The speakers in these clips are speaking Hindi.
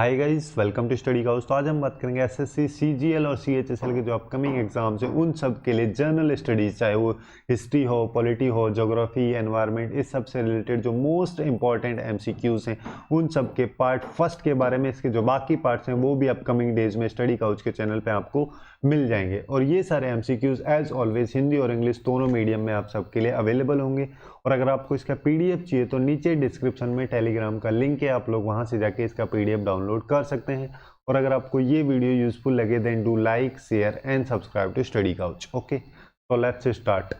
Hi guys, welcome to Study Couch. तो आज हम बात करेंगे एसएससी, सीजीएल और सीएचएसएल के जो अपकमिंग एग्जाम्स हैं उन सब के लिए जर्नल स्टडीज, चाहे वो हिस्ट्री हो, पॉलिटी हो, ज्योग्राफी, एनवायरनमेंट, इस सब से रिलेटेड जो मोस्ट इंपॉर्टेंट एमसीक्यूज हैं उन सब के पार्ट फर्स्ट के बारे में, इसके जो बाकी पार्ट्स हैं वो भी अपकमिंग डेज में स्टडी काउच के चैनल पे आपको मिल जाएंगे। और ये सारे एमसीक्यूज एज ऑलवेज हिंदी और इंग्लिश दोनों मीडियम में आप सबके लिए अवेलेबल होंगे। और अगर आपको इसका पीडीएफ चाहिए तो नीचे डिस्क्रिप्शन में टेलीग्राम का लिंक है, आप लोग वहां से जाके इसका पीडीएफ डाउनलोड कर सकते हैं। और अगर आपको ये वीडियो यूजफुल लगे then do like, share and subscribe to Study Couch. Okay, तो लेट्स स्टार्ट।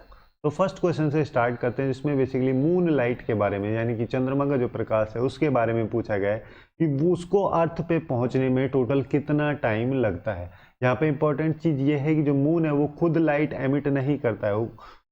तो फर्स्ट क्वेश्चन से स्टार्ट करते हैं, जिसमें बेसिकली मून लाइट के बारे में, यानी कि चंद्रमा का जो प्रकाश है उसके बारे में पूछा गया है कि वो उसको अर्थ पे पहुंचने में टोटल कितना टाइम लगता है। यहाँ पे इंपॉर्टेंट चीज ये है कि जो मून है वो खुद लाइट एमिट नहीं करता है।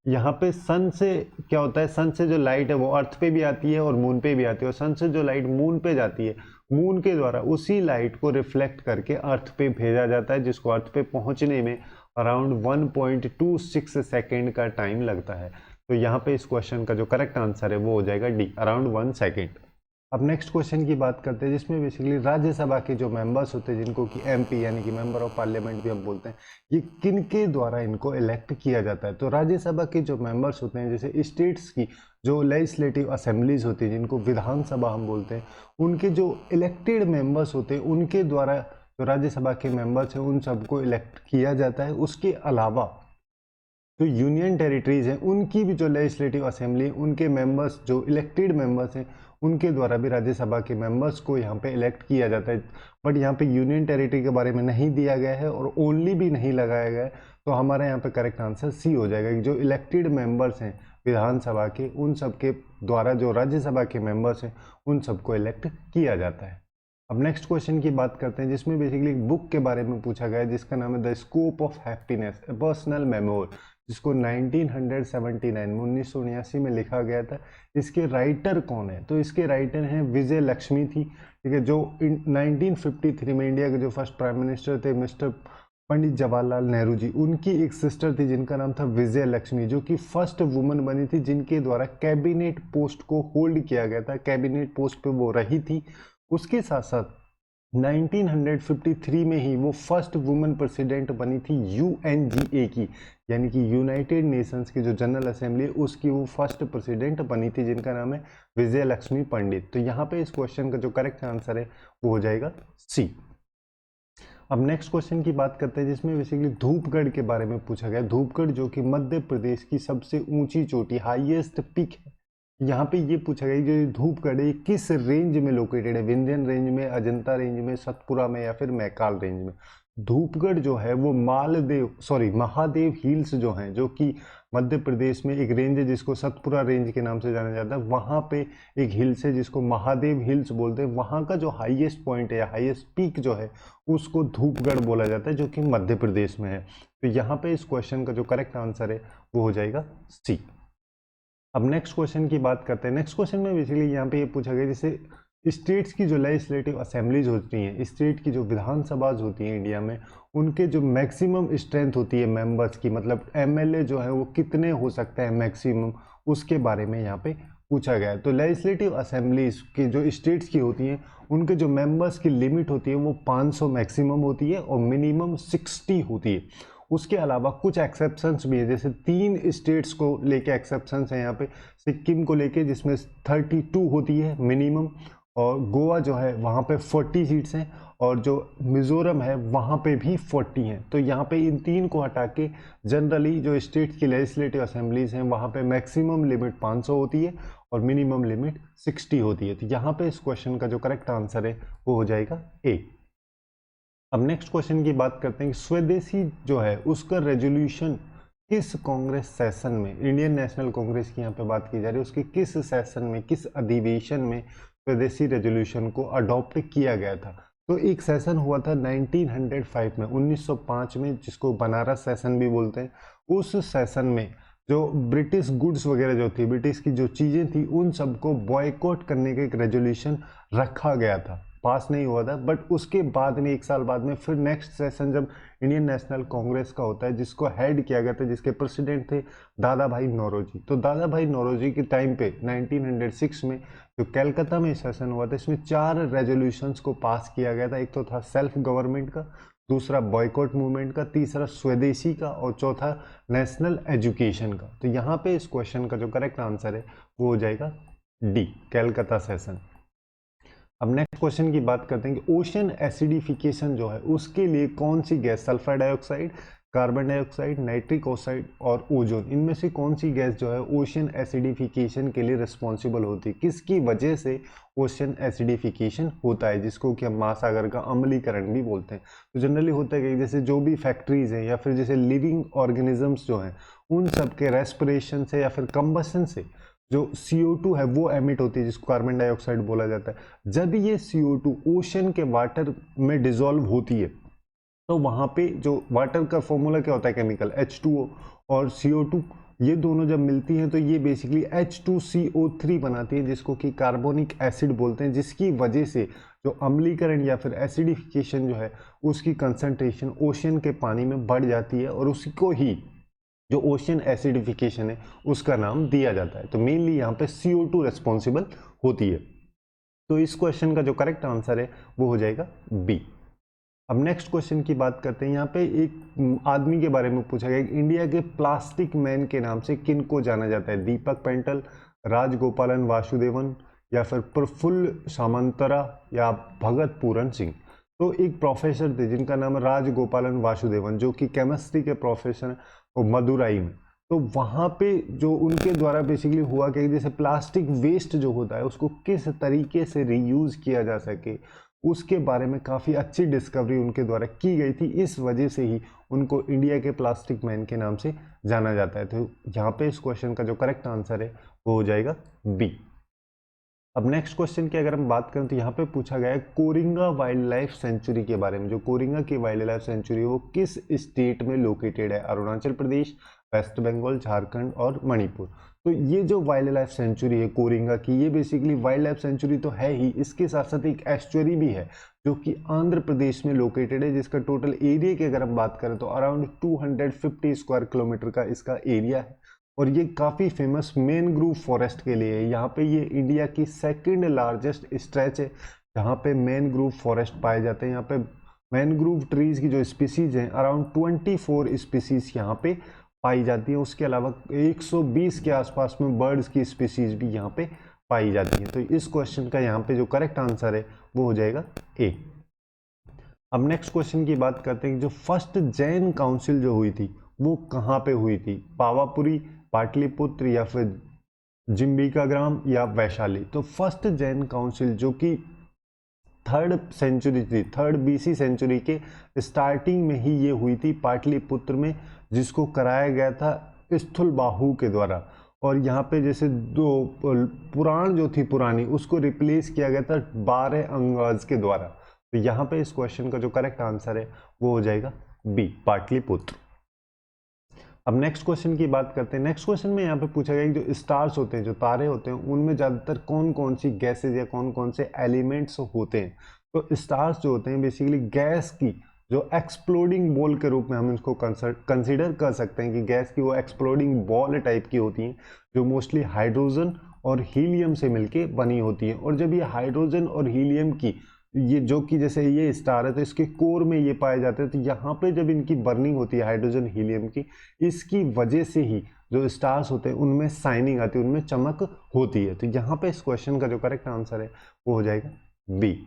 यहाँ पे सन से क्या होता है, सन से जो लाइट है वो अर्थ पे भी आती है और मून पे भी आती है, और सन से जो लाइट मून पे जाती है, मून के द्वारा उसी लाइट को रिफ्लेक्ट करके अर्थ पे भेजा जाता है, जिसको अर्थ पे पहुंचने में अराउंड 1.26 सेकेंड का टाइम लगता है। तो यहाँ पे इस क्वेश्चन का जो करेक्ट आंसर है वो हो जाएगा डी, अराउंड 1 सेकेंड। अब नेक्स्ट क्वेश्चन की बात करते हैं, जिसमें बेसिकली राज्यसभा के जो मेंबर्स होते हैं, जिनको कि एमपी यानी कि मेंबर ऑफ पार्लियामेंट भी हम बोलते हैं, ये किन के द्वारा इनको इलेक्ट किया जाता है। तो राज्यसभा के जो मेंबर्स होते हैं, जैसे स्टेट्स की जो लेजिस्लेटिव असेंबलीज होती है, जिनको विधानसभा हम बोलते हैं, उनके जो इलेक्टेड मेंबर्स होते हैं उनके द्वारा जो राज्यसभा के मेंबर्स हैं उन सबको इलेक्ट किया जाता है। उसके अलावा जो यूनियन टेरिटरीज हैं उनकी भी जो लेजिस्लेटिव असेंबली, उनके मेंबर्स जो इलेक्टेड मेंबर्स हैं उनके द्वारा भी राज्यसभा के मेंबर्स को यहाँ पे इलेक्ट किया जाता है। बट यहाँ पे यूनियन टेरिटरी के बारे में नहीं दिया गया है और ओनली भी नहीं लगाया गया है, तो हमारे यहाँ पे करेक्ट आंसर सी हो जाएगा कि जो इलेक्टेड मेंबर्स हैं विधानसभा के, उन सब के द्वारा जो राज्यसभा के मेंबर्स हैं उन सबको इलेक्ट किया जाता है। अब नेक्स्ट क्वेश्चन की बात करते हैं, जिसमें बेसिकली एक बुक के बारे में पूछा गया है, जिसका नाम है the scope of happiness, A personal memoir, जिसको 1979 में लिखा गया था। इसके राइटर कौन है? तो इसके राइटर हैं विजय लक्ष्मी थी, ठीक है, जो 1953 में इंडिया के जो फर्स्ट प्राइम मिनिस्टर थे मिस्टर पंडित जवाहरलाल नेहरू जी, उनकी एक सिस्टर थी जिनका नाम था विजय लक्ष्मी, जो कि फर्स्ट वुमन बनी थी जिनके द्वारा कैबिनेट पोस्ट को होल्ड किया गया था, कैबिनेट पोस्ट पे वो रही थी। उसके साथ साथ 1953 में ही वो फर्स्ट वुमेन प्रेसिडेंट बनी थी यूएनजीए की, यानी कि यूनाइटेड नेशंस की जो जनरल असेंबली है उसकी वो फर्स्ट प्रेसिडेंट बनी थी, जिनका नाम है विजय लक्ष्मी पंडित। तो यहाँ पे इस क्वेश्चन का जो करेक्ट आंसर है वो हो जाएगा सी। अब नेक्स्ट क्वेश्चन की बात करते हैं, जिसमें बेसिकली धूपगढ़ के बारे में पूछा गया। धूपगढ़ जो कि मध्य प्रदेश की सबसे ऊंची चोटी, हाईएस्ट पीक है, यहाँ पे ये पूछा गया कि धूपगढ़ है किस रेंज में लोकेटेड है, विंध्यन रेंज में, अजंता रेंज में, सतपुरा में या फिर मैकाल रेंज में। धूपगढ़ जो है वो महादेव हिल्स जो हैं, जो कि मध्य प्रदेश में एक रेंज है जिसको सतपुरा रेंज के नाम से जाना जाता है, वहाँ पे एक हिल्स है जिसको महादेव हिल्स बोलते हैं। वहाँ का जो हाईएस्ट पॉइंट है या हाईएस्ट पीक जो है उसको धूपगढ़ बोला जाता है, जो कि मध्य प्रदेश में है। तो यहाँ पे इस क्वेश्चन का जो करेक्ट आंसर है वो हो जाएगा सी। अब नेक्स्ट क्वेश्चन की बात करते हैं। नेक्स्ट क्वेश्चन में बेसिकली यहाँ पे ये पूछा गया, जैसे स्टेट्स की जो लेजिस्लेटिव असेंबलीज होती हैं, स्टेट की जो विधानसभाज होती हैं इंडिया में, उनके जो मैक्सिमम स्ट्रेंथ होती है मेंबर्स की, मतलब एमएलए जो है वो कितने हो सकते हैं मैक्सिमम, उसके बारे में यहाँ पे पूछा गया है। तो लेजिस्लेटिव असेंबलीज की जो स्टेट्स की होती हैं उनके जो मेंबर्स की लिमिट होती है वो 500 मैक्सिमम होती है और मिनिमम 60 होती है। उसके अलावा कुछ एक्सेप्शंस भी है, जैसे 3 स्टेट्स को लेके एक्सेप्शंस हैं यहाँ पे, सिक्किम को लेके जिसमें 32 होती है मिनिमम, और गोवा जो है वहाँ पे 40 सीट्स हैं, और जो मिजोरम है वहाँ पे भी 40 हैं। तो यहाँ पे इन 3 को हटा के जनरली जो स्टेट्स की लेजिस्लेटिव असेंबलीज हैं वहाँ पे मैक्सिमम लिमिट 500 होती है और मिनिमम लिमिट 60 होती है। तो यहाँ पे इस क्वेश्चन का जो करेक्ट आंसर है वो हो जाएगा ए। अब नेक्स्ट क्वेश्चन की बात करते हैं कि स्वदेशी जो है उसका रेजोल्यूशन किस कांग्रेस सेशन में, इंडियन नेशनल कांग्रेस की यहाँ पे बात की जा रही है, उसके किस सेशन में, किस अधिवेशन में स्वदेशी रेजोल्यूशन को अडॉप्ट किया गया था। तो एक सेशन हुआ था 1905 में, 1905 में, जिसको बनारस सेशन भी बोलते हैं। उस सेशन में जो ब्रिटिश गुड्स वगैरह जो थी, ब्रिटिश की जो चीज़ें थी, उन सबको बॉयकॉट करने का एक रेजोल्यूशन रखा गया था। पास नहीं हुआ था, बट उसके बाद में 1 साल बाद में फिर नेक्स्ट सेशन जब इंडियन नेशनल कांग्रेस का होता है, जिसको हेड किया गया था, जिसके प्रेसिडेंट थे दादा भाई नौरोजी। तो दादा भाई नौरोजी के टाइम पे 1906 में जो कलकत्ता में सेशन हुआ था, इसमें 4 रेजोल्यूशंस को पास किया गया था। एक तो था सेल्फ गवर्नमेंट का, दूसरा बॉयकॉट मूवमेंट का, तीसरा स्वदेशी का, और चौथा नेशनल एजुकेशन का। तो यहाँ पे इस क्वेश्चन का जो करेक्ट आंसर है वो हो जाएगा डी, कलकत्ता सेशन। अब नेक्स्ट क्वेश्चन की बात करते हैं कि ओशन एसिडिफिकेशन जो है उसके लिए कौन सी gas, sulphur dioxide, carbon dioxide, nitric oxide और ओजोन, इनमें से कौन सी गैस जो है ओशन एसिडिफिकेशन के लिए रिस्पॉन्सिबल होती है, किसकी वजह से ओशन एसिडिफिकेशन होता है, जिसको कि हम महासागर का अम्लीकरण भी बोलते हैं। तो जनरली होता है कि जैसे जो भी फैक्ट्रीज हैं या फिर जैसे लिविंग ऑर्गेनिजम्स जो हैं, उन सब के रेस्पिरेशन से या फिर कंबशन से जो CO2 है वो एमिट होती है, जिसको कार्बन डाइऑक्साइड बोला जाता है। जब ये CO2 ओशन के वाटर में डिसॉल्व होती है, तो वहाँ पे जो वाटर का फॉर्मूला क्या होता है, केमिकल H2O और CO2, ये दोनों जब मिलती हैं तो ये बेसिकली H2CO3 बनाती है, जिसको कि कार्बोनिक एसिड बोलते हैं, जिसकी वजह से जो अम्लीकरण या फिर एसिडिफिकेशन जो है उसकी कंसंट्रेशन ओशन के पानी में बढ़ जाती है, और उसी को ही जो ओशन एसिडिफिकेशन है उसका नाम दिया जाता है। तो मेनली यहाँ पे CO2 रिस्पॉन्सिबल होती है। तो इस क्वेश्चन का जो करेक्ट आंसर है वो हो जाएगा बी। अब नेक्स्ट क्वेश्चन की बात करते हैं। यहाँ पे एक आदमी के बारे में पूछा गया, इंडिया के प्लास्टिक मैन के नाम से किन को जाना जाता है, दीपक पेंटल, राजगोपालन वासुदेवन, या फिर प्रफुल्ल सामंतरा, या भगत पूरन सिंह। तो एक प्रोफेसर थे जिनका नाम राजगोपालन वासुदेवन, जो कि केमिस्ट्री के प्रोफेसर और मदुराई में। तो वहाँ पे जो उनके द्वारा बेसिकली हुआ कि जैसे प्लास्टिक वेस्ट जो होता है उसको किस तरीके से रीयूज किया जा सके, उसके बारे में काफ़ी अच्छी डिस्कवरी उनके द्वारा की गई थी। इस वजह से ही उनको इंडिया के प्लास्टिक मैन के नाम से जाना जाता है। तो यहाँ पे इस क्वेश्चन का जो करेक्ट आंसर है वो हो जाएगा बी। अब नेक्स्ट क्वेश्चन की अगर हम बात करें तो यहाँ पे पूछा गया है कोरिंगा वाइल्ड लाइफ सेंचुरी के बारे में। जो कोरिंगा की वाइल्ड लाइफ सेंचुरी है वो किस स्टेट में लोकेटेड है, अरुणाचल प्रदेश, वेस्ट बंगाल, झारखंड और मणिपुर। तो ये जो वाइल्ड लाइफ सेंचुरी है कोरिंगा की, ये बेसिकली वाइल्ड लाइफ सेंचुरी तो है ही, इसके साथ साथ एक एस्चुरी भी है जो कि आंध्र प्रदेश में लोकेटेड है, जिसका टोटल एरिया की अगर हम बात करें तो अराउंड 250 स्क्वायर किलोमीटर का इसका एरिया है। और ये काफ़ी फेमस मैनग्रोव फॉरेस्ट के लिए है। यहाँ पे ये इंडिया की सेकंड लार्जेस्ट स्ट्रेच है जहाँ पे मैनग्रोव फॉरेस्ट पाए जाते हैं। यहाँ पे मैनग्रोव ट्रीज की जो स्पीसीज हैं अराउंड 24 स्पीसीज यहाँ पे पाई जाती है। उसके अलावा 120 के आसपास में बर्ड्स की स्पीसीज भी यहाँ पे पाई जाती है। तो इस क्वेश्चन का यहाँ पे जो करेक्ट आंसर है वो हो जाएगा ए। अब नेक्स्ट क्वेश्चन की बात करते हैं कि जो फर्स्ट जैन काउंसिल जो हुई थी वो कहाँ पे हुई थी, पावापुरी, पाटलिपुत्र, या फिर जिम्बिका ग्राम, या वैशाली। तो फर्स्ट जैन काउंसिल जो कि 3rd सेंचुरी थी, 3rd BC सेंचुरी के स्टार्टिंग में ही ये हुई थी पाटलिपुत्र में, जिसको कराया गया था स्थूलबाहु के द्वारा। और यहाँ पे जैसे दो पुराण जो थी पुरानी उसको रिप्लेस किया गया था 12 अंगाज के द्वारा। तो यहाँ पे इस क्वेश्चन का जो करेक्ट आंसर है वो हो जाएगा बी, पाटलिपुत्र। अब नेक्स्ट क्वेश्चन की बात करते हैं। नेक्स्ट क्वेश्चन में यहाँ पे पूछा गया कि जो स्टार्स होते हैं, जो तारे होते हैं, उनमें ज़्यादातर कौन कौन सी गैसेज या कौन कौन से एलिमेंट्स होते हैं। तो स्टार्स जो होते हैं बेसिकली गैस की जो एक्सप्लोडिंग बॉल के रूप में हम इसको कंसिडर कर सकते हैं कि गैस की वो एक्सप्लोडिंग बॉल टाइप की होती हैं, जो मोस्टली हाइड्रोजन और हीलियम से मिलके बनी होती हैं। और जब ये हाइड्रोजन और हीलियम की ये जो कि जैसे ये स्टार है तो इसके कोर में ये पाए जाते हैं, तो यहाँ पे जब इनकी बर्निंग होती है हाइड्रोजन हीलियम की, इसकी वजह से ही जो स्टार्स होते हैं उनमें शाइनिंग आती है, उनमें चमक होती है। तो यहाँ पे इस क्वेश्चन का जो करेक्ट आंसर है वो हो जाएगा बी।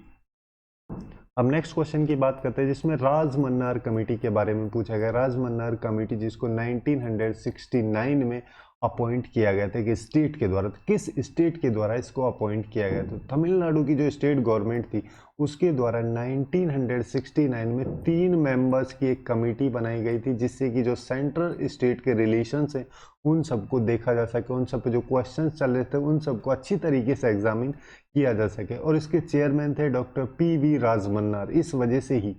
अब नेक्स्ट क्वेश्चन की बात करते हैं जिसमें राजमन्नार कमेटी के बारे में पूछा गया। राजमन्नार कमेटी जिसको 1969 में अपॉइंट किया गया था कि स्टेट के द्वारा, तो किस स्टेट के द्वारा इसको अपॉइंट किया गया? तो तमिलनाडु की जो स्टेट गवर्नमेंट थी उसके द्वारा 1969 में 3 मेंबर्स की एक कमेटी बनाई गई थी, जिससे कि जो सेंट्रल स्टेट के रिलेशंस हैं उन सबको देखा जा सके, उन सब पे जो क्वेश्चन चल रहे थे उन सबको अच्छी तरीके से एग्जामिन किया जा सके। और इसके चेयरमैन थे डॉक्टर PV राजमन्नार। इस वजह से ही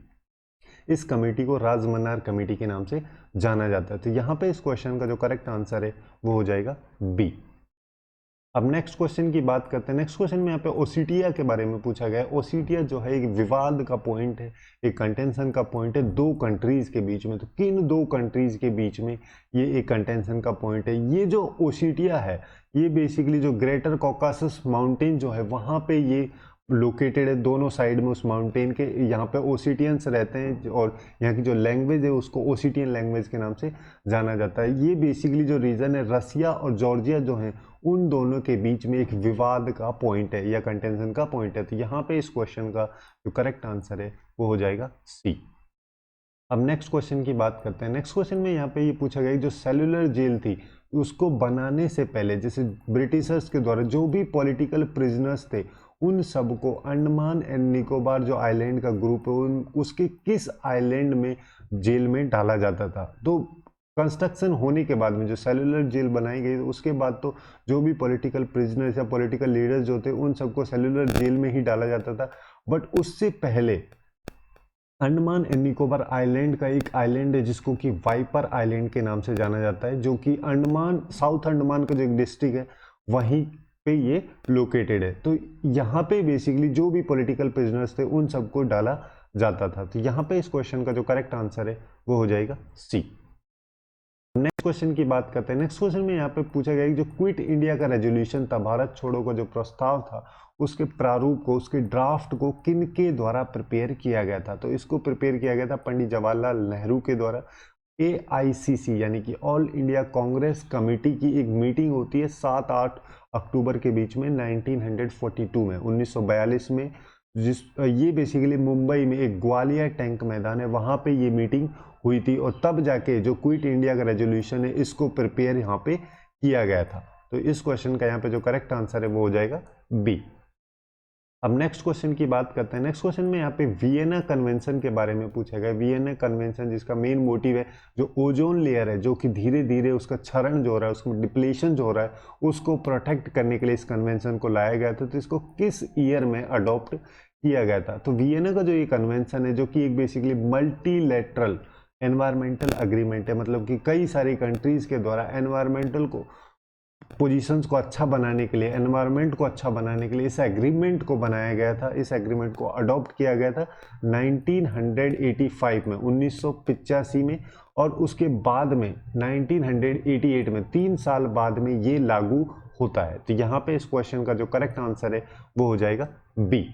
इस कमेटी को राजमन्नार कमेटी के नाम से जाना जाता है। तो यहाँ पे इस क्वेश्चन का जो करेक्ट आंसर है वो हो जाएगा बी। अब नेक्स्ट क्वेश्चन की बात करते हैं। नेक्स्ट क्वेश्चन में यहाँ पे ओसीटिया के बारे में पूछा गया है। ओसीटिया जो है एक विवाद का पॉइंट है, एक कंटेंशन का पॉइंट है दो कंट्रीज के बीच में। तो किन दो कंट्रीज के बीच में ये एक कंटेंशन का पॉइंट है? ये जो ओसीटिया है ये बेसिकली जो ग्रेटर कॉकासस माउंटेन जो है वहाँ पे ये लोकेटेड है, दोनों साइड में उस माउंटेन के। यहाँ पे ओसिटियंस रहते हैं और यहाँ की जो लैंग्वेज है उसको ओसिटियन लैंग्वेज के नाम से जाना जाता है। ये बेसिकली जो रीजन है रसिया और जॉर्जिया जो है उन दोनों के बीच में एक विवाद का पॉइंट है या कंटेंशन का पॉइंट है। तो यहाँ पे इस क्वेश्चन का जो करेक्ट आंसर है वो हो जाएगा सी। अब नेक्स्ट क्वेश्चन की बात करते हैं। नेक्स्ट क्वेश्चन में यहाँ पे ये पूछा गया जो सेलुलर जेल थी उसको बनाने से पहले जैसे ब्रिटिशर्स के द्वारा जो भी पॉलिटिकल प्रिजनर्स थे उन सबको अंडमान एंड निकोबार जो आइलैंड का ग्रुप है उसके किस आइलैंड में जेल में डाला जाता था? तो कंस्ट्रक्शन होने के बाद में जो सेलुलर जेल बनाई गई उसके बाद तो जो भी पॉलिटिकल प्रिजनर्स या पॉलिटिकल लीडर्स जो थे उन सबको सेलुलर जेल में ही डाला जाता था। बट उससे पहले अंडमान एंड निकोबार आइलैंड का एक आइलैंड है जिसको कि वाइपर आइलैंड के नाम से जाना जाता है, जो कि अंडमान साउथ अंडमान का जो एक डिस्ट्रिक्ट है वहीं पे ये लोकेटेड है। तो यहाँ पे बेसिकली जो भी पॉलिटिकल प्रिजनर्स थे उन सबको डाला जाता था। तो यहाँ पे इस क्वेश्चन का जो करेक्ट आंसर है वो हो जाएगा सी। नेक्स्ट क्वेश्चन की बात करते हैं। नेक्स्ट क्वेश्चन में यहाँ पे पूछा गया कि जो क्विट इंडिया का रेजोल्यूशन था, भारत छोड़ो का जो प्रस्ताव था, उसके प्रारूप को, उसके ड्राफ्ट को किन के द्वारा प्रिपेयर किया गया था? तो इसको प्रिपेयर किया गया था पंडित जवाहरलाल नेहरू के द्वारा। AICC यानी कि ऑल इंडिया कांग्रेस कमेटी की एक मीटिंग होती है 7-8 अक्टूबर के बीच में 1942 में 1942 में, ये बेसिकली मुंबई में एक ग्वालियर टैंक मैदान है वहाँ पे ये मीटिंग हुई थी और तब जाके जो क्विट इंडिया का रेजोल्यूशन है इसको प्रिपेयर यहाँ पे किया गया था। तो इस क्वेश्चन का यहाँ पे जो करेक्ट आंसर है वो हो जाएगा बी। अब नेक्स्ट क्वेश्चन की बात करते हैं। नेक्स्ट क्वेश्चन में यहाँ पे वियना कन्वेंशन के बारे में पूछा गया। वियना कन्वेंशन जिसका मेन मोटिव है जो ओजोन लेयर है जो कि धीरे धीरे उसका क्षरण जो हो रहा है, उसमें डिप्लेशन जो हो रहा है उसको प्रोटेक्ट करने के लिए इस कन्वेंशन को लाया गया था। तो इसको किस ईयर में अडॉप्ट किया गया था? तो वियना का जो ये कन्वेंशन है जो कि एक बेसिकली मल्टीलैटरल एनवायरमेंटल अग्रीमेंट है, मतलब कि कई सारी कंट्रीज के द्वारा एनवायरमेंटल को पोजीशंस को अच्छा बनाने के लिए, एनवायरनमेंट को अच्छा बनाने के लिए इस एग्रीमेंट को बनाया गया था। इस एग्रीमेंट को अडॉप्ट किया गया था 1985 में 1985 में, और उसके बाद में 1988 में 3 साल बाद में ये लागू होता है। तो यहाँ पे इस क्वेश्चन का जो करेक्ट आंसर है वो हो जाएगा बी।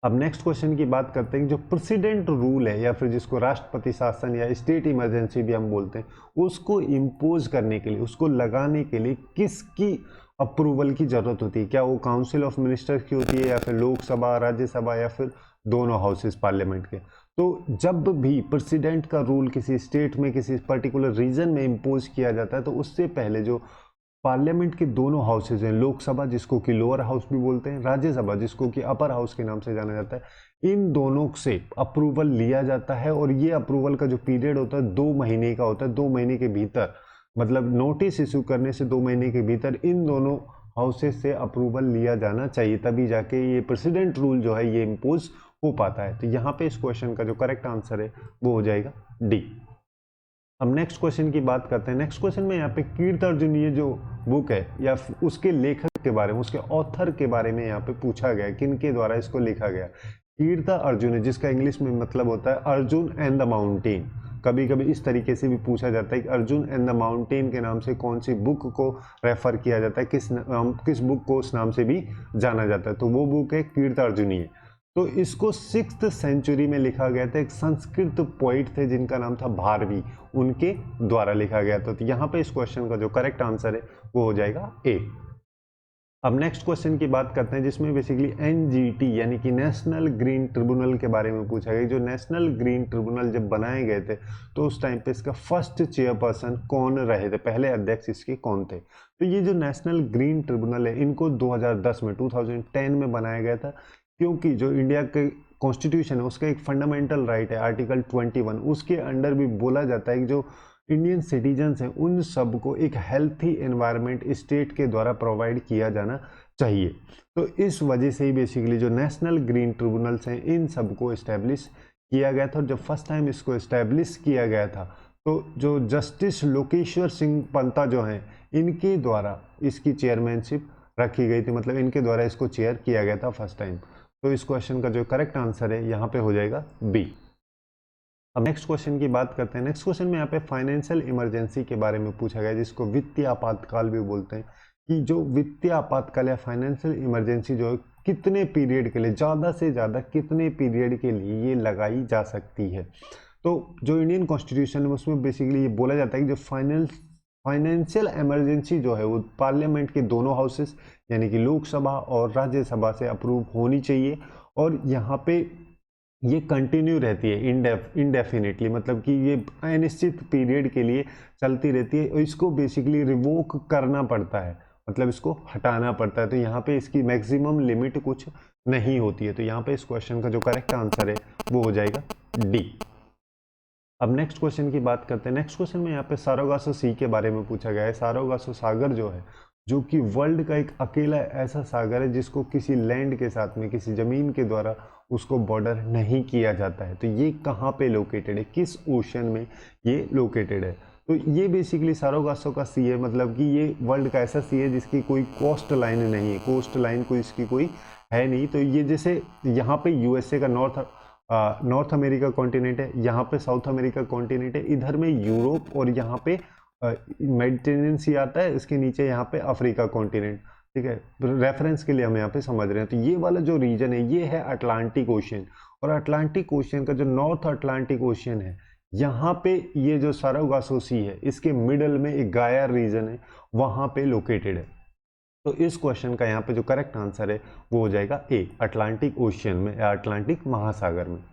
अब नेक्स्ट क्वेश्चन की बात करते हैं। जो प्रेसिडेंट रूल है या फिर जिसको राष्ट्रपति शासन या स्टेट इमरजेंसी भी हम बोलते हैं, उसको इम्पोज करने के लिए, उसको लगाने के लिए किसकी अप्रूवल की जरूरत होती है? क्या वो काउंसिल ऑफ मिनिस्टर्स की होती है या फिर लोकसभा, राज्यसभा या फिर दोनों हाउसेस पार्लियामेंट के? तो जब भी प्रेसिडेंट का रूल किसी स्टेट में किसी पर्टिकुलर रीजन में इम्पोज किया जाता है तो उससे पहले जो पार्लियामेंट के दोनों हाउसेज हैं, लोकसभा जिसको कि लोअर हाउस भी बोलते हैं, राज्यसभा जिसको कि अपर हाउस के नाम से जाना जाता है, इन दोनों से अप्रूवल लिया जाता है। और ये अप्रूवल का जो पीरियड होता है 2 महीने का होता है। 2 महीने के भीतर, मतलब नोटिस इशू करने से 2 महीने के भीतर इन दोनों हाउसेज से अप्रूवल लिया जाना चाहिए, तभी जाके ये प्रेसिडेंट रूल जो है ये इम्पोज हो पाता है। तो यहाँ पे इस क्वेश्चन का जो करेक्ट आंसर है वो हो जाएगा डी। अब नेक्स्ट क्वेश्चन की बात करते हैं। नेक्स्ट क्वेश्चन में यहाँ पे कीर्त अर्जुन ये जो बुक है या उसके लेखक के बारे में, उसके ऑथर के बारे में यहाँ पे पूछा गया किन के द्वारा इसको लिखा गया। कीर्त अर्जुन है जिसका इंग्लिश में मतलब होता है अर्जुन एंड द माउंटेन। कभी कभी इस तरीके से भी पूछा जाता है कि अर्जुन एंड द माउंटेन के नाम से कौन सी बुक को रेफर किया जाता है, किस बुक को उस नाम से भी जाना जाता है? तो वो बुक है कीर्त अर्जुनी है। तो इसको 6th सेंचुरी में लिखा गया था। एक संस्कृत पोइट थे जिनका नाम था भारवी, उनके द्वारा लिखा गया था। तो यहाँ पे इस क्वेश्चन का जो करेक्ट आंसर है वो हो जाएगा ए। अब नेक्स्ट क्वेश्चन की बात करते हैं जिसमें बेसिकली NGT यानी कि नेशनल ग्रीन ट्रिब्यूनल के बारे में पूछा गया। जो नेशनल ग्रीन ट्रिब्यूनल जब बनाए गए थे तो उस टाइम पे इसका फर्स्ट चेयरपर्सन कौन रहे थे, पहले अध्यक्ष इसके कौन थे? तो ये जो नेशनल ग्रीन ट्रिब्यूनल है इनको 2010 में बनाया गया था, क्योंकि जो इंडिया के कॉन्स्टिट्यूशन है उसका एक फंडामेंटल राइट है आर्टिकल 21, उसके अंडर भी बोला जाता है कि जो इंडियन सिटीजन्स हैं उन सबको एक हेल्थी एनवायरनमेंट स्टेट के द्वारा प्रोवाइड किया जाना चाहिए। तो इस वजह से ही बेसिकली जो नेशनल ग्रीन ट्रिब्यूनल्स हैं इन सबको इस्टेब्लिश किया गया था। और जब फर्स्ट टाइम इसको इस्टेब्लिश किया गया था तो जो जस्टिस लोकेश्वर सिंह पंता जो हैं, इनके द्वारा इसकी चेयरमैनशिप रखी गई थी, मतलब इनके द्वारा इसको चेयर किया गया था फर्स्ट टाइम। तो इस क्वेश्चन का जो करेक्ट आंसर है यहाँ पे हो जाएगा बी। अब नेक्स्ट क्वेश्चन की बात करते हैं। नेक्स्ट क्वेश्चन में यहाँ पे फाइनेंशियल इमरजेंसी के बारे में पूछा गया है, जिसको वित्तीय आपातकाल भी बोलते हैं, कि जो वित्तीय आपातकाल या फाइनेंशियल इमरजेंसी जो है कितने पीरियड के लिए, ज़्यादा से ज़्यादा कितने पीरियड के लिए ये लगाई जा सकती है। तो जो इंडियन कॉन्स्टिट्यूशन है उसमें बेसिकली ये बोला जाता है कि जो फाइनेंशियल इमरजेंसी जो है वो पार्लियामेंट के दोनों हाउसेस यानी कि लोकसभा और राज्यसभा से अप्रूव होनी चाहिए, और यहाँ पे ये कंटिन्यू रहती है इंडेफिनिटली, मतलब कि ये अनिश्चित पीरियड के लिए चलती रहती है, और इसको बेसिकली रिवोक करना पड़ता है, मतलब इसको हटाना पड़ता है। तो यहाँ पे इसकी मैक्सिमम लिमिट कुछ नहीं होती है। तो यहाँ पे इस क्वेश्चन का जो करेक्ट आंसर है वो हो जाएगा डी। अब नेक्स्ट क्वेश्चन की बात करते हैं। नेक्स्ट क्वेश्चन में यहाँ पे सारोगासो सी के बारे में पूछा गया है। सारोगासो सागर जो है, जो कि वर्ल्ड का एक अकेला ऐसा सागर है जिसको किसी लैंड के साथ में, किसी जमीन के द्वारा उसको बॉर्डर नहीं किया जाता है। तो ये कहाँ पे लोकेटेड है, किस ओशन में ये लोकेटेड है? तो ये बेसिकली सारोगासो का सी है, मतलब कि ये वर्ल्ड का ऐसा सी है जिसकी कोई कोस्ट लाइन नहीं है, कोस्ट लाइन कोई इसकी कोई है नहीं। तो ये जैसे यहाँ पे यूएसए का नॉर्थ अमेरिका कॉन्टिनेंट है, यहाँ पे साउथ अमेरिका कॉन्टिनेंट है, इधर में यूरोप, और यहाँ पे मेडिटेरेनियन सी आता है, इसके नीचे यहाँ पे अफ्रीका कॉन्टिनेंट। ठीक है, रेफरेंस के लिए हम यहाँ पे समझ रहे हैं। तो ये वाला जो रीजन है ये है अटलांटिक ओशियन, और अटलांटिक ओशियन का जो नॉर्थ अटलांटिक ओशियन है, यहाँ पे ये जो सारोगासो सी है इसके मिडल में एक गाया रीजन है, वहाँ पे लोकेटेड है। तो इस क्वेश्चन का यहाँ पे जो करेक्ट आंसर है वो हो जाएगा ए, अटलांटिक ओशियन में या अटलांटिक महासागर में।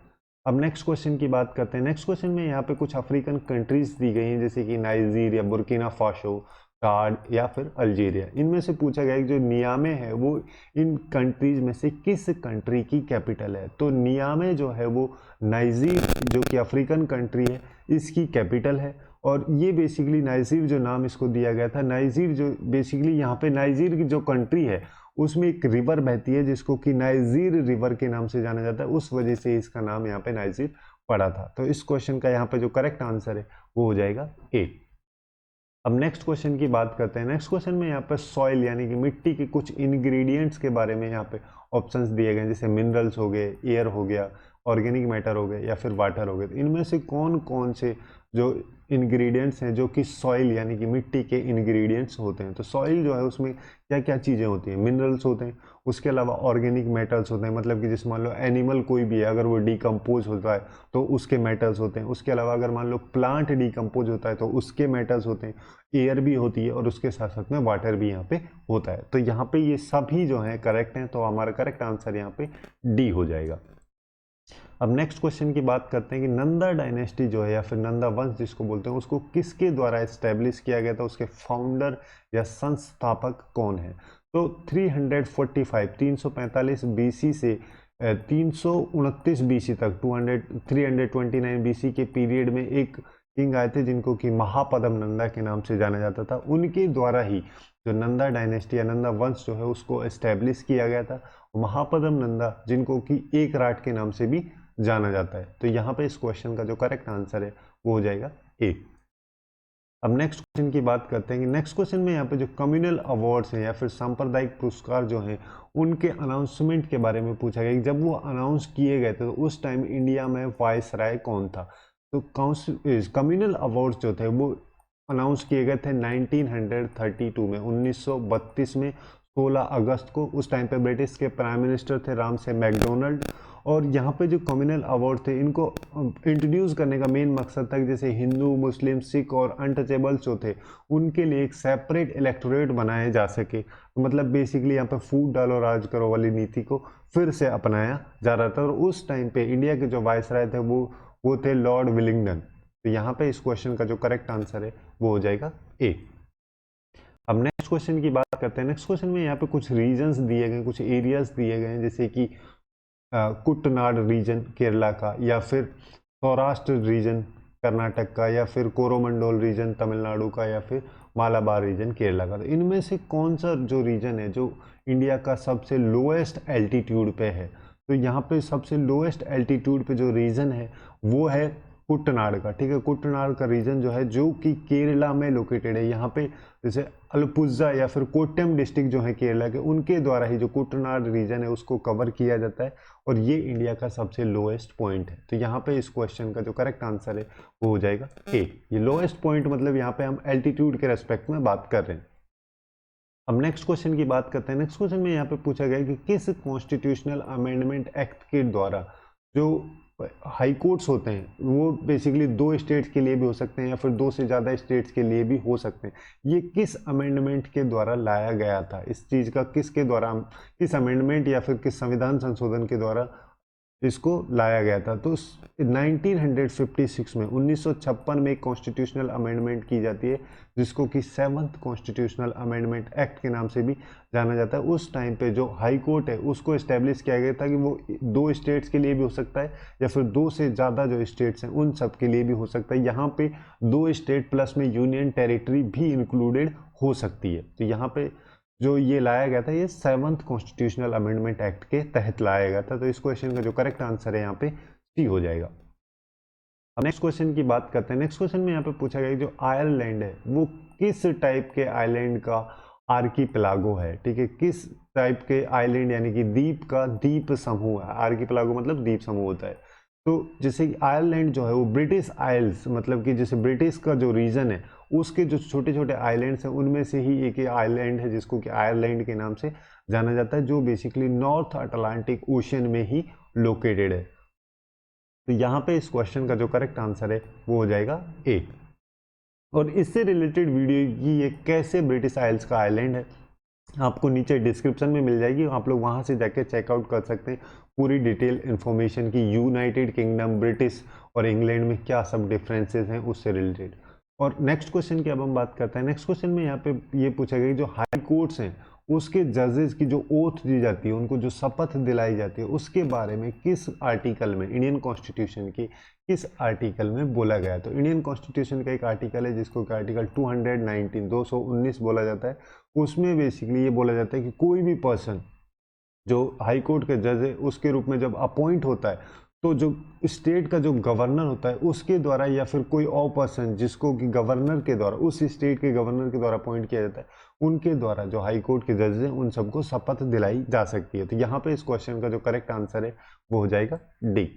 अब नेक्स्ट क्वेश्चन की बात करते हैं। नेक्स्ट क्वेश्चन में यहाँ पे कुछ अफ्रीकन कंट्रीज दी गई हैं, जैसे कि नाइजीरिया, बुर्किना फासो, चाड या फिर अल्जीरिया। इनमें से पूछा गया है कि जो नियामे है वो इन कंट्रीज में से किस कंट्री की कैपिटल है। तो नियामे जो है वो नाइजीर, जो कि अफ्रीकन कंट्री है, इसकी कैपिटल है। और ये बेसिकली नाइजीर जो नाम इसको दिया गया था, नाइजीर जो बेसिकली यहाँ पे नाइजीर की जो कंट्री है उसमें एक रिवर बहती है जिसको कि नाइजीर रिवर के नाम से जाना जाता है, उस वजह से इसका नाम यहाँ पे नाइजीर पड़ा था। तो इस क्वेश्चन का यहाँ पे जो करेक्ट आंसर है वो हो जाएगा ए। अब नेक्स्ट क्वेश्चन की बात करते हैं। नेक्स्ट क्वेश्चन में यहाँ पे सॉइल यानी कि मिट्टी के कुछ इंग्रेडिएंट्स के बारे में यहाँ पे ऑप्शंस दिए गए हैं, जैसे मिनरल्स हो गए, एयर हो गया, ऑर्गेनिक मैटर हो गए या फिर वाटर हो गए। तो इनमें से कौन कौन से जो इंग्रेडिएंट्स हैं जो कि सॉइल यानी कि मिट्टी के इंग्रेडिएंट्स होते हैं। तो सॉइल जो है उसमें क्या क्या चीज़ें होती हैं, मिनरल्स होते हैं, उसके अलावा ऑर्गेनिक मेटल्स होते हैं, मतलब कि जैसे मान लो एनिमल कोई भी है अगर वो डिकम्पोज होता है तो उसके मेटल्स होते हैं। उसके अलावा अगर मान लो प्लांट डिकम्पोज होता है तो उसके मेटल्स होते हैं, एयर भी होती है और उसके साथ साथ में वाटर भी यहाँ पे होता है। तो यहाँ पे ये सभी जो हैं करेक्ट हैं, तो हमारा करेक्ट आंसर यहाँ पे डी हो जाएगा। अब नेक्स्ट क्वेश्चन की बात करते हैं कि नंदा डायनेस्टी जो है या फिर नंदा वंश जिसको बोलते हैं, उसको किसके द्वारा एस्टेब्लिश किया गया था, उसके फाउंडर या संस्थापक कौन है। तो 345 बीसी से 329 बीसी तक 329 बीसी के पीरियड में एक किंग आए थे जिनको कि महापद्म नंदा के नाम से जाना जाता था। उनके द्वारा ही जो नंदा डायनेस्टी या नंदा वंश जो है उसको एस्टेब्लिश किया गया था। महापद्म नंदा जिनको कि एक राट के नाम से भी जाना जाता है। तो यहाँ पे इस क्वेश्चन का जो करेक्ट आंसर है वो हो जाएगा ए। अब नेक्स्ट क्वेश्चन की बात करते हैं कि नेक्स्ट क्वेश्चन में यहाँ पे जो कम्युनल अवार्ड्स हैं या फिर सांप्रदायिक पुरस्कार जो हैं उनके अनाउंसमेंट के बारे में पूछा गया कि जब वो अनाउंस किए गए थे तो उस टाइम इंडिया में वायसराय कौन था। तो कम्युनल अवार्ड्स जो थे वो अनाउंस किए गए थे 1932 में, 1932 में 16 अगस्त को। उस टाइम पे ब्रिटिश के प्राइम मिनिस्टर थे रामसे मैकडोनल्ड। और यहाँ पे जो कम्युनल अवार्ड थे इनको इंट्रोड्यूस करने का मेन मकसद था कि जैसे हिंदू, मुस्लिम, सिख और अनटचेबल्स जो थे उनके लिए एक सेपरेट इलेक्टोरेट बनाए जा सके। तो मतलब बेसिकली यहाँ पे फूट डालो राज करो वाली नीति को फिर से अपनाया जा रहा था। और उस टाइम पे इंडिया के जो वायसराय थे वो थे लॉर्ड विलिंगडन। तो यहाँ पे इस क्वेश्चन का जो करेक्ट आंसर है वो हो जाएगा ए। अब नेक्स्ट क्वेश्चन की बात करते हैं। नेक्स्ट क्वेश्चन में यहाँ पे कुछ रीजन्स दिए गए, कुछ एरियाज दिए गए हैं, जैसे कि कुट्टनाड रीजन केरला का, या फिर सौराष्ट्र रीजन कर्नाटक का, या फिर कोरोमंडोल रीजन तमिलनाडु का, या फिर मालाबार रीजन केरला का। तो इनमें से कौन सा जो रीजन है जो इंडिया का सबसे लोएस्ट एल्टीट्यूड पे है। तो यहाँ पे सबसे लोएस्ट एल्टीट्यूड पे जो रीजन है वो है कुट्टनाड का, ठीक है। कुट्टनाड का रीजन जो है जो कि केरला में लोकेटेड है। यहाँ पे जैसे अलपुजा या फिर कोट्टयम डिस्ट्रिक्ट जो है केरला के, उनके द्वारा ही जो कुट्टनाड रीजन है उसको कवर किया जाता है और ये इंडिया का सबसे लोएस्ट पॉइंट है। तो यहाँ पे इस क्वेश्चन का जो करेक्ट आंसर है वो हो जाएगा ए। ये लोएस्ट पॉइंट मतलब यहाँ पे हम एल्टीट्यूड के रेस्पेक्ट में बात कर रहे हैं। अब नेक्स्ट क्वेश्चन की बात करते हैं। नेक्स्ट क्वेश्चन में यहाँ पे पूछा गया कि किस कॉन्स्टिट्यूशनल अमेंडमेंट एक्ट के द्वारा जो हाई कोर्ट्स होते हैं वो बेसिकली 2 स्टेट्स के लिए भी हो सकते हैं या फिर 2 से ज़्यादा स्टेट्स के लिए भी हो सकते हैं, ये किस अमेंडमेंट के द्वारा लाया गया था? इस चीज़ का किसके द्वारा, किस अमेंडमेंट या फिर किस संविधान संशोधन के द्वारा इसको लाया गया था? तो 1956 में 1956 में एक कॉन्स्टिट्यूशनल अमेंडमेंट की जाती है जिसको कि 7th कॉन्स्टिट्यूशनल अमेंडमेंट एक्ट के नाम से भी जाना जाता है। उस टाइम पे जो हाई कोर्ट है उसको इस्टेब्लिश किया गया था कि वो 2 स्टेट्स के लिए भी हो सकता है या फिर 2 से ज़्यादा जो स्टेट्स हैं उन सब के लिए भी हो सकता है। यहाँ पे 2 स्टेट प्लस में यूनियन टेरिटरी भी इंक्लूडेड हो सकती है। तो यहाँ पे जो ये लाया गया था ये 7th कॉन्स्टिट्यूशनल अमेंडमेंट एक्ट के तहत लाया गया था। तो इस क्वेश्चन का जो करेक्ट आंसर है यहाँ पे सी हो जाएगा। अब नेक्स्ट क्वेश्चन की बात करते हैं। नेक्स्ट क्वेश्चन में यहाँ पे पूछा गया जो आयरलैंड है वो किस टाइप के आइलैंड का आर्कीपेलागो है, ठीक है। किस टाइप के आइलैंड यानी कि द्वीप का द्वीप समूह है। आर्कीपेलागो मतलब द्वीप समूह होता है। तो जैसे कि आयरलैंड जो है वो ब्रिटिश आइल्स मतलब कि जैसे ब्रिटिश का जो रीजन है उसके जो छोटे छोटे आइलैंड्स हैं उनमें से ही एक आइलैंड है जिसको कि आयरलैंड के नाम से जाना जाता है, जो बेसिकली नॉर्थ अटलांटिक ओशन में ही लोकेटेड है। तो यहाँ पे इस क्वेश्चन का जो करेक्ट आंसर है वो हो जाएगा ए। और इससे रिलेटेड वीडियो की ये कैसे ब्रिटिश आइल्स का आइलैंड है आपको नीचे डिस्क्रिप्शन में मिल जाएगी, आप लोग वहाँ से जाके चेकआउट कर सकते हैं पूरी डिटेल इन्फॉर्मेशन की यूनाइटेड किंगडम, ब्रिटिश और इंग्लैंड में क्या सब डिफरेंसेस हैं उससे रिलेटेड। और नेक्स्ट क्वेश्चन की अब हम बात करते हैं। नेक्स्ट क्वेश्चन में यहाँ पे ये पूछा गया कि जो हाई कोर्ट्स हैं उसके जजेस की जो ओथ दी जाती है, उनको जो शपथ दिलाई जाती है, उसके बारे में किस आर्टिकल में इंडियन कॉन्स्टिट्यूशन की किस आर्टिकल में बोला गया? तो इंडियन कॉन्स्टिट्यूशन का एक आर्टिकल है जिसको कि आर्टिकल 219 बोला जाता है। उसमें बेसिकली ये बोला जाता है कि कोई भी पर्सन जो हाई कोर्ट के जज है उसके रूप में जब अपॉइंट होता है तो जो स्टेट का जो गवर्नर होता है उसके द्वारा या फिर कोई और पर्सन जिसको कि गवर्नर के द्वारा उस स्टेट के गवर्नर के द्वारा अपॉइंट किया जाता है उनके द्वारा जो हाई कोर्ट के जज हैं उन सबको शपथ दिलाई जा सकती है। तो यहाँ पे इस क्वेश्चन का जो करेक्ट आंसर है वो हो जाएगा डी।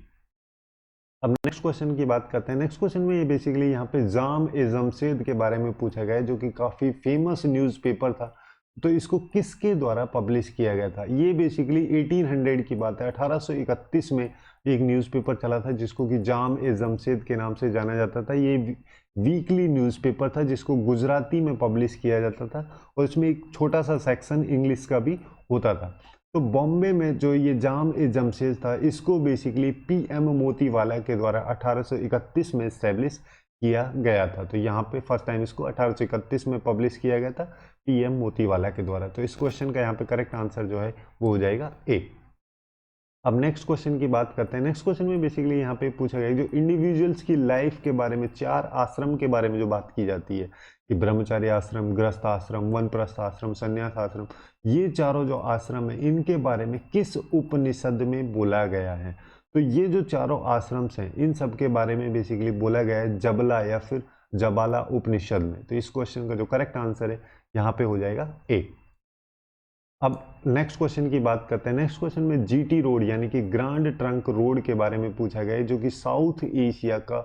अब नेक्स्ट क्वेश्चन की बात करते हैं। नेक्स्ट क्वेश्चन में ये बेसिकली यहाँ पे जाम-ए-जमशेद के बारे में पूछा गया है जो कि काफ़ी फेमस न्यूज़पेपर था। तो इसको किसके द्वारा पब्लिश किया गया था? ये बेसिकली 1800 की बात है। 1831 में एक न्यूज़पेपर चला था जिसको कि जाम-ए-जमशेद के नाम से जाना जाता था। ये वीकली न्यूज़पेपर था जिसको गुजराती में पब्लिश किया जाता था और इसमें एक छोटा सा सेक्शन इंग्लिश का भी होता था। तो बॉम्बे में जो ये जाम-ए-जमशेद था इसको बेसिकली पीएम मोतीवाला के द्वारा 1831 में इस्टेब्लिश किया गया था। तो यहाँ पे फर्स्ट टाइम इसको 1831 में पब्लिश किया गया था पीएम मोतीवाला के द्वारा। तो इस क्वेश्चन का यहाँ पे करेक्ट आंसर जो है वो हो जाएगा ए। अब नेक्स्ट क्वेश्चन की बात करते हैं। नेक्स्ट क्वेश्चन में बेसिकली यहाँ पे पूछा गया जो इंडिविजुअल्स की लाइफ के बारे में 4 आश्रम के बारे में जो बात की जाती है कि ब्रह्मचार्य आश्रम, गृहस्थ आश्रम, वनप्रस्थ आश्रम, संन्यास आश्रम, ये चारों जो आश्रम है इनके बारे में किस उपनिषद में बोला गया है? तो ये जो चारों आश्रम्स हैं इन सब के बारे में बेसिकली बोला गया है जबला या फिर जबाला उपनिषद में। तो इस क्वेश्चन का जो करेक्ट आंसर है यहाँ पे हो जाएगा ए। अब नेक्स्ट क्वेश्चन की बात करते हैं। नेक्स्ट क्वेश्चन में जीटी रोड यानी कि ग्रैंड ट्रंक रोड के बारे में पूछा गया है जो कि साउथ एशिया का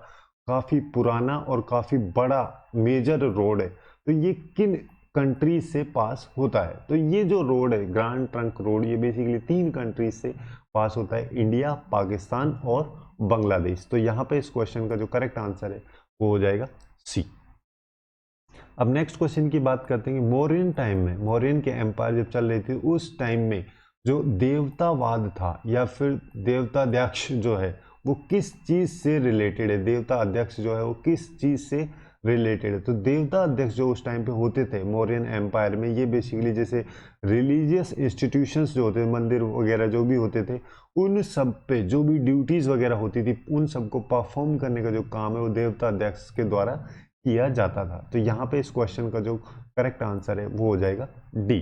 काफ़ी पुराना और काफ़ी बड़ा मेजर रोड है। तो ये किन कंट्रीज से पास होता है? तो ये जो रोड है ग्रैंड ट्रंक रोड ये बेसिकली 3 कंट्रीज से पास होता है, इंडिया, पाकिस्तान और बांग्लादेश। तो यहाँ पे इस क्वेश्चन का जो करेक्ट आंसर है वो हो जाएगा सी। अब नेक्स्ट क्वेश्चन की बात करते हैं कि मौर्यन टाइम में, मौर्यन के एम्पायर जब चल रही थी उस टाइम में जो देवतावाद था या फिर देवताध्यक्ष जो है वो किस चीज़ से रिलेटेड है? देवता अध्यक्ष जो है वो किस चीज़ से रिलेटेड है? तो देवता अध्यक्ष जो उस टाइम पे होते थे मौर्यन एम्पायर में ये बेसिकली जैसे रिलीजियस इंस्टीट्यूशंस जो होते थे, मंदिर वगैरह जो भी होते थे, उन सब पे जो भी ड्यूटीज़ वगैरह होती थी उन सबको परफॉर्म करने का जो काम है वो देवता अध्यक्ष के द्वारा किया जाता था। तो यहाँ पे इस क्वेश्चन का जो करेक्ट आंसर है वो हो जाएगा डी।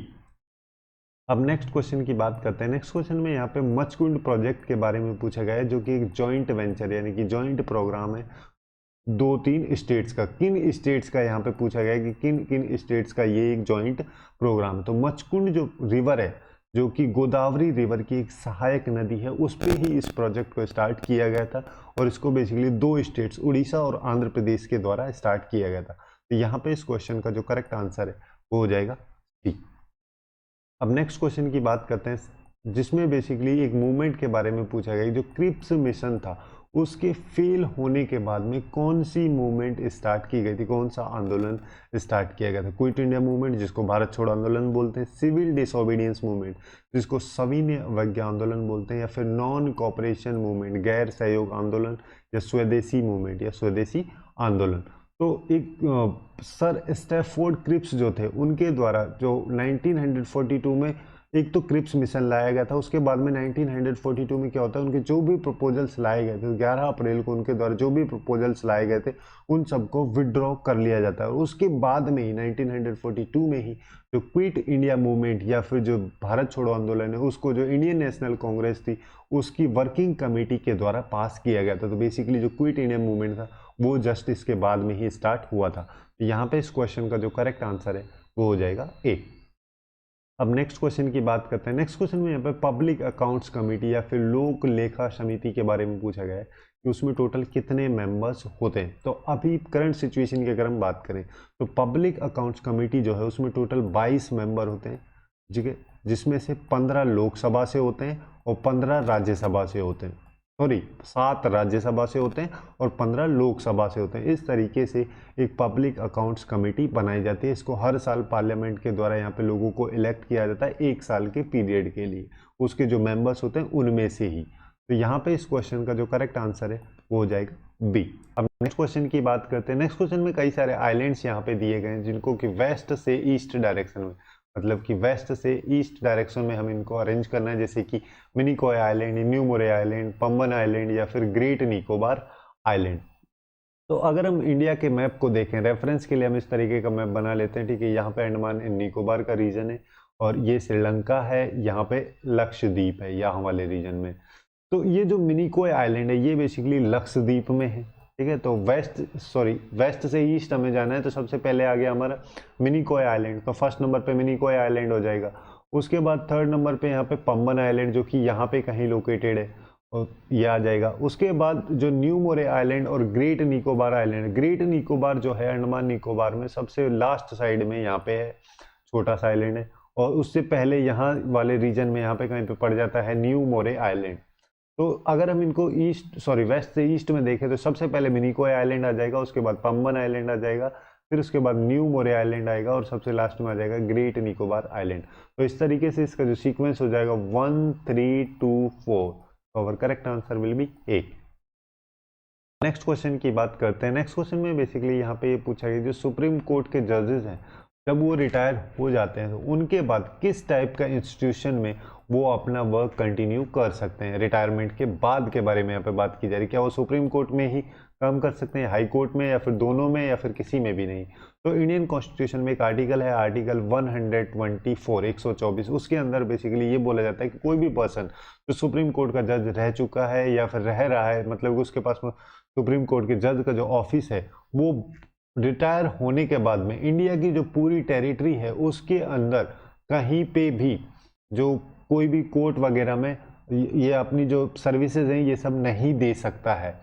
अब नेक्स्ट क्वेश्चन की बात करते हैं। नेक्स्ट क्वेश्चन में यहाँ पे मचकुंड प्रोजेक्ट के बारे में पूछा गया है जो कि एक जॉइंट वेंचर यानी कि जॉइंट प्रोग्राम है दो तीन स्टेट्स का, किन स्टेट्स का यहाँ पे पूछा गया है कि किन किन स्टेट्स का ये एक जॉइंट प्रोग्राम है। तो मचकुंड जो रिवर है, जो कि गोदावरी रिवर की एक सहायक नदी है, उस पे ही इस प्रोजेक्ट को स्टार्ट किया गया था और इसको बेसिकली दो स्टेट्स उड़ीसा और आंध्र प्रदेश के द्वारा स्टार्ट किया गया था। तो यहाँ पे इस क्वेश्चन का जो करेक्ट आंसर है वो हो जाएगा डी। अब नेक्स्ट क्वेश्चन की बात करते हैं, जिसमें बेसिकली एक मूवमेंट के बारे में पूछा गया, जो क्रिप्स मिशन था उसके फेल होने के बाद में कौन सी मूवमेंट स्टार्ट की गई थी, कौन सा आंदोलन स्टार्ट किया गया था। क्विट इंडिया मूवमेंट जिसको भारत छोड़ो आंदोलन बोलते हैं, सिविल डिसोबीडियंस मूवमेंट जिसको सविनय अवज्ञा आंदोलन बोलते हैं, या फिर नॉन कॉपरेशन मूवमेंट गैर सहयोग आंदोलन, या स्वदेशी मूवमेंट या स्वदेशी आंदोलन। तो एक सर स्टैफोर्ड क्रिप्स जो थे उनके द्वारा जो 1942 में एक तो क्रिप्स मिशन लाया गया था, उसके बाद में 1942 में क्या होता है, उनके जो भी प्रपोजल्स लाए गए थे 11 अप्रैल को उनके द्वारा जो भी प्रपोजल्स लाए गए थे उन सबको विड्रॉ कर लिया जाता है। उसके बाद में ही 1942 में ही जो क्विट इंडिया मूवमेंट या फिर जो भारत छोड़ो आंदोलन है उसको जो इंडियन नेशनल कांग्रेस थी उसकी वर्किंग कमेटी के द्वारा पास किया गया था। तो बेसिकली जो क्विट इंडिया मूवमेंट था वो जस्ट इसके बाद में ही स्टार्ट हुआ था। तो यहाँ पे इस क्वेश्चन का जो करेक्ट आंसर है वो हो जाएगा ए। अब नेक्स्ट क्वेश्चन की बात करते हैं। नेक्स्ट क्वेश्चन में यहाँ पे पब्लिक अकाउंट्स कमेटी या फिर लोक लेखा समिति के बारे में पूछा गया है कि उसमें टोटल कितने मेंबर्स होते हैं। तो अभी करंट सिचुएशन की अगर हम बात करें तो पब्लिक अकाउंट्स कमेटी जो है उसमें टोटल 22 मेंबर होते हैं, ठीक है, जिसमें से 15 लोकसभा से होते हैं और 15 राज्यसभा से होते हैं, सॉरी 7 राज्यसभा से होते हैं और 15 लोकसभा से होते हैं। इस तरीके से एक पब्लिक अकाउंट्स कमेटी बनाई जाती है। इसको हर साल पार्लियामेंट के द्वारा यहाँ पे लोगों को इलेक्ट किया जाता है 1 साल के पीरियड के लिए, उसके जो मेंबर्स होते हैं उनमें से ही। तो यहाँ पे इस क्वेश्चन का जो करेक्ट आंसर है वो हो जाएगा बी। अब नेक्स्ट क्वेश्चन की बात करते हैं। नेक्स्ट क्वेश्चन में कई सारे आइलैंड्स यहाँ पे दिए गए हैं जिनको कि वेस्ट से ईस्ट डायरेक्शन में, मतलब कि वेस्ट से ईस्ट डायरेक्शन में हम इनको अरेंज करना है, जैसे कि मिनिकॉय आइलैंड, न्यू मोरे आइलैंड, पंबन आइलैंड या फिर ग्रेट निकोबार आइलैंड। तो अगर हम इंडिया के मैप को देखें, रेफरेंस के लिए हम इस तरीके का मैप बना लेते हैं, ठीक है। यहाँ पे अंडमान एंड निकोबार का रीजन है और ये श्रीलंका है, यहाँ पे लक्षद्वीप है यहाँ वाले रीजन में। तो ये जो मिनिकॉय आइलैंड है ये बेसिकली लक्षद्वीप में है, ठीक है। तो वेस्ट से ईस्ट हमें जाना है, तो सबसे पहले आ गया हमारा मिनिकॉय आइलैंड। तो फर्स्ट नंबर पे मिनिकॉय आइलैंड हो जाएगा। उसके बाद थर्ड नंबर पे यहाँ पे पंबन आइलैंड जो कि यहाँ पे कहीं लोकेटेड है और ये आ जाएगा। उसके बाद जो न्यू मोरे आइलैंड और great Nicobar island, great Nicobar जो है अंडमान निकोबार में सबसे लास्ट साइड में यहाँ पे है, छोटा सा आइलैंड है। और उससे पहले यहाँ वाले रीजन में यहाँ पे कहीं पे पड़ जाता है न्यू मोरे आइलैंड। तो अगर हम इनको वेस्ट से ईस्ट में देखें तो सबसे पहले मिनिकॉय आइलैंड आ जाएगा, उसके बाद पंबन आइलैंड आ जाएगा, फिर उसके बाद न्यू मोरे आइलैंड आएगा और सबसे लास्ट में आ जाएगा ग्रेट निकोबार आइलैंड। तो इस तरीके से इसका जो सीक्वेंस हो जाएगा 1 3 2 4। और correct answer will B A. Next question की बात करते हैं। नेक्स्ट क्वेश्चन में बेसिकली यहाँ पे ये पूछा गया जो सुप्रीम कोर्ट के जजेस हैं जब वो रिटायर हो जाते हैं तो उनके बाद किस टाइप का इंस्टीट्यूशन में वो अपना वर्क कंटिन्यू कर सकते हैं। रिटायरमेंट के बाद के बारे में यहाँ पे बात की जा रही है। क्या वो सुप्रीम कोर्ट में ही काम कर सकते हैं, हाई कोर्ट में, या फिर दोनों में, या फिर किसी में भी नहीं। तो इंडियन कॉन्स्टिट्यूशन में एक आर्टिकल है, आर्टिकल 124 124, उसके अंदर बेसिकली ये बोला जाता है कि कोई भी पर्सन जो सुप्रीम कोर्ट का जज रह चुका है या फिर रह रहा है, मतलब उसके पास सुप्रीम कोर्ट के जज का जो ऑफिस है वो रिटायर होने के बाद में इंडिया की जो पूरी टेरिटरी है उसके अंदर कहीं पे भी जो कोई भी कोर्ट वगैरह में ये अपनी जो सर्विसेज हैं ये सब नहीं दे सकता है।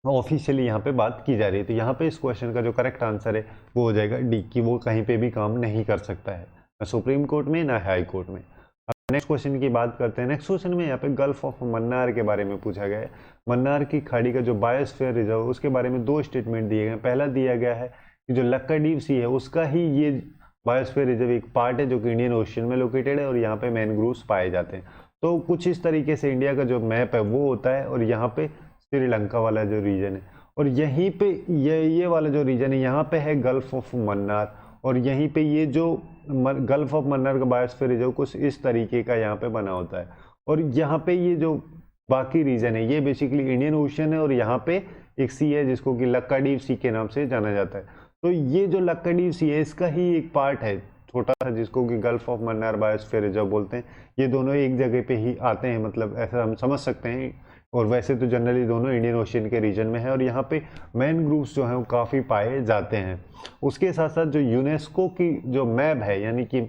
ऑफिशियली यहाँ पे बात की जा रही है। तो यहाँ पे इस क्वेश्चन का जो करेक्ट आंसर है वो हो जाएगा डी, कि वो कहीं पे भी काम नहीं कर सकता है, ना सुप्रीम कोर्ट में ना हाई कोर्ट में। अब नेक्स्ट क्वेश्चन की बात करते हैं। नेक्स्ट क्वेश्चन में यहाँ पे गल्फ ऑफ मन्नार के बारे में पूछा गया है। मन्नार की खाड़ी का जो बायोस्फीयर रिजर्व उसके बारे में 2 स्टेटमेंट दिए गए हैं। पहला दिया गया है कि जो लक्काडीव सी है उसका ही ये बायोस्फीयर रिजर्व एक पार्ट है जो कि इंडियन ओशन में लोकेटेड है और यहाँ पे मैनग्रोव्स पाए जाते हैं। तो कुछ इस तरीके से इंडिया का जो मैप है वो होता है और यहाँ पे श्रीलंका वाला जो रीजन है और यहीं पे ये वाला जो रीजन है यहाँ पे है गल्फ ऑफ मन्नार और यहीं पे ये जो गल्फ ऑफ मन्नार का बायोस्फीयर रिजर्व कुछ इस तरीके का यहाँ पे बना होता है। और यहाँ पे ये जो बाकी रीजन है ये बेसिकली इंडियन ओशन है और यहाँ पे एक सी है जिसको कि लक्काडीव सी के नाम से जाना जाता है। तो ये जो लक्काडीव सी है इसका ही एक पार्ट है छोटा सा जिसको कि gulf of Mannar biosphere reserve बोलते हैं। ये दोनों एक जगह पे ही आते हैं, मतलब ऐसा हम समझ सकते हैं और वैसे तो जनरली दोनों इंडियन ओशियन के रीजन में है और यहाँ पे मैन ग्रुप्स जो हैं वो काफ़ी पाए जाते हैं। उसके साथ साथ जो यूनेस्को की जो मैप है यानी कि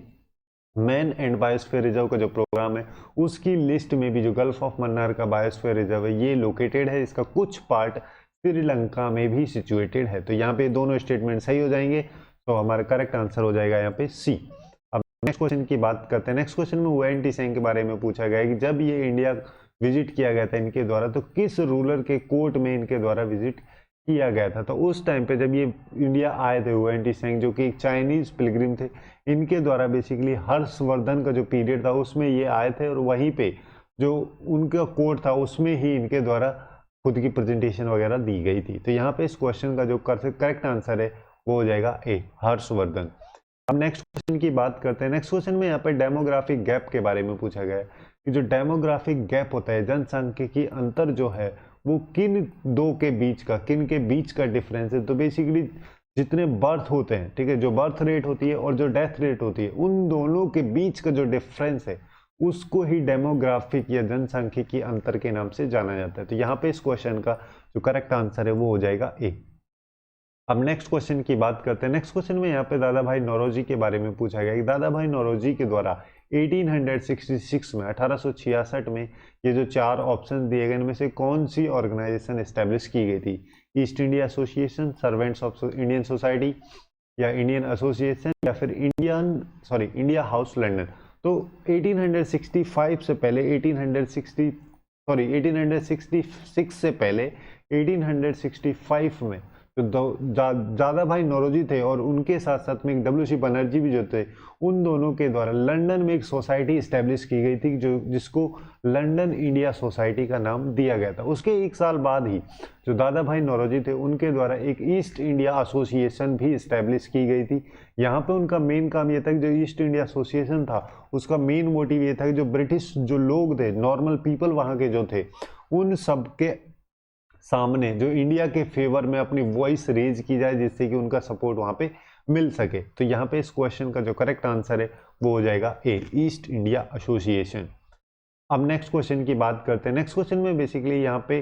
मैन एंड बायोस्फीयर रिजर्व का जो प्रोग्राम है उसकी लिस्ट में भी जो गल्फ ऑफ मन्नार का बायोस्फीयर रिजर्व है ये लोकेटेड है। इसका कुछ पार्ट श्रीलंका में भी सिचुएटेड है। तो यहाँ पे दोनों स्टेटमेंट सही हो जाएंगे, तो हमारा करेक्ट आंसर हो जाएगा यहाँ पे सी। अब नेक्स्ट क्वेश्चन की बात करते हैं। नेक्स्ट क्वेश्चन में हुएन सेंग के बारे में पूछा गया है कि जब ये इंडिया विजिट किया गया था इनके द्वारा तो किस रूलर के कोर्ट में इनके द्वारा विजिट किया गया था। तो उस टाइम पे जब ये इंडिया आए थे हुएन सेंग जो कि एक चाइनीज पिलग्रिम थे, इनके द्वारा बेसिकली हर्षवर्धन का जो पीरियड था उसमें ये आए थे और वहीं पे जो उनका कोर्ट था उसमें ही इनके द्वारा खुद की प्रेजेंटेशन वगैरह दी गई थी। तो यहाँ पे इस क्वेश्चन का जो करेक्ट आंसर है वो हो जाएगा ए, हर्षवर्धन। अब नेक्स्ट क्वेश्चन की बात करते हैं। नेक्स्ट क्वेश्चन में यहाँ पे डेमोग्राफिक गैप के बारे में पूछा गया है कि जो डेमोग्राफिक गैप होता है, जनसांख्यिकी अंतर जो है वो किन के बीच का डिफरेंस है। तो बेसिकली जितने बर्थ होते हैं, ठीक है, जो बर्थ रेट होती है और जो डेथ रेट होती है उन दोनों के बीच का जो डिफरेंस है उसको ही डेमोग्राफिक या जनसांख्यिकी अंतर के नाम से जाना जाता है। तो यहाँ पे इस क्वेश्चन का जो करेक्ट आंसर है वो हो जाएगा ए। अब नेक्स्ट क्वेश्चन की बात करते हैं। नेक्स्ट क्वेश्चन में यहाँ पे दादा भाई नौरोजी के बारे में पूछा गया कि दादा भाई नौरोजी के द्वारा 1866 में 1866 में ये जो 4 ऑप्शन दिए गए इनमें से कौन सी ऑर्गेनाइजेशन एस्टेब्लिश की गई थी? East India association, servants of Indian society या इंडियन एसोसिएशन या फिर इंडिया हाउस लंदन। तो 1865 से पहले 1866 से पहले 1865 में जो दादा भाई नौरोजी थे और उनके साथ साथ में डब्ल्यू.सी. बनर्जी भी जो थे उन दोनों के द्वारा लंदन में एक सोसाइटी इस्टेब्लिश की गई थी जिसको लंदन इंडिया सोसाइटी का नाम दिया गया था। उसके एक साल बाद ही जो दादा भाई नौरोजी थे उनके द्वारा एक ईस्ट इंडिया एसोसिएशन भी इस्टेब्लिश की गई थी। यहाँ पे उनका मेन काम ये था कि जो ईस्ट इंडिया एसोसिएशन था उसका मेन मोटिव ये था कि जो ब्रिटिश जो लोग थे, नॉर्मल पीपल वहाँ के जो थे, उन सब के सामने जो इंडिया के फेवर में अपनी वॉइस रेज की जाए जिससे कि उनका सपोर्ट वहां पे मिल सके। तो यहाँ पे इस क्वेश्चन का जो करेक्ट आंसर है वो हो जाएगा ए, ईस्ट इंडिया एसोसिएशन। अब नेक्स्ट क्वेश्चन की बात करते हैं। नेक्स्ट क्वेश्चन में बेसिकली यहाँ पे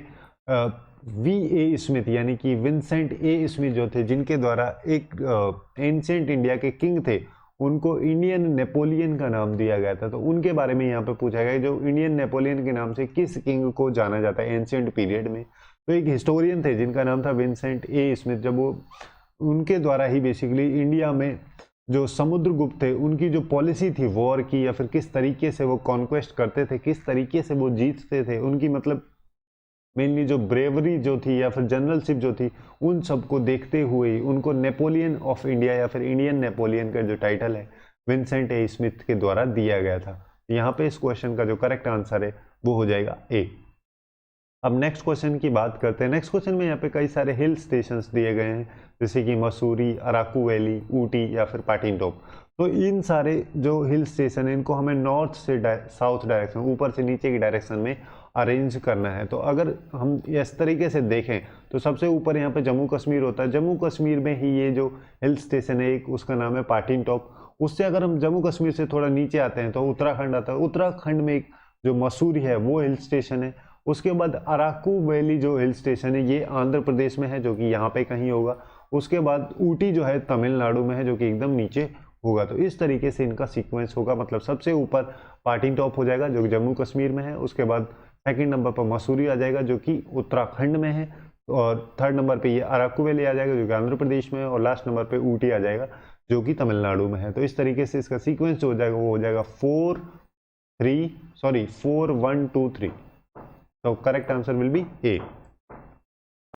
वी.ए. स्मिथ यानी कि विंसेंट ए. स्मिथ जो थे जिनके द्वारा एक एंशिएंट इंडिया के किंग थे उनको इंडियन नेपोलियन का नाम दिया गया था। तो उनके बारे में यहाँ पे पूछा गया जो इंडियन नेपोलियन के नाम से किस किंग को जाना जाता है एंशिएंट पीरियड में। तो एक हिस्टोरियन थे जिनका नाम था विंसेंट ए. स्मिथ। जब वो उनके द्वारा ही बेसिकली इंडिया में जो समुद्रगुप्त थे उनकी जो पॉलिसी थी वॉर की या फिर किस तरीके से वो कॉन्क्वेस्ट करते थे, किस तरीके से वो जीतते थे, उनकी मतलब मेनली जो ब्रेवरी जो थी या फिर जनरलशिप जो थी उन सबको देखते हुए उनको नेपोलियन ऑफ इंडिया या फिर इंडियन नेपोलियन का जो टाइटल है विंसेंट ए. स्मिथ के द्वारा दिया गया था। यहाँ पे इस क्वेश्चन का जो करेक्ट आंसर है वो हो जाएगा ए। अब नेक्स्ट क्वेश्चन की बात करते हैं। नेक्स्ट क्वेश्चन में यहाँ पे कई सारे हिल स्टेशंस दिए गए हैं जैसे कि मसूरी, अराकू वैली, ऊटी या फिर पाटिनटॉप। तो इन सारे जो हिल स्टेशन है इनको हमें नॉर्थ से साउथ डायरेक्शन, ऊपर से नीचे की डायरेक्शन में अरेंज करना है। तो अगर हम इस तरीके से देखें तो सबसे ऊपर यहाँ पे जम्मू कश्मीर होता है। जम्मू कश्मीर में ही ये जो हिल स्टेशन है एक उसका नाम है पाटिनटॉप। उससे अगर हम जम्मू कश्मीर से थोड़ा नीचे आते हैं तो उत्तराखंड आता है। उत्तराखंड में एक जो मसूरी है वो हिल स्टेशन है। उसके बाद अराकू वैली जो हिल स्टेशन है ये आंध्र प्रदेश में है जो कि यहाँ पे कहीं होगा। उसके बाद ऊटी जो है तमिलनाडु में है जो कि एकदम नीचे होगा। तो इस तरीके से इनका सीक्वेंस होगा, मतलब सबसे ऊपर पाटिनटॉप हो जाएगा जो कि जम्मू कश्मीर में है। उसके बाद सेकंड नंबर पर मसूरी आ जाएगा जो कि उत्तराखंड में है और थर्ड नंबर पे ये अराकू वैली आ जाएगा जो कि आंध्र प्रदेश में है और लास्ट नंबर पे ऊटी आ जाएगा जो कि तमिलनाडु में है। तो इस तरीके से इसका सीक्वेंस जो हो जाएगा वो हो जाएगा 4 1 2 3। तो करेक्ट आंसर विल बी ए।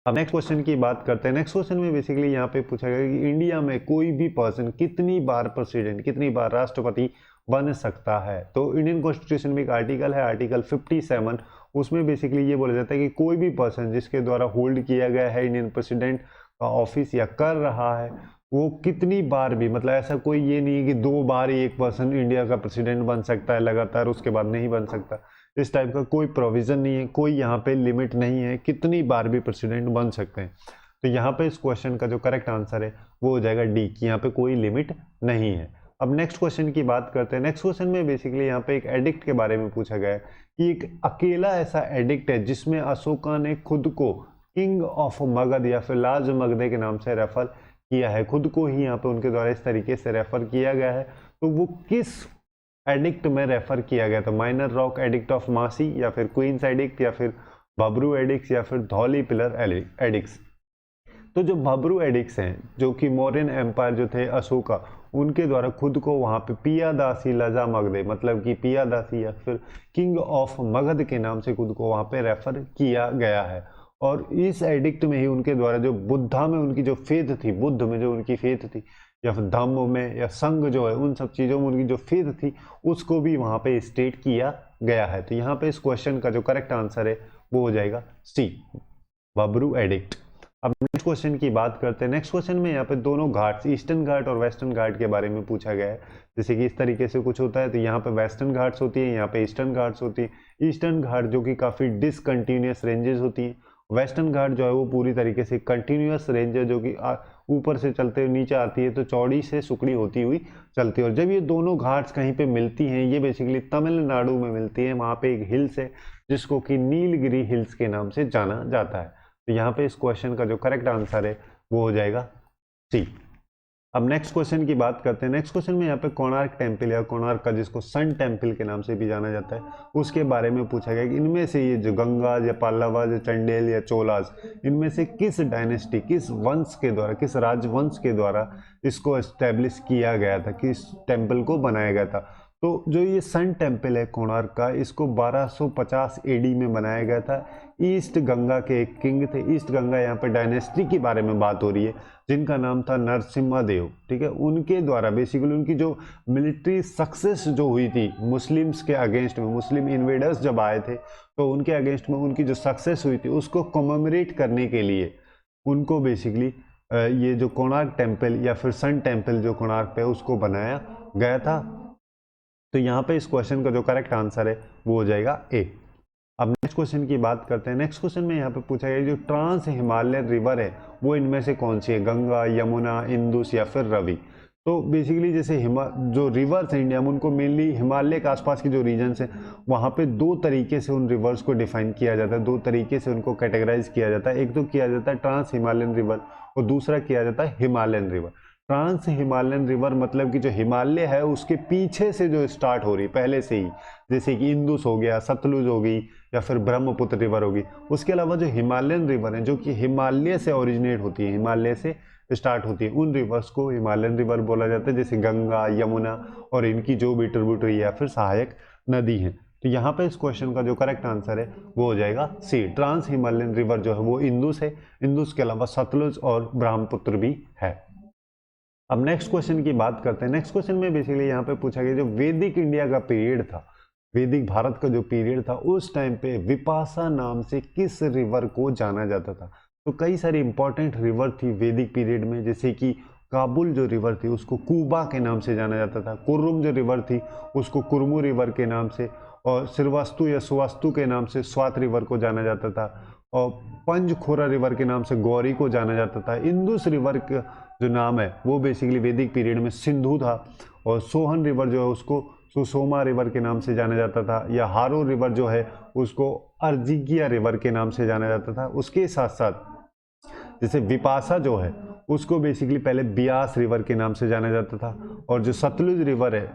अब नेक्स्ट क्वेश्चन की बात करते हैं। नेक्स्ट क्वेश्चन में बेसिकली यहाँ पे पूछा गया कि इंडिया में कोई भी पर्सन कितनी बार प्रेसिडेंट, कितनी बार राष्ट्रपति बन सकता है। तो इंडियन कॉन्स्टिट्यूशन में एक आर्टिकल है, आर्टिकल 57, उसमें बेसिकली ये बोला जाता है कि कोई भी पर्सन जिसके द्वारा होल्ड किया गया है इंडियन प्रेसिडेंट का ऑफिस या कर रहा है वो कितनी बार भी, मतलब ऐसा कोई ये नहीं है कि 2 बार ही एक पर्सन इंडिया का प्रेसिडेंट बन सकता है लगातार, उसके बाद नहीं बन सकता। इस टाइप का कोई प्रोविजन नहीं है, कोई यहाँ पे लिमिट नहीं है, कितनी बार भी प्रेसिडेंट बन सकते हैं। तो यहाँ पे इस क्वेश्चन का जो करेक्ट आंसर है वो हो जाएगा डी, कि यहाँ पे कोई लिमिट नहीं है। अब नेक्स्ट क्वेश्चन की बात करते हैं। नेक्स्ट क्वेश्चन में बेसिकली यहाँ पे एक एडिक्ट के बारे में पूछा गया है कि एक अकेला ऐसा एडिक्ट है जिसमें अशोका ने खुद को किंग ऑफ मगध या फिर लार्ज मगध के नाम से रेफर किया है, खुद को ही यहाँ पे उनके द्वारा इस तरीके से रेफर किया गया है। तो वो किस एडिक्ट में रेफर किया गया था? माइनर रॉक एडिक्ट ऑफ मासी, या फिर क्वींस एडिक्ट, या फिर बबरू एडिक्स, या फिर धौली पिलर एडिक्स। तो जो बबरू एडिक्स हैं, जो कि मौर्यन एम्पायर जो थे अशोका, उनके द्वारा खुद को वहाँ पे पियादासी लजा मगधे, मतलब कि पियादासी या फिर किंग ऑफ मगध के नाम से खुद को वहाँ पे रेफर किया गया है। और इस एडिक्ट में ही उनके द्वारा जो बुद्धा में उनकी जो फेथ थी, बुद्ध में जो उनकी फेथ थी, या फिर धम्म में या संघ जो है, उन सब चीज़ों में उनकी जो फेथ थी उसको भी वहाँ पे स्टेट किया गया है। तो यहाँ पे इस क्वेश्चन का जो करेक्ट आंसर है वो हो जाएगा सी, बबरू एडिक्ट। अब नेक्स्ट क्वेश्चन की बात करते हैं। नेक्स्ट क्वेश्चन में यहाँ पे दोनों घाट्स, ईस्टर्न घाट और वेस्टर्न घाट के बारे में पूछा गया है। जैसे कि इस तरीके से कुछ होता है, तो यहाँ पे वेस्टर्न घाट्स होती है, यहाँ पे ईस्टर्न घाट्स होती है। ईस्टर्न घाट जो कि काफ़ी डिसकंटिन्यूस रेंजेस होती है, वेस्टर्न घाट जो है वो पूरी तरीके से कंटिन्यूस रेंज है, जो कि ऊपर से चलते हुए नीचे आती है, तो चौड़ी से सुकड़ी होती हुई चलती है। और जब ये दोनों घाट्स कहीं पे मिलती हैं, ये बेसिकली तमिलनाडु में मिलती है, वहाँ पे एक हिल्स है जिसको कि नीलगिरी हिल्स के नाम से जाना जाता है। तो यहाँ पे इस क्वेश्चन का जो करेक्ट आंसर है वो हो जाएगा सी। अब नेक्स्ट क्वेश्चन की बात करते हैं। नेक्स्ट क्वेश्चन में यहाँ पे कोणार्क टेम्पल या कोणार्क का, जिसको सन टेम्पल के नाम से भी जाना जाता है, उसके बारे में पूछा गया कि इनमें से ये जो गंगाज या पल्लवाज या चंडेल या चोलाज, इनमें से किस डायनेस्टी, किस वंश के द्वारा, किस राजवंश के द्वारा इसको एस्टेब्लिश किया गया था, किस टेम्पल को बनाया गया था? तो जो ये सन टेम्पल है कोणार्क का, इसको 1250 एडी में बनाया गया था। ईस्ट गंगा के एक किंग थे, ईस्ट गंगा यहाँ पे डायनेस्टी के बारे में बात हो रही है, जिनका नाम था नरसिम्हा देव, ठीक है। उनके द्वारा बेसिकली उनकी जो मिलिट्री सक्सेस जो हुई थी मुस्लिम्स के अगेंस्ट में, मुस्लिम इन्वेडर्स जब आए थे तो उनके अगेंस्ट में उनकी जो सक्सेस हुई थी उसको कॉमेमोरेट करने के लिए उनको बेसिकली ये जो कोणार्क टेम्पल या फिर सन टेम्पल जो कोणार्क पे उसको बनाया गया था। तो यहाँ पे इस क्वेश्चन का जो करेक्ट आंसर है वो हो जाएगा ए। अब नेक्स्ट क्वेश्चन की बात करते हैं। नेक्स्ट क्वेश्चन में यहाँ पे पूछा गया जो ट्रांस हिमालयन रिवर है वो इनमें से कौन सी है? गंगा, यमुना, इंदुस या फिर रवि। तो बेसिकली जैसे जो रिवर्स हैं इंडिया में, उनको मेनली हिमालय के आसपास की जो रीजन्स हैं वहाँ पे दो तरीके से उन रिवर्स को डिफाइन किया जाता है, दो तरीके से उनको कैटेगराइज किया जाता है। एक तो किया जाता है ट्रांस हिमालयन रिवर और दूसरा किया जाता है Himalayan river. Trans Himalayan river मतलब कि जो हिमालय है उसके पीछे से जो स्टार्ट हो रही पहले से ही, जैसे कि इंदुस हो गया, सतलुज हो गई या फिर ब्रह्मपुत्र रिवर होगी। उसके अलावा जो हिमालयन रिवर है जो कि हिमालय से ओरिजिनेट होती है, हिमालय से स्टार्ट होती है, उन रिवर्स को हिमालयन रिवर बोला जाता है, जैसे गंगा, यमुना और इनकी जो भी ट्रिब्यूटरी या फिर सहायक नदी है। तो यहाँ पे इस क्वेश्चन का जो करेक्ट आंसर है वो हो जाएगा सी। ट्रांस हिमालयन रिवर जो है वो इंदुस है, इंदुस के अलावा सतलुज और ब्रह्मपुत्र भी है। अब नेक्स्ट क्वेश्चन की बात करते हैं। नेक्स्ट क्वेश्चन में बेसिकली यहाँ पे पूछा गया जो वैदिक इंडिया का पीरियड था, वैदिक भारत का जो पीरियड था, उस टाइम पे विपाशा नाम से किस रिवर को जाना जाता था? तो कई सारी इंपॉर्टेंट रिवर थी वैदिक पीरियड में, जैसे कि काबुल जो रिवर थी उसको कूबा के नाम से जाना जाता था, कुर्रुम जो रिवर थी उसको कुर्मू रिवर के नाम से, और श्रीवास्तु या सुवास्तु के नाम से स्वात रिवर को जाना जाता था, और पंचखोरा रिवर के नाम से गौरी को जाना जाता था। इंदुस रिवर का जो नाम है वो बेसिकली वैदिक पीरियड में सिंधु था, और सोहन रिवर जो है उसको सुसोमा रिवर के नाम से जाना जाता था, या हारो रिवर जो है उसको अर्जिगिया रिवर के नाम से जाना जाता था। उसके साथ साथ जैसे विपाशा जो है उसको बेसिकली पहले बियास रिवर के नाम से जाना जाता था, और जो सतलुज रिवर है,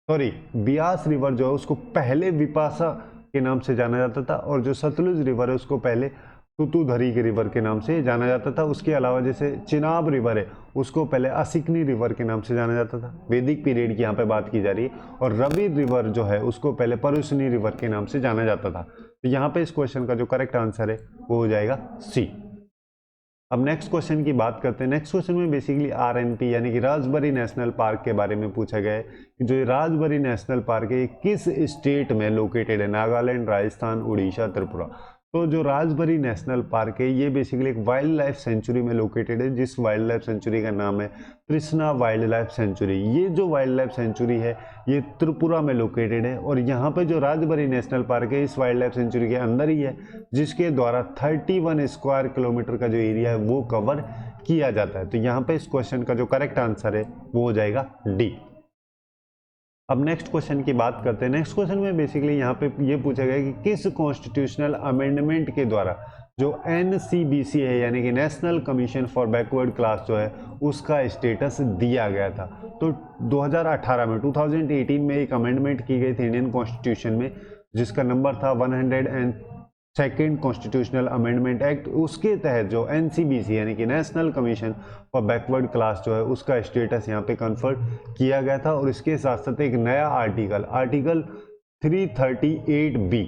सॉरी बियास रिवर जो है उसको पहले विपाशा के नाम से जाना जाता था, और जो सतलुज रिवर है उसको पहले तुतुधरी के रिवर के नाम से जाना जाता था। उसके अलावा जैसे चिनाब रिवर है उसको पहले असिकनी रिवर के नाम से जाना जाता था। वैदिक पीरियड की यहाँ पे बात की जा रही है। और रवि रिवर जो है उसको पहले परुशनी रिवर के नाम से जाना जाता था। तो यहाँ पे इस क्वेश्चन का जो करेक्ट आंसर है वो हो जाएगा सी। अब नेक्स्ट क्वेश्चन की बात करते हैं। नेक्स्ट क्वेश्चन में बेसिकली आरएनपी यानी कि राजबरी नेशनल पार्क के बारे में पूछा गया है कि जो राजबरी नेशनल पार्क है किस स्टेट में लोकेटेड है? नागालैंड, राजस्थान, उड़ीसा, त्रिपुरा। तो जो राजबरी नेशनल पार्क है ये बेसिकली एक वाइल्ड लाइफ सेंचुरी में लोकेटेड है, जिस वाइल्ड लाइफ सेंचुरी का नाम है कृष्णा वाइल्ड लाइफ सेंचुरी। ये जो वाइल्ड लाइफ सेंचुरी है ये त्रिपुरा में लोकेटेड है, और यहाँ पे जो राजबरी नेशनल पार्क है इस वाइल्ड लाइफ सेंचुरी के अंदर ही है, जिसके द्वारा 31 स्क्वायर किलोमीटर का जो एरिया है वो कवर किया जाता है। तो यहाँ पे इस क्वेश्चन का जो करेक्ट आंसर है वो हो जाएगा डी। अब नेक्स्ट क्वेश्चन की बात करते हैं। नेक्स्ट क्वेश्चन में बेसिकली यहाँ पे ये पूछा गया कि किस कॉन्स्टिट्यूशनल अमेंडमेंट के द्वारा जो NCBC है यानी कि national commission for backward class जो है उसका स्टेटस दिया गया था। तो 2018 में 2018 में एक अमेंडमेंट की गई थी इंडियन कॉन्स्टिट्यूशन में जिसका नंबर था 102nd कॉन्स्टिट्यूशनल अमेंडमेंट एक्ट। उसके तहत जो NCBC यानी कि national commission for backward class जो है उसका स्टेटस यहाँ पे कन्फर्ड किया गया था। और इसके साथ साथ एक नया आर्टिकल 338B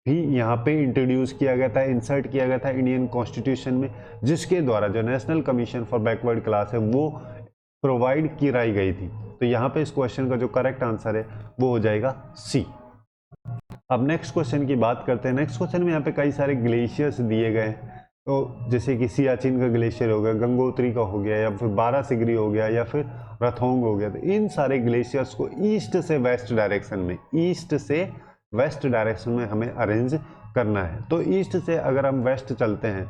भी यहाँ पे इंट्रोड्यूस किया गया था, इंसर्ट किया गया था इंडियन कॉन्स्टिट्यूशन में, जिसके द्वारा जो national commission for backward class है वो प्रोवाइड कराई गई थी। तो यहाँ पे इस क्वेश्चन का जो करेक्ट आंसर है वो हो जाएगा सी। अब नेक्स्ट क्वेश्चन की बात करते हैं। नेक्स्ट क्वेश्चन में यहाँ पे कई सारे ग्लेशियर्स दिए गए हैं। तो जैसे कि सियाचिन का ग्लेशियर हो गया, गंगोत्री का हो गया, या फिर बारासिगरी हो गया, या फिर रथोंग हो गया। तो इन सारे ग्लेशियर्स को ईस्ट से वेस्ट डायरेक्शन में हमें अरेंज करना है। तो ईस्ट से अगर हम वेस्ट चलते हैं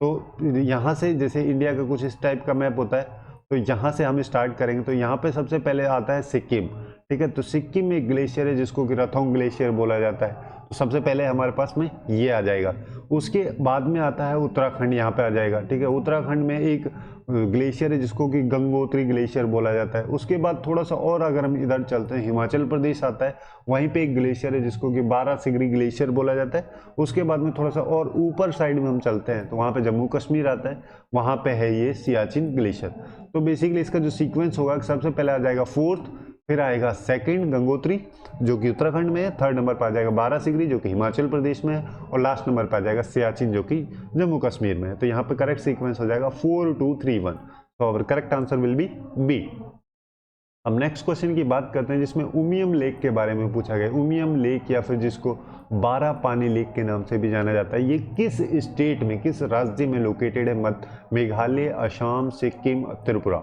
तो यहाँ से जैसे इंडिया का कुछ इस टाइप का मैप होता है, तो यहाँ से हम स्टार्ट करेंगे। तो यहाँ पे सबसे पहले आता है सिक्किम, ठीक है। तो सिक्किम में एक ग्लेशियर है जिसको कि रथोंग ग्लेशियर बोला जाता है। तो सबसे पहले हमारे पास में ये आ जाएगा। उसके बाद में आता है उत्तराखंड, यहाँ पे आ जाएगा, ठीक है। उत्तराखंड में एक ग्लेशियर है जिसको कि गंगोत्री ग्लेशियर बोला जाता है। उसके बाद थोड़ा सा और अगर हम इधर चलते हैं, हिमाचल प्रदेश आता है, वहीं पे एक ग्लेशियर है जिसको कि बारासिगरी ग्लेशियर बोला जाता है। उसके बाद में थोड़ा सा और ऊपर साइड में हम चलते हैं तो वहाँ पे जम्मू कश्मीर आता है, वहाँ पे है ये सियाचिन ग्लेशियर। तो बेसिकली इसका जो सीक्वेंस होगा, सबसे पहले आ जाएगा फोर्थ, फिर आएगा सेकंड गंगोत्री जो कि उत्तराखंड में है, थर्ड नंबर पर आ जाएगा बारासिगरी जो कि हिमाचल प्रदेश में है, और लास्ट नंबर पर आ जाएगा सियाचिन जो कि जम्मू कश्मीर में है। तो यहाँ पे करेक्ट सीक्वेंस हो जाएगा 4 2 3 1। तो our correct answer will be B. अब नेक्स्ट क्वेश्चन की बात करते हैं जिसमें उमियम लेक के बारे में पूछा गया। उमियम लेक या फिर जिसको बारह पानी लेक के नाम से भी जाना जाता है, ये किस स्टेट में, किस राज्य में लोकेटेड है? मेघालय, असम, सिक्किम, त्रिपुरा।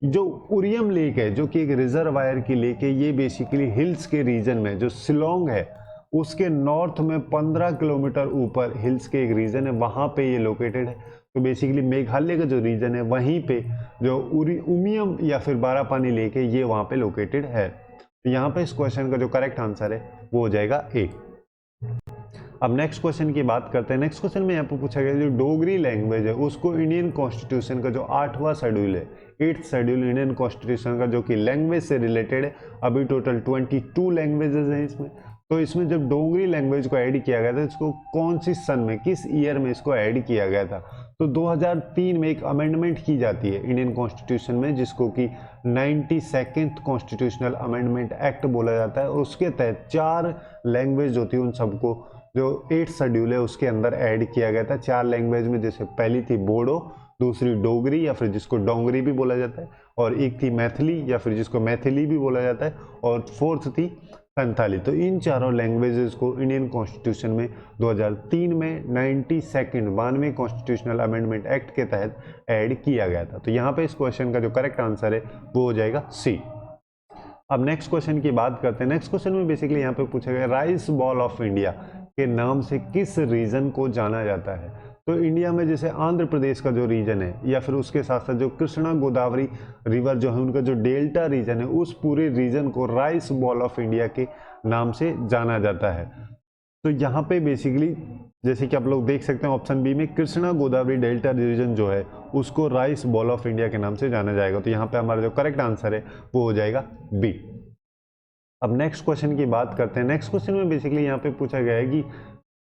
जो उरियम लेक है जो कि एक रिजर्वायर की लेक है, ये बेसिकली हिल्स के रीजन में, जो शिलोंग है उसके नॉर्थ में 15 किलोमीटर ऊपर हिल्स के एक रीजन है, वहाँ पे ये लोकेटेड है। तो बेसिकली मेघालय का जो रीजन है वहीं पे जो उमियम या फिर बारह पानी लेक है ये वहाँ पे लोकेटेड है। तो यहाँ पे इस क्वेश्चन का जो करेक्ट आंसर है वो हो जाएगा ए। अब नेक्स्ट क्वेश्चन की बात करते हैं। नेक्स्ट क्वेश्चन में यहाँ पे पूछा गया जो डोगरी लैंग्वेज है उसको इंडियन कॉन्स्टिट्यूशन का जो 8वां शेड्यूल है, 8th शेड्यूल इंडियन कॉन्स्टिट्यूशन का, जो कि लैंग्वेज से रिलेटेड है, अभी टोटल 22 लैंग्वेजेस हैं इसमें। तो इसमें जब डोगरी लैंग्वेज को ऐड किया गया था, इसको कौन सी सन में, किस ईयर में इसको ऐड किया गया था? तो 2003 में एक अमेंडमेंट की जाती है इंडियन कॉन्स्टिट्यूशन में जिसको कि 92nd कॉन्स्टिट्यूशनल अमेंडमेंट एक्ट बोला जाता है। उसके तहत 4 लैंग्वेज होती है, उन सबको जो 8th शेड्यूल है उसके अंदर ऐड किया गया था। 4 लैंग्वेज में, जैसे पहली थी बोडो, दूसरी डोगरी या फिर जिसको डोंगरी भी बोला जाता है, और एक थी मैथिली या फिर जिसको मैथिली भी बोला जाता है, और फोर्थ थी संथाली। तो इन चारों लैंग्वेजेस को इंडियन कॉन्स्टिट्यूशन में 2003 में 92nd कॉन्स्टिट्यूशनल अमेंडमेंट एक्ट के तहत ऐड किया गया था। तो यहाँ पे इस क्वेश्चन का जो करेक्ट आंसर है वो हो जाएगा सी। अब नेक्स्ट क्वेश्चन की बात करते हैं। नेक्स्ट क्वेश्चन में बेसिकली यहाँ पे पूछा गया राइस बॉल ऑफ इंडिया के नाम से किस रीजन को जाना जाता है? तो इंडिया में जैसे आंध्र प्रदेश का जो रीजन है, या फिर उसके साथ साथ जो कृष्णा गोदावरी रिवर जो है उनका जो डेल्टा रीजन है, उस पूरे रीजन को राइस बॉल ऑफ इंडिया के नाम से जाना जाता है। तो यहाँ पे बेसिकली जैसे कि आप लोग देख सकते हैं ऑप्शन बी में कृष्णा गोदावरी डेल्टा रीजन जो है उसको राइस बॉल ऑफ इंडिया के नाम से जाना जाएगा। तो यहाँ पे हमारा जो करेक्ट आंसर है वो हो जाएगा बी। अब नेक्स्ट क्वेश्चन की बात करते हैं। नेक्स्ट क्वेश्चन में बेसिकली यहाँ पे पूछा गया है कि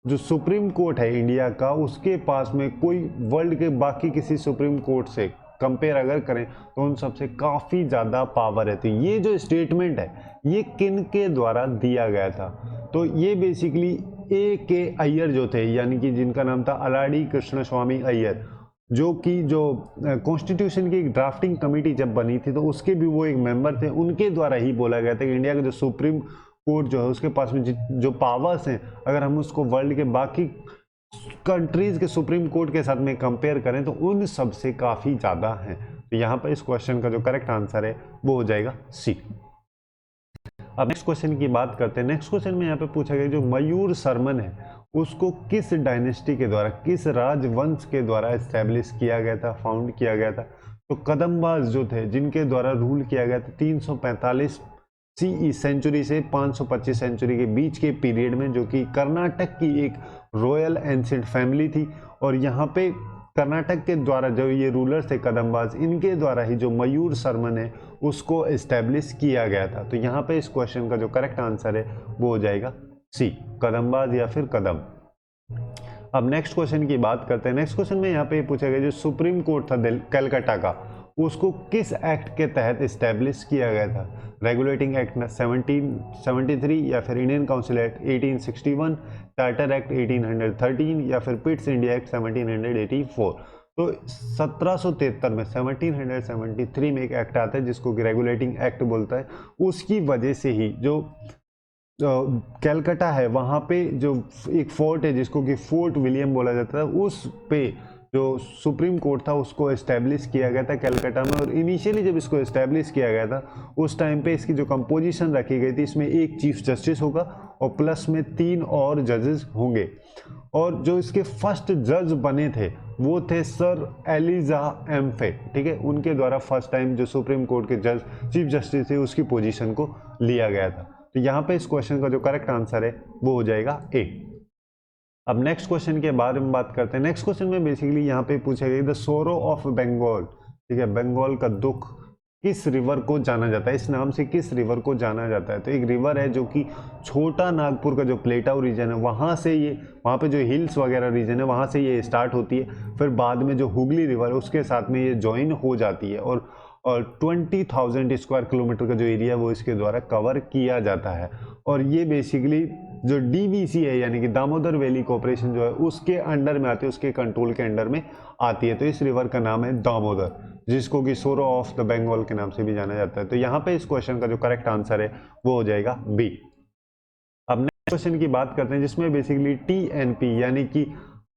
जो सुप्रीम कोर्ट है इंडिया का, उसके पास में कोई वर्ल्ड के बाकी किसी सुप्रीम कोर्ट से कंपेयर अगर करें तो उन सबसे काफ़ी ज़्यादा पावर है। तो ये जो स्टेटमेंट है ये किन के द्वारा दिया गया था? तो ये बेसिकली A.K. अय्यर जो थे, यानी कि जिनका नाम था अलाडी कृष्ण स्वामी अय्यर, जो कि जो कॉन्स्टिट्यूशन की एक ड्राफ्टिंग कमेटी जब बनी थी तो उसके भी वो एक मेंबर थे, उनके द्वारा ही बोला गया था कि इंडिया का जो सुप्रीम कोर्ट जो है उसके पास में जो पावर्स हैं, अगर हम उसको वर्ल्ड के बाकी कंट्रीज के सुप्रीम कोर्ट के साथ में कंपेयर करें तो उन सबसे काफ़ी ज़्यादा हैं। तो यहाँ पर इस क्वेश्चन का जो करेक्ट आंसर है वो हो जाएगा सी। अब नेक्स्ट क्वेश्चन की बात करते हैं। नेक्स्ट क्वेश्चन में यहाँ पे पूछा गया जो मयूर शर्मन है उसको किस डायनेस्टी के द्वारा, किस राजवंश के द्वारा एस्टेब्लिश किया गया था, फाउंड किया गया था? तो कदम्बाज जो थे, जिनके द्वारा रूल किया गया था 345 सीई सेंचुरी से 525 सेंचुरी के बीच के पीरियड में, जो कि कर्नाटक की एक रॉयल एंशिएंट फैमिली थी। और यहाँ पे कर्नाटक के द्वारा जो ये रूलर्स थे कदम्बाज, इनके द्वारा ही जो मयूर सरमन है उसको एस्टेब्लिश किया गया था। तो यहाँ पे इस क्वेश्चन का जो करेक्ट आंसर है वो हो जाएगा सी, कदम्बाज या फिर कदम। अब नेक्स्ट क्वेश्चन की बात करते हैं। नेक्स्ट क्वेश्चन में यहाँ पे पूछा गया जो सुप्रीम कोर्ट था कलकत्ता का, उसको किस एक्ट के तहत इस्टेब्लिश किया गया था? रेगुलेटिंग एक्ट 1773 या फिर Indian council act 1861, charter act 1813 या फिर पिट्स इंडिया एक्ट 1784। तो 1773 में 1773 में एक एक्ट आता है जिसको कि रेगुलेटिंग एक्ट बोलता है। उसकी वजह से ही जो कलकत्ता है वहाँ पे जो एक फोर्ट है जिसको कि फोर्ट विलियम बोला जाता है, उस पे जो सुप्रीम कोर्ट था उसको एस्टेब्लिश किया गया था कलकत्ता में। और इनिशियली जब इसको एस्टेब्लिश किया गया था उस टाइम पे इसकी जो कंपोजिशन रखी गई थी, इसमें एक चीफ जस्टिस होगा और प्लस में 3 और जजेस होंगे। और जो इसके फर्स्ट जज बने थे वो थे सर एलिजा एम्फे, ठीक है, उनके द्वारा फर्स्ट टाइम जो सुप्रीम कोर्ट के जज चीफ जस्टिस थे उसकी पोजीशन को लिया गया था। तो यहाँ पे इस क्वेश्चन का जो करेक्ट आंसर है वो हो जाएगा ए। अब नेक्स्ट क्वेश्चन के बारे में बात करते हैं। नेक्स्ट क्वेश्चन में बेसिकली यहाँ पे पूछा गया द सोरो ऑफ बंगाल, ठीक है, बंगाल का दुख किस रिवर को जाना जाता है, इस नाम से किस रिवर को जाना जाता है? तो एक रिवर है जो कि छोटा नागपुर का जो प्लेटाऊ रीजन है वहाँ से ये, वहाँ पे जो हिल्स वगैरह रीजन है वहाँ से ये स्टार्ट होती है, फिर बाद में जो हुगली रिवर है उसके साथ में ये ज्वाइन हो जाती है और 20,000 स्क्वायर किलोमीटर का जो एरिया वो इसके द्वारा कवर किया जाता है। और ये बेसिकली जो डीवीसी है यानी कि दामोदर वैली कॉर्पोरेशन जो है उसके अंडर में आती है, उसके कंट्रोल के अंडर में आती है। तो इस रिवर का नाम है दामोदर, जिसको कि सोरो ऑफ द बंगाल के नाम से भी जाना जाता है। तो यहाँ पे इस क्वेश्चन का जो करेक्ट आंसर है वो हो जाएगा बी। अब नेक्स्ट क्वेश्चन की बात करते हैं जिसमें बेसिकली TNP यानी कि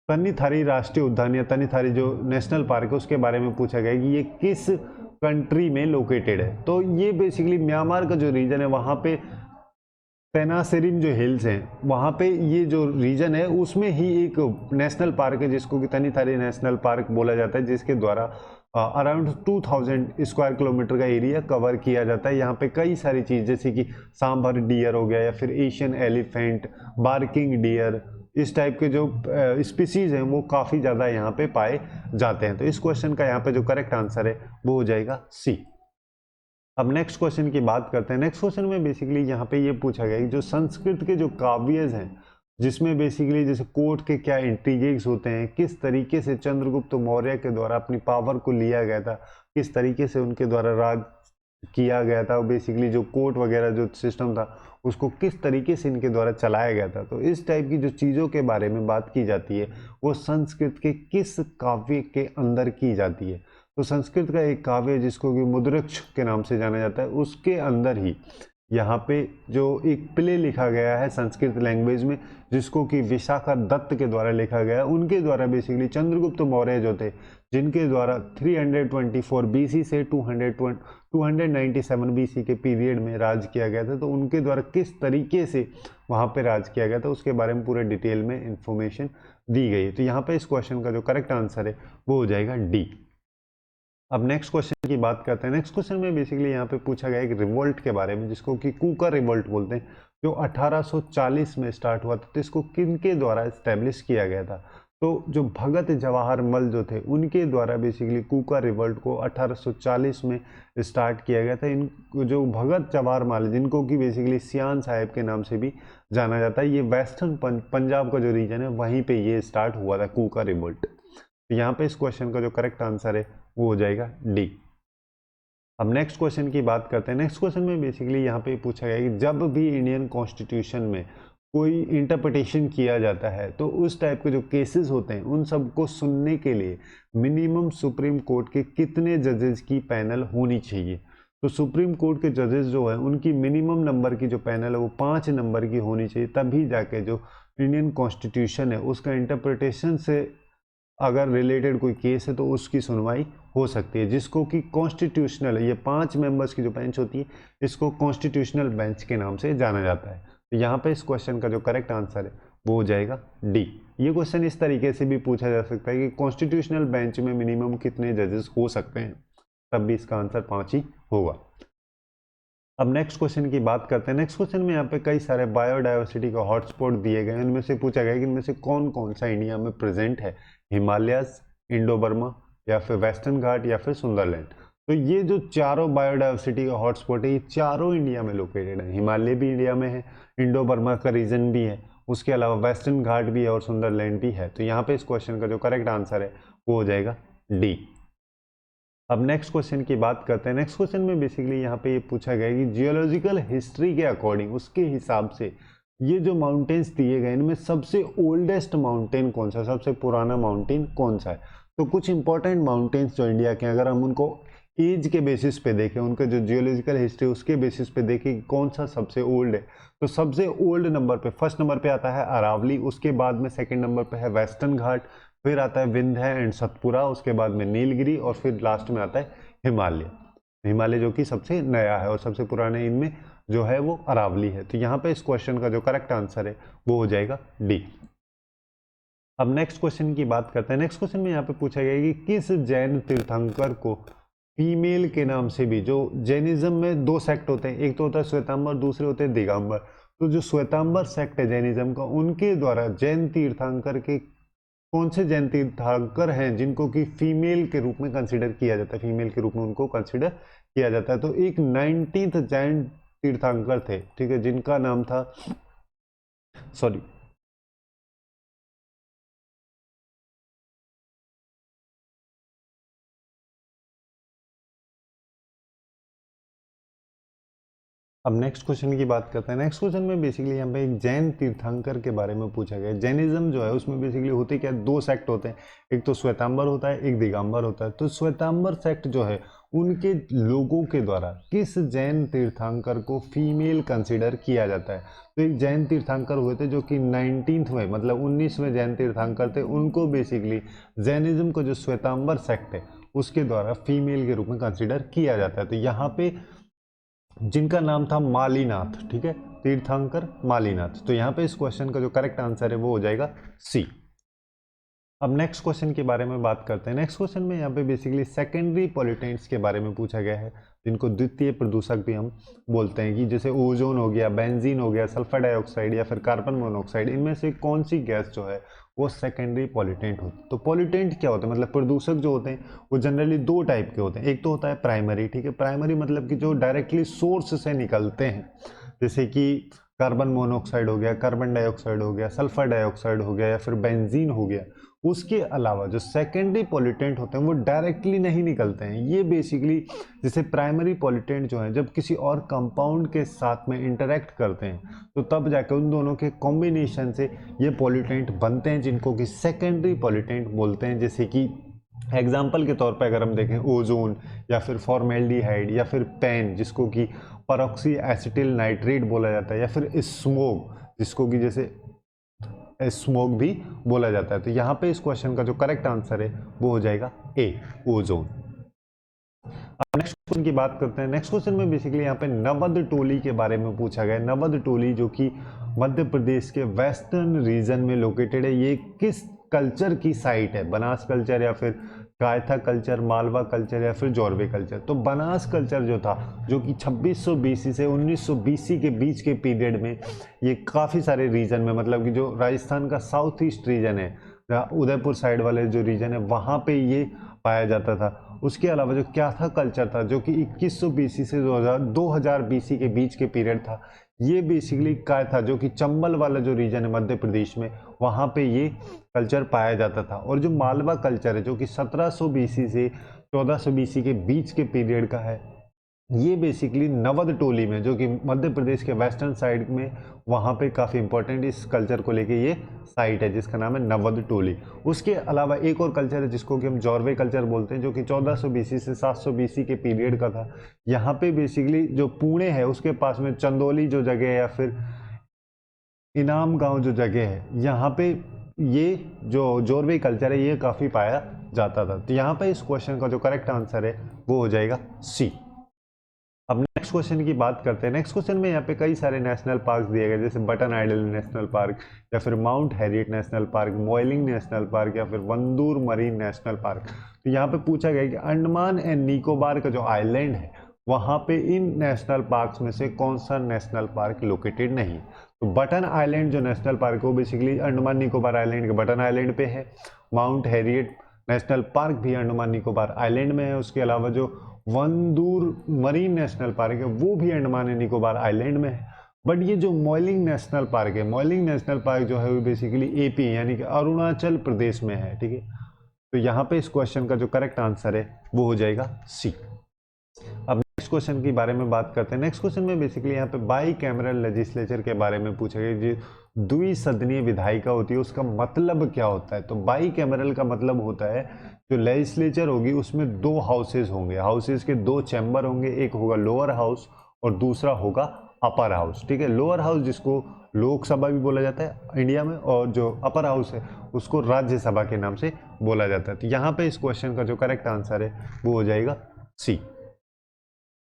तनिथारी राष्ट्रीय उद्यान या तनिथारी जो नेशनल पार्क है उसके बारे में पूछा गया कि ये किस कंट्री में लोकेटेड है। तो ये बेसिकली म्यांमार का जो रीजन है वहाँ पे तेनासिरिन जो हिल्स हैं वहाँ पे ये जो रीजन है उसमें ही एक नेशनल पार्क है जिसको कि तनिथारी नेशनल पार्क बोला जाता है, जिसके द्वारा अराउंड 2000 स्क्वायर किलोमीटर का एरिया कवर किया जाता है। यहाँ पे कई सारी चीज़ जैसे कि सांभर डियर हो गया या फिर एशियन एलिफेंट, बार्किंग डियर, इस टाइप के जो स्पीसीज हैं वो काफ़ी ज़्यादा यहाँ पे पाए जाते हैं। तो इस क्वेश्चन का यहाँ पे जो करेक्ट आंसर है वो हो जाएगा सी। अब नेक्स्ट क्वेश्चन की बात करते हैं। नेक्स्ट क्वेश्चन में बेसिकली यहाँ पे ये पूछा गया कि जो संस्कृत के जो काव्यज हैं जिसमें बेसिकली जैसे कोर्ट के क्या इंट्रिग्स होते हैं, किस तरीके से चंद्रगुप्त मौर्य के द्वारा अपनी पावर को लिया गया था, किस तरीके से उनके द्वारा राज किया गया था, बेसिकली जो कोर्ट वगैरह जो सिस्टम था उसको किस तरीके से इनके द्वारा चलाया गया था। तो इस टाइप की जो चीज़ों के बारे में बात की जाती है वो संस्कृत के किस काव्य के अंदर की जाती है? तो संस्कृत का एक काव्य जिसको कि मुद्रक्ष के नाम से जाना जाता है उसके अंदर ही यहाँ पे जो एक प्ले लिखा गया है संस्कृत लैंग्वेज में जिसको कि विशाखा दत्त के द्वारा लिखा गया है, उनके द्वारा बेसिकली चंद्रगुप्त मौर्य जो थे जिनके द्वारा 324 BC से 297 BC के पीरियड में राज किया गया था। तो उनके द्वारा किस तरीके से वहाँ पे राज किया गया था उसके बारे में पूरे डिटेल में इंफॉर्मेशन दी गई है। तो यहाँ पे इस क्वेश्चन का जो करेक्ट आंसर है वो हो जाएगा डी। अब नेक्स्ट क्वेश्चन की बात करते हैं। नेक्स्ट क्वेश्चन में बेसिकली यहाँ पे पूछा गया एक रिवोल्ट के बारे में जिसको कि कुकर रिवोल्ट बोलते हैं, जो 1840 में स्टार्ट हुआ था। तो इसको किनके द्वारा इस्टेब्लिश किया गया था? तो जो भगत जवाहर मल जो थे उनके द्वारा बेसिकली कुकर रिवोल्ट को 1840 में स्टार्ट किया गया था। इन जो भगत जवाहर मल जिनको कि बेसिकली सियान साहिब के नाम से भी जाना जाता है, ये वेस्टर्न पंजाब का जो रीजन है वहीं पे ये स्टार्ट हुआ था कुकर रिवोल्ट। तो यहाँ पे इस क्वेश्चन का जो करेक्ट आंसर है वो हो जाएगा डी। अब नेक्स्ट क्वेश्चन की बात करते हैं। नेक्स्ट क्वेश्चन में बेसिकली यहाँ पे पूछा गया कि जब भी इंडियन कॉन्स्टिट्यूशन में कोई इंटरप्रिटेशन किया जाता है तो उस टाइप के जो केसेस होते हैं उन सबको सुनने के लिए मिनिमम सुप्रीम कोर्ट के कितने जजेस की पैनल होनी चाहिए? तो सुप्रीम कोर्ट के जजेस जो है उनकी मिनिमम नंबर की जो पैनल है वो 5 नंबर की होनी चाहिए, तभी जाके जो इंडियन कॉन्स्टिट्यूशन है उसका इंटरप्रिटेशन से अगर रिलेटेड कोई केस है तो उसकी सुनवाई हो सकती है, जिसको कि कॉन्स्टिट्यूशनल, ये 5 मेंबर्स की जो बेंच होती है इसको कॉन्स्टिट्यूशनल बेंच के नाम से जाना जाता है। तो यहाँ पे इस क्वेश्चन का जो करेक्ट आंसर है वो हो जाएगा डी। ये क्वेश्चन इस तरीके से भी पूछा जा सकता है कि कॉन्स्टिट्यूशनल बेंच में मिनिमम कितने जजेस हो सकते हैं, तब भी इसका आंसर 5 ही होगा। अब नेक्स्ट क्वेश्चन की बात करते हैं। नेक्स्ट क्वेश्चन में यहाँ पे कई सारे बायोडायवर्सिटी के हॉटस्पॉट दिए गए हैं, उनमें से पूछा गया कि इनमें से कौन कौन सा इंडिया में प्रेजेंट है, हिमालयस, इंडो बर्मा, या फिर वेस्टर्न घाट, या फिर सुंदरलैंड। तो ये जो चारों बायोडायवर्सिटी का हॉटस्पॉट है, ये चारों इंडिया में लोकेटेड है। हिमालय भी इंडिया में है, इंडो बर्मा का रीजन भी है, उसके अलावा वेस्टर्न घाट भी है और सुंदरलैंड भी है। तो यहाँ पे इस क्वेश्चन का जो करेक्ट आंसर है वो हो जाएगा डी। अब नेक्स्ट क्वेश्चन की बात करते हैं। नेक्स्ट क्वेश्चन में बेसिकली यहाँ पे ये पूछा गया कि जियोलॉजिकल हिस्ट्री के अकॉर्डिंग, उसके हिसाब से ये जो माउंटेन्स दिए गए इनमें सबसे ओल्डेस्ट माउंटेन कौन सा, सबसे पुराना माउंटेन कौन सा है। तो कुछ इंपॉर्टेंट माउंटेन्स जो इंडिया के, अगर हम उनको एज के बेसिस पे देखें, उनका जो जियोलॉजिकल हिस्ट्री उसके बेसिस पे देखें कि कौन सा सबसे ओल्ड है, तो सबसे ओल्ड नंबर पे फर्स्ट नंबर पे आता है अरावली, उसके बाद में सेकंड नंबर पे है वेस्टर्न घाट, फिर आता है विंध्य एंड सतपुरा, उसके बाद में नीलगिरी, और फिर लास्ट में आता है हिमालय। हिमालय जो कि सबसे नया है और सबसे पुराने इनमें जो है वो अरावली है। तो यहाँ पे इस क्वेश्चन का जो करेक्ट आंसर है वो हो जाएगा डी। अब नेक्स्ट क्वेश्चन की बात करते हैं। नेक्स्ट क्वेश्चन में यहाँ पे पूछा गया कि किस जैन तीर्थंकर को फीमेल के नाम से भी, जो जैनिज्म में दो सेक्ट होते हैं, एक तो होता है श्वेतांबर, दूसरे होते हैं दिगंबर, तो जो श्वेतांबर सेक्ट है जैनिज्म का, उनके द्वारा जैन तीर्थंकर के कौन से जैन तीर्थंकर हैं जिनको कि फीमेल के रूप में कंसिडर किया जाता है, फीमेल के रूप में उनको कंसिडर किया जाता है। तो एक 19th जैन तीर्थंकर थे, ठीक है, जिनका नाम था, सॉरी, अब नेक्स्ट क्वेश्चन की बात करते हैं। नेक्स्ट क्वेश्चन में बेसिकली यहाँ पे एक जैन तीर्थंकर के बारे में पूछा गया है। जैनिज्म जो है उसमें बेसिकली होते क्या, दो सेक्ट होते हैं, एक तो श्वेतांबर होता है, एक दिगंबर होता है। तो श्वेतांबर सेक्ट जो है उनके लोगों के द्वारा किस जैन तीर्थंकर को फीमेल कंसिडर किया जाता है। तो एक जैन तीर्थंकर हुए थे जो कि 19th में, मतलब 19वें जैन तीर्थंकर थे, उनको बेसिकली जैनिज्म को जो श्वेतांबर सेक्ट है उसके द्वारा फीमेल के रूप में कंसिडर किया जाता है। तो यहाँ पे जिनका नाम था मालीनाथ, ठीक है, तीर्थंकर मालीनाथ। तो यहाँ पे इस क्वेश्चन का जो करेक्ट आंसर है वो हो जाएगा सी। अब नेक्स्ट क्वेश्चन के बारे में बात करते हैं। नेक्स्ट क्वेश्चन में यहाँ पे बेसिकली सेकेंडरी पॉल्यूटेंट्स के बारे में पूछा गया है, जिनको द्वितीय प्रदूषक भी हम बोलते हैं, कि जैसे ओजोन हो गया, बेंजीन हो गया, सल्फर डाइऑक्साइड या फिर कार्बन मोनोऑक्साइड, इनमें से कौन सी गैस जो है वो सेकेंडरी पॉल्यूटेंट होती है। तो पॉल्यूटेंट क्या होता है, मतलब प्रदूषक जो होते हैं वो जनरली दो टाइप के होते हैं। एक तो होता है प्राइमरी, ठीक है, प्राइमरी मतलब कि जो डायरेक्टली सोर्स से निकलते हैं, जैसे कि कार्बन मोनोऑक्साइड हो गया, कार्बन डाइऑक्साइड हो गया, सल्फर डाइऑक्साइड हो गया, या फिर बेंजीन हो गया। उसके अलावा जो सेकेंडरी पॉल्यूटेंट होते हैं वो डायरेक्टली नहीं निकलते हैं। ये बेसिकली जैसे प्राइमरी पॉल्यूटेंट जो है जब किसी और कंपाउंड के साथ में इंटरेक्ट करते हैं तो तब जाकर उन दोनों के कॉम्बिनेशन से ये पॉल्यूटेंट बनते हैं, जिनको कि सेकेंडरी पॉल्यूटेंट बोलते हैं। जैसे कि एग्जाम्पल के तौर पर अगर हम देखें ओजोन, या फिर फॉर्मेल्डिहाइड, या फिर पेन जिसको कि परऑक्सी एसिटिल नाइट्रेट बोला जाता है, या फिर स्मोक जिसको कि जैसे स्मोक भी बोला जाता है। तो यहाँ पे इस क्वेश्चन का जो करेक्ट आंसर है वो हो जाएगा ए, ओजोन। अब नेक्स्ट क्वेश्चन की बात करते हैं। नेक्स्ट क्वेश्चन में बेसिकली यहाँ पे नवद टोली के बारे में पूछा गया है। नवद टोली जो कि मध्य प्रदेश के वेस्टर्न रीजन में लोकेटेड है, ये किस कल्चर की साइट है, बनास कल्चर या फिर कायथा कल्चर, मालवा कल्चर या फिर जॉर्वे कल्चर। तो बनास कल्चर जो था, जो कि 2600 BC से 1900 BC के बीच के पीरियड में ये काफ़ी सारे रीजन में, मतलब कि जो राजस्थान का साउथ ईस्ट रीजन है, उदयपुर साइड वाले जो रीजन है वहाँ पे ये पाया जाता था। उसके अलावा जो क्याथा कल्चर था जो कि 2100 BC से 2000 BC के बीच के पीरियड था, ये बेसिकली काय था जो कि चंबल वाला जो रीजन है मध्य प्रदेश में, वहाँ पे ये कल्चर पाया जाता था। और जो मालवा कल्चर है जो कि 1700 BC से 1400 BC के बीच के पीरियड का है, ये बेसिकली नवद टोली में जो कि मध्य प्रदेश के वेस्टर्न साइड में, वहाँ पे काफ़ी इंपॉर्टेंट इस कल्चर को लेके ये साइट है जिसका नाम है नवद टोली। उसके अलावा एक और कल्चर है जिसको कि हम जॉर्वे कल्चर बोलते हैं, जो कि 1400 BC से 700 BC के पीरियड का था। यहाँ पे बेसिकली जो पुणे है उसके पास में चंदौली जो जगह है या फिर इनाम गांव जो जगह है, यहाँ पे ये जो जॉर्वे कल्चर है ये काफ़ी पाया जाता था। तो यहाँ पे इस क्वेश्चन का जो करेक्ट आंसर है वो हो जाएगा सी। अब नेक्स्ट क्वेश्चन की बात करते हैं। नेक्स्ट क्वेश्चन में यहाँ पे कई सारे नेशनल पार्क दिए गए, जैसे बटन आइलैंड नेशनल पार्क, या फिर Mount Harriet national park, Mouling national park, या फिर वंदूर मरीन नेशनल पार्क। तो यहाँ पे पूछा गया कि अंडमान एंड निकोबार का जो आइलैंड है वहाँ पे इन नेशनल पार्क्स में से कौन सा नेशनल पार्क लोकेटेड नहीं। तो बटन आइलैंड जो नेशनल पार्क है वो बेसिकली अंडमान निकोबार आइलैंड के बटन आइलैंड पे है। माउंट हैरियट नेशनल पार्क भी अंडमान निकोबार आइलैंड में है। उसके अलावा जो वंदूर मरीन नेशनल पार्क है वो भी अंडमान एंड निकोबार आइलैंड में है। बट ये जो मोइलिंग नेशनल पार्क है, मोइलिंग नेशनल पार्क जो है वो बेसिकली एपी यानी कि अरुणाचल प्रदेश में है। ठीक है, तो यहाँ पे इस क्वेश्चन का जो करेक्ट आंसर है वो हो जाएगा सी। अब नेक्स्ट क्वेश्चन के बारे में बात करते हैं। नेक्स्ट क्वेश्चन में बेसिकली यहाँ पे बाई कैमरल लेजिस्लेचर के बारे में पूछा गया। जो द्विसदनीय विधायिका होती है उसका मतलब क्या होता है। तो बाई कैमरल का मतलब होता है जो लेजिस्लेचर होगी उसमें दो हाउसेज होंगे, हाउसेज के दो चैम्बर होंगे, एक होगा लोअर हाउस और दूसरा होगा अपर हाउस। ठीक है, लोअर हाउस जिसको लोकसभा भी बोला जाता है इंडिया में, और जो अपर हाउस है उसको राज्यसभा के नाम से बोला जाता है। तो यहाँ पे इस क्वेश्चन का जो करेक्ट आंसर है वो हो जाएगा सी।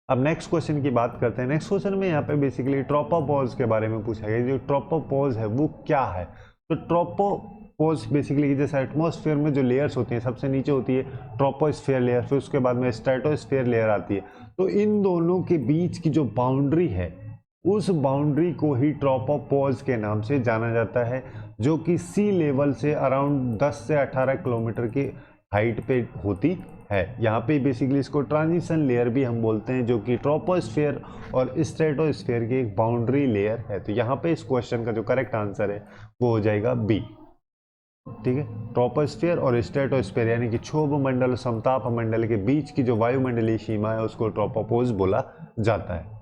अब नेक्स्ट क्वेश्चन की बात करते हैं। नेक्स्ट क्वेश्चन में यहाँ पे बेसिकली ट्रोपोपॉज के बारे में पूछा गया। जो ट्रोपोपॉज है वो क्या है। तो ट्रोपोपॉज बेसिकली जैसे एटमॉस्फेयर में जो लेयर्स होती हैं, सबसे नीचे होती है ट्रोपोस्फेयर लेयर, फिर उसके बाद में स्ट्रेटोस्फेयर लेयर आती है। तो इन दोनों के बीच की जो बाउंड्री है उस बाउंड्री को ही ट्रोपोपॉज के नाम से जाना जाता है, जो कि सी लेवल से अराउंड 10 से 18 किलोमीटर की हाइट पे होती है। यहाँ पे बेसिकली इसको ट्रांजिशन लेयर भी हम बोलते हैं, जो कि ट्रोपोस्फेयर और स्ट्रेटोस्फेयर की एक बाउंड्री लेयर है। तो यहाँ पे इस क्वेश्चन का जो करेक्ट आंसर है वो हो जाएगा बी। ठीक है, ट्रोपोस्फेयर और स्ट्रेटोस्फेयर यानी कि क्षोभ मंडल और समताप मंडल के बीच की जो वायुमंडलीय सीमा है उसको ट्रोपोपॉज बोला जाता है।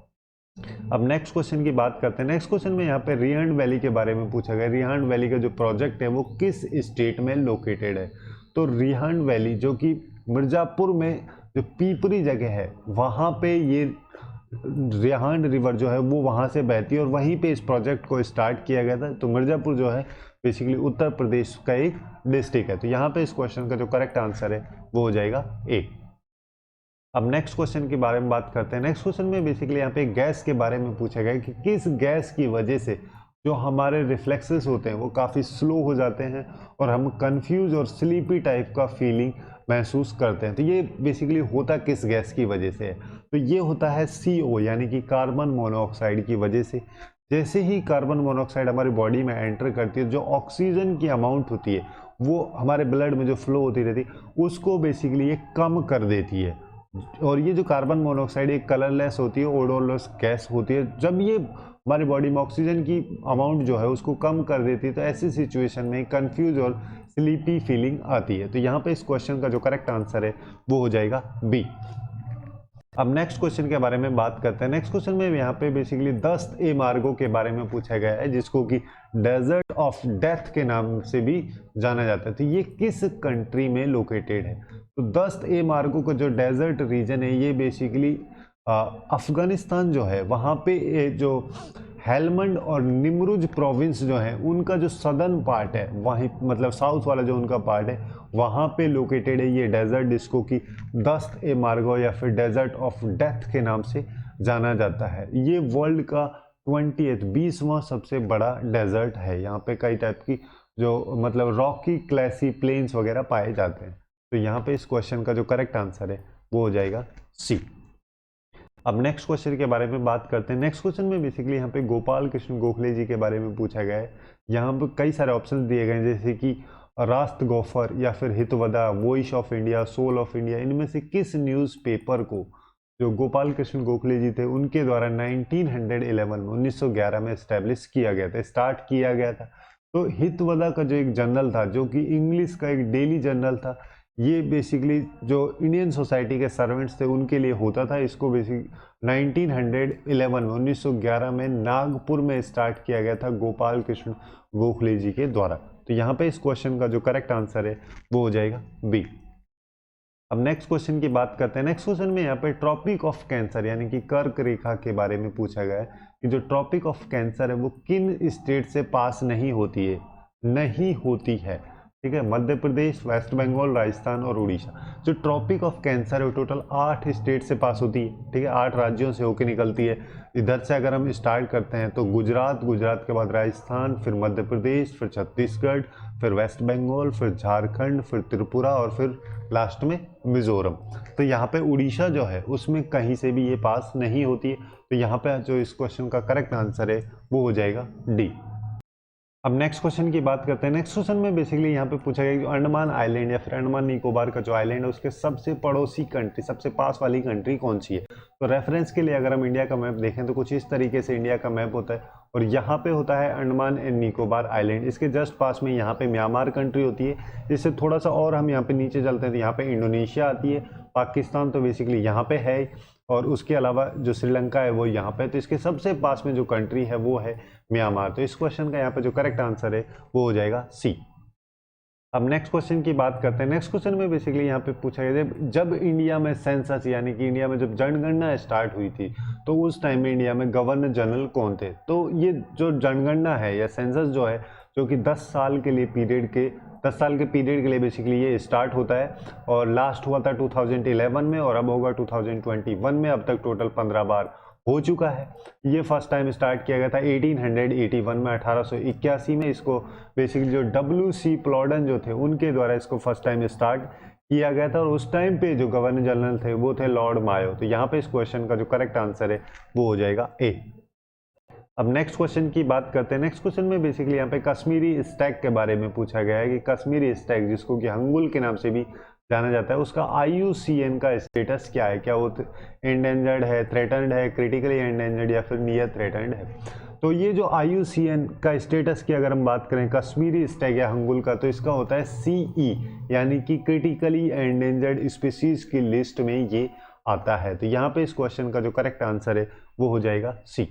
अब नेक्स्ट क्वेश्चन की बात करते हैं। नेक्स्ट क्वेश्चन में यहाँ पे रिहांड वैली के बारे में पूछा गया। रिहांड वैली का जो प्रोजेक्ट है वो किस स्टेट में लोकेटेड है। तो रिहांड वैली जो कि मिर्जापुर में जो पीपरी जगह है वहाँ पे ये रिहांड रिवर जो है वो वहाँ से बहती है और वहीं पे इस प्रोजेक्ट को स्टार्ट किया गया था। तो मिर्जापुर जो है बेसिकली उत्तर प्रदेश का एक डिस्ट्रिक्ट है। तो यहाँ पे इस क्वेश्चन का जो करेक्ट आंसर है वो हो जाएगा ए। अब नेक्स्ट क्वेश्चन के बारे में बात करते हैं। नेक्स्ट क्वेश्चन में बेसिकली यहाँ पे गैस के बारे में पूछा गया कि किस गैस की वजह से जो हमारे रिफ्लेक्सेस होते हैं वो काफ़ी स्लो हो जाते हैं और हम कंफ्यूज और स्लीपी टाइप का फीलिंग महसूस करते हैं। तो ये बेसिकली होता किस गैस की वजह से है। तो ये होता है CO यानी कि कार्बन मोनोऑक्साइड की वजह से। जैसे ही कार्बन मोनोऑक्साइड हमारी बॉडी में एंटर करती है, जो ऑक्सीजन की अमाउंट होती है वो हमारे ब्लड में जो फ्लो होती रहती है उसको बेसिकली ये कम कर देती है। और ये जो कार्बन मोनोऑक्साइड एक कलरलेस होती है, ओडोरलेस गैस होती है। जब ये हमारी बॉडी में ऑक्सीजन की अमाउंट जो है उसको कम कर देती है तो ऐसी सिचुएशन में कंफ्यूज और स्लीपी फीलिंग आती है। तो यहाँ पे इस क्वेश्चन का जो करेक्ट आंसर है वो हो जाएगा बी। अब नेक्स्ट क्वेश्चन के बारे में बात करते हैं। नेक्स्ट क्वेश्चन में यहाँ पे बेसिकली 10 मार्गों के बारे में पूछा गया है, जिसको कि डेजर्ट ऑफ डेथ के नाम से भी जाना जाता है। तो ये किस कंट्री में लोकेटेड है। तो 10 मार्गों का जो डेजर्ट रीजन है ये बेसिकली अफगानिस्तान जो है वहाँ पे जो हेलमंड और निमरुज प्रोविंस जो है उनका जो सदर्न पार्ट है वहीं मतलब साउथ वाला जो उनका पार्ट है वहाँ पे लोकेटेड है ये डेजर्ट, जिसको कि 10 मार्गो या फिर डेजर्ट ऑफ डेथ के नाम से जाना जाता है। ये वर्ल्ड का 20वां सबसे बड़ा डेजर्ट है। यहाँ पे कई टाइप की जो मतलब रॉकी क्लैसी प्लेन्स वगैरह पाए जाते हैं। तो यहाँ पे इस क्वेश्चन का जो करेक्ट आंसर है वो हो जाएगा सी। अब नेक्स्ट क्वेश्चन के बारे में बात करते हैं। नेक्स्ट क्वेश्चन में बेसिकली यहाँ पे गोपाल कृष्ण गोखले जी के बारे में पूछा गया है। यहाँ पे कई सारे ऑप्शंस दिए गए हैं, जैसे कि रास्त गोफर या फिर Hitavada, voice of India, soul of India. इनमें से किस न्यूज़पेपर को जो गोपाल कृष्ण गोखले जी थे उनके द्वारा 1911 में इस्टेब्लिश किया गया था, स्टार्ट किया गया था। तो हितवदा का जो एक जर्नल था जो कि इंग्लिश का एक डेली जर्नल था, ये बेसिकली जो इंडियन सोसाइटी के सर्वेंट्स थे उनके लिए होता था। इसको बेसिक 1911 में नागपुर में स्टार्ट किया गया था गोपाल कृष्ण गोखले जी के द्वारा। तो यहाँ पे इस क्वेश्चन का जो करेक्ट आंसर है वो हो जाएगा बी। अब नेक्स्ट क्वेश्चन की बात करते हैं। नेक्स्ट क्वेश्चन में यहाँ पे ट्रॉपिक ऑफ कैंसर यानी कि कर्क रेखा के बारे में पूछा गया है कि जो ट्रॉपिक ऑफ कैंसर है वो किन स्टेट से पास नहीं होती है। ठीक है, मध्य प्रदेश, वेस्ट बंगाल, राजस्थान और उड़ीसा। जो ट्रॉपिक ऑफ कैंसर है वो टोटल 8 स्टेट से पास होती है, ठीक है, 8 राज्यों से होकर निकलती है। इधर से अगर हम स्टार्ट करते हैं तो गुजरात, गुजरात के बाद राजस्थान, फिर मध्य प्रदेश, फिर छत्तीसगढ़, फिर वेस्ट बंगाल, फिर झारखंड, फिर त्रिपुरा और फिर लास्ट में मिजोरम। तो यहाँ पे उड़ीसा जो है उसमें कहीं से भी ये पास नहीं होती है। तो यहाँ पे जो इस क्वेश्चन का करेक्ट आंसर है वो हो जाएगा डी। अब नेक्स्ट क्वेश्चन की बात करते हैं। नेक्स्ट क्वेश्चन में बेसिकली यहाँ पे पूछा गया कि अंडमान आइलैंड या फिर अंडमान निकोबार का जो आइलैंड है उसके सबसे पड़ोसी कंट्री, सबसे पास वाली कंट्री कौन सी है। तो रेफरेंस के लिए अगर हम इंडिया का मैप देखें तो कुछ इस तरीके से इंडिया का मैप होता है और यहाँ पे होता है अंडमान एंड निकोबार आइलैंड। इसके जस्ट पास में यहाँ पे म्यांमार कंट्री होती है। इससे थोड़ा सा और हम यहाँ पे नीचे चलते हैं तो यहाँ पे इंडोनेशिया आती है, पाकिस्तान तो बेसिकली यहाँ पे है और उसके अलावा जो श्रीलंका है वो यहाँ पे। तो इसके सबसे पास में जो कंट्री है वो है म्यांमार। तो इस क्वेश्चन का यहाँ पे जो करेक्ट आंसर है वो हो जाएगा सी। अब नेक्स्ट क्वेश्चन की बात करते हैं। नेक्स्ट क्वेश्चन में बेसिकली यहाँ पे पूछा गया जब इंडिया में सेंसस यानी कि इंडिया में जब जनगणना स्टार्ट हुई थी तो उस टाइम में इंडिया में गवर्नर जनरल कौन थे। तो ये जो जनगणना है या सेंसस जो है जो कि 10 साल के पीरियड के लिए बेसिकली ये स्टार्ट होता है और लास्ट हुआ था 2011 में और अब होगा 2021 में। अब तक टोटल 15 बार हो चुका है। ये फर्स्ट टाइम स्टार्ट किया गया था 1881 में, 1881 में। इसको बेसिकली जो WC प्लॉडन जो थे उनके द्वारा इसको फर्स्ट टाइम स्टार्ट किया गया था और उस टाइम पे जो गवर्नर जनरल थे वो थे लॉर्ड मायो। तो यहाँ पे इस क्वेश्चन का जो करेक्ट आंसर है वो हो जाएगा ए। अब नेक्स्ट क्वेश्चन की बात करते हैं। नेक्स्ट क्वेश्चन में बेसिकली यहाँ पे कश्मीरी स्टैग के बारे में पूछा गया है कि कश्मीरी स्टैग जिसको कि हंगुल के नाम से भी जाना जाता है उसका IUCN का स्टेटस क्या है। क्या वो एंडेंजर्ड है, थ्रेटन्ड है, क्रिटिकली एंडेंजर्ड या फिर नियर थ्रेटन्ड है। तो ये जो IUCN का स्टेटस की अगर हम बात करें कश्मीरी स्टैग या हंगुल का तो इसका होता है CE यानी कि क्रिटिकली एंडेंजर्ड स्पीसीज की लिस्ट में ये आता है। तो यहाँ पे इस क्वेश्चन का जो करेक्ट आंसर है वो हो जाएगा सी।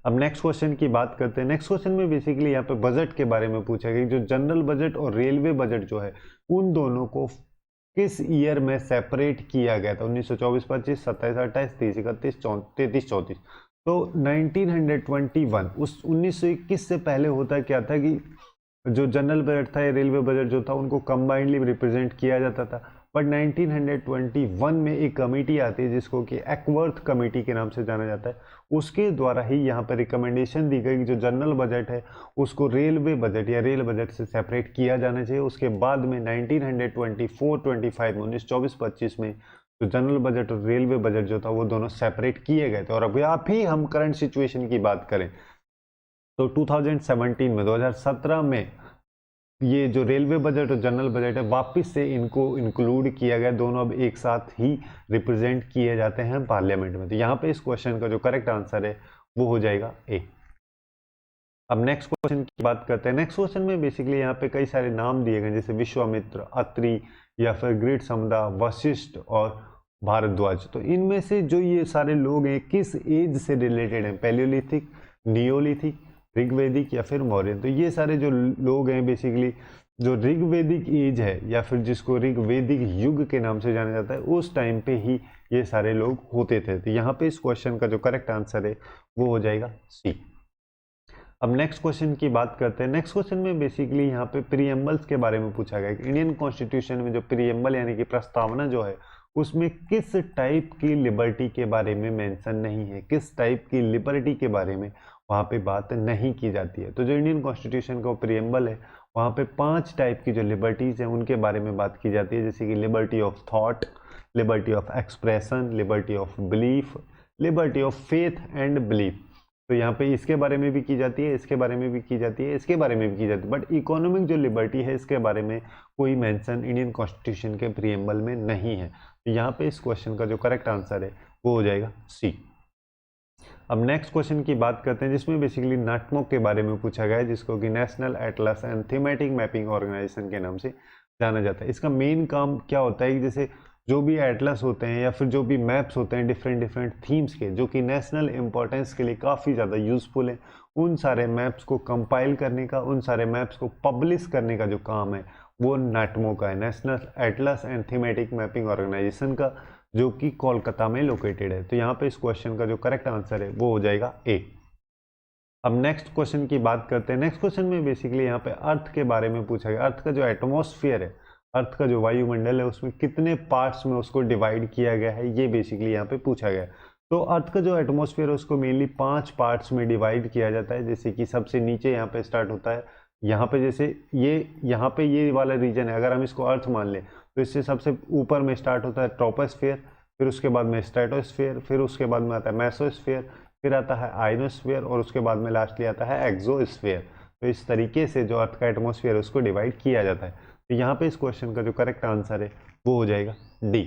अब नेक्स्ट क्वेश्चन की बात करते हैं। नेक्स्ट क्वेश्चन में बेसिकली यहाँ पे बजट के बारे में पूछा गया जो जनरल बजट और रेलवे बजट जो है उन दोनों को किस ईयर में सेपरेट किया गया था। 1924-25, 27-28, 30-31, 33-34। तो 1921 उस 1921 से पहले होता क्या था कि जो जनरल बजट था या रेलवे बजट जो था उनको कंबाइंडली रिप्रेजेंट किया जाता था। बट 1921 में एक कमेटी आती है जिसको कि एक्वर्थ कमेटी के नाम से जाना जाता है। उसके द्वारा ही यहाँ पर रिकमेंडेशन दी गई कि जो जनरल बजट है उसको रेलवे बजट या रेल बजट से सेपरेट किया जाना चाहिए। उसके बाद में 1924-25 में 1924-25 में जो जनरल बजट और रेलवे बजट जो था वो दोनों सेपरेट किए गए थे। और अभी आप ही हम करंट सिचुएशन की बात करें तो 2017 में 2017 में ये जो रेलवे बजट और जनरल बजट है वापस से इनको इंक्लूड किया गया। दोनों अब एक साथ ही रिप्रेजेंट किए जाते हैं पार्लियामेंट में। तो यहाँ पे इस क्वेश्चन का जो करेक्ट आंसर है वो हो जाएगा ए। अब नेक्स्ट क्वेश्चन की बात करते हैं। नेक्स्ट क्वेश्चन में बेसिकली यहाँ पे कई सारे नाम दिए गए जैसे विश्वामित्र, अत्रि या फिर ग्रेट समुद्र, वशिष्ठ और भारद्वाज। तो इनमें से जो ये सारे लोग हैं किस एज से रिलेटेड हैं, पैलियोलिथिक, नियोलिथिक, ऋग्वेदिक या फिर मौर्यन। तो ये सारे जो लोग हैं बेसिकली जो ऋग्वेदिक एज है या फिर जिसको ऋग्वेदिक युग के नाम से जाना जाता है उस टाइम पे ही ये सारे लोग होते थे। तो यहाँ पे इस क्वेश्चन का जो करेक्ट आंसर है वो हो जाएगा सी। अब नेक्स्ट क्वेश्चन की बात करते हैं। नेक्स्ट क्वेश्चन में बेसिकली यहाँ पे प्रीएम्बल्स के बारे में पूछा गया कि इंडियन कॉन्स्टिट्यूशन में जो प्रीएम्बल यानी कि प्रस्तावना जो है उसमें किस टाइप की लिबर्टी के बारे में मेंशन नहीं है, किस टाइप की लिबर्टी के बारे में वहाँ पे बात नहीं की जाती है। तो जो इंडियन कॉन्स्टिट्यूशन का प्रीएम्बल है वहाँ पे 5 टाइप की जो लिबर्टीज हैं उनके बारे में बात की जाती है जैसे कि liberty of thought, liberty of expression, liberty of belief, liberty of faith and belief. तो यहाँ पे इसके बारे में भी की जाती है, इसके बारे में भी की जाती है, इसके बारे में भी की जाती है। बट इकोनॉमिक जो लिबर्टी है इसके बारे में कोई मेंशन इंडियन कॉन्स्टिट्यूशन के प्रीएम्बल में नहीं है। तो यहाँ पे इस क्वेश्चन का जो करेक्ट आंसर है वो हो जाएगा सी। अब नेक्स्ट क्वेश्चन की बात करते हैं जिसमें बेसिकली नाटमोक के बारे में पूछा गया है जिसको कि National Atlas and Thematic Mapping Organisation के नाम से जाना जाता है। इसका मेन काम क्या होता है कि जैसे जो भी एटलस होते हैं या फिर जो भी मैप्स होते हैं डिफरेंट थीम्स के जो कि नेशनल इंपॉर्टेंस के लिए काफ़ी ज़्यादा यूजफुल है, उन सारे मैप्स को कंपाइल करने का, उन सारे मैप्स को पब्लिश करने का जो काम है वो नाटमो का है, National Atlas and Thematic Mapping Organisation का, जो कि कोलकाता में लोकेटेड है। तो यहाँ पे इस क्वेश्चन का जो करेक्ट आंसर है वो हो जाएगा ए। अब नेक्स्ट क्वेश्चन की बात करते हैं। नेक्स्ट क्वेश्चन में बेसिकली यहाँ पे अर्थ के बारे में पूछा गया। अर्थ का जो एटमॉस्फेयर है, अर्थ का जो वायुमंडल है, उसमें कितने पार्ट्स में उसको डिवाइड किया गया है, ये बेसिकली यहाँ पे पूछा गया है। तो अर्थ का जो एटमॉस्फेयर है उसको मेनली 5 पार्ट्स में डिवाइड किया जाता है। जैसे कि सबसे नीचे यहाँ पे स्टार्ट होता है, यहाँ पे जैसे ये यहाँ पे ये वाला रीजन है, अगर हम इसको अर्थ मान लें तो इससे सबसे ऊपर में स्टार्ट होता है ट्रोपोस्फेयर, फिर उसके बाद में स्ट्रेटोस्फेयर, फिर उसके बाद में आता है मेसोस्फेयर, फिर आता है आयनोस्फेयर और उसके बाद में लास्टली आता है एक्सोस्फेयर। तो इस तरीके से जो अर्थ का एटमॉस्फेयर है उसको डिवाइड किया जाता है। तो यहाँ पे इस क्वेश्चन का जो करेक्ट आंसर है वो हो जाएगा डी।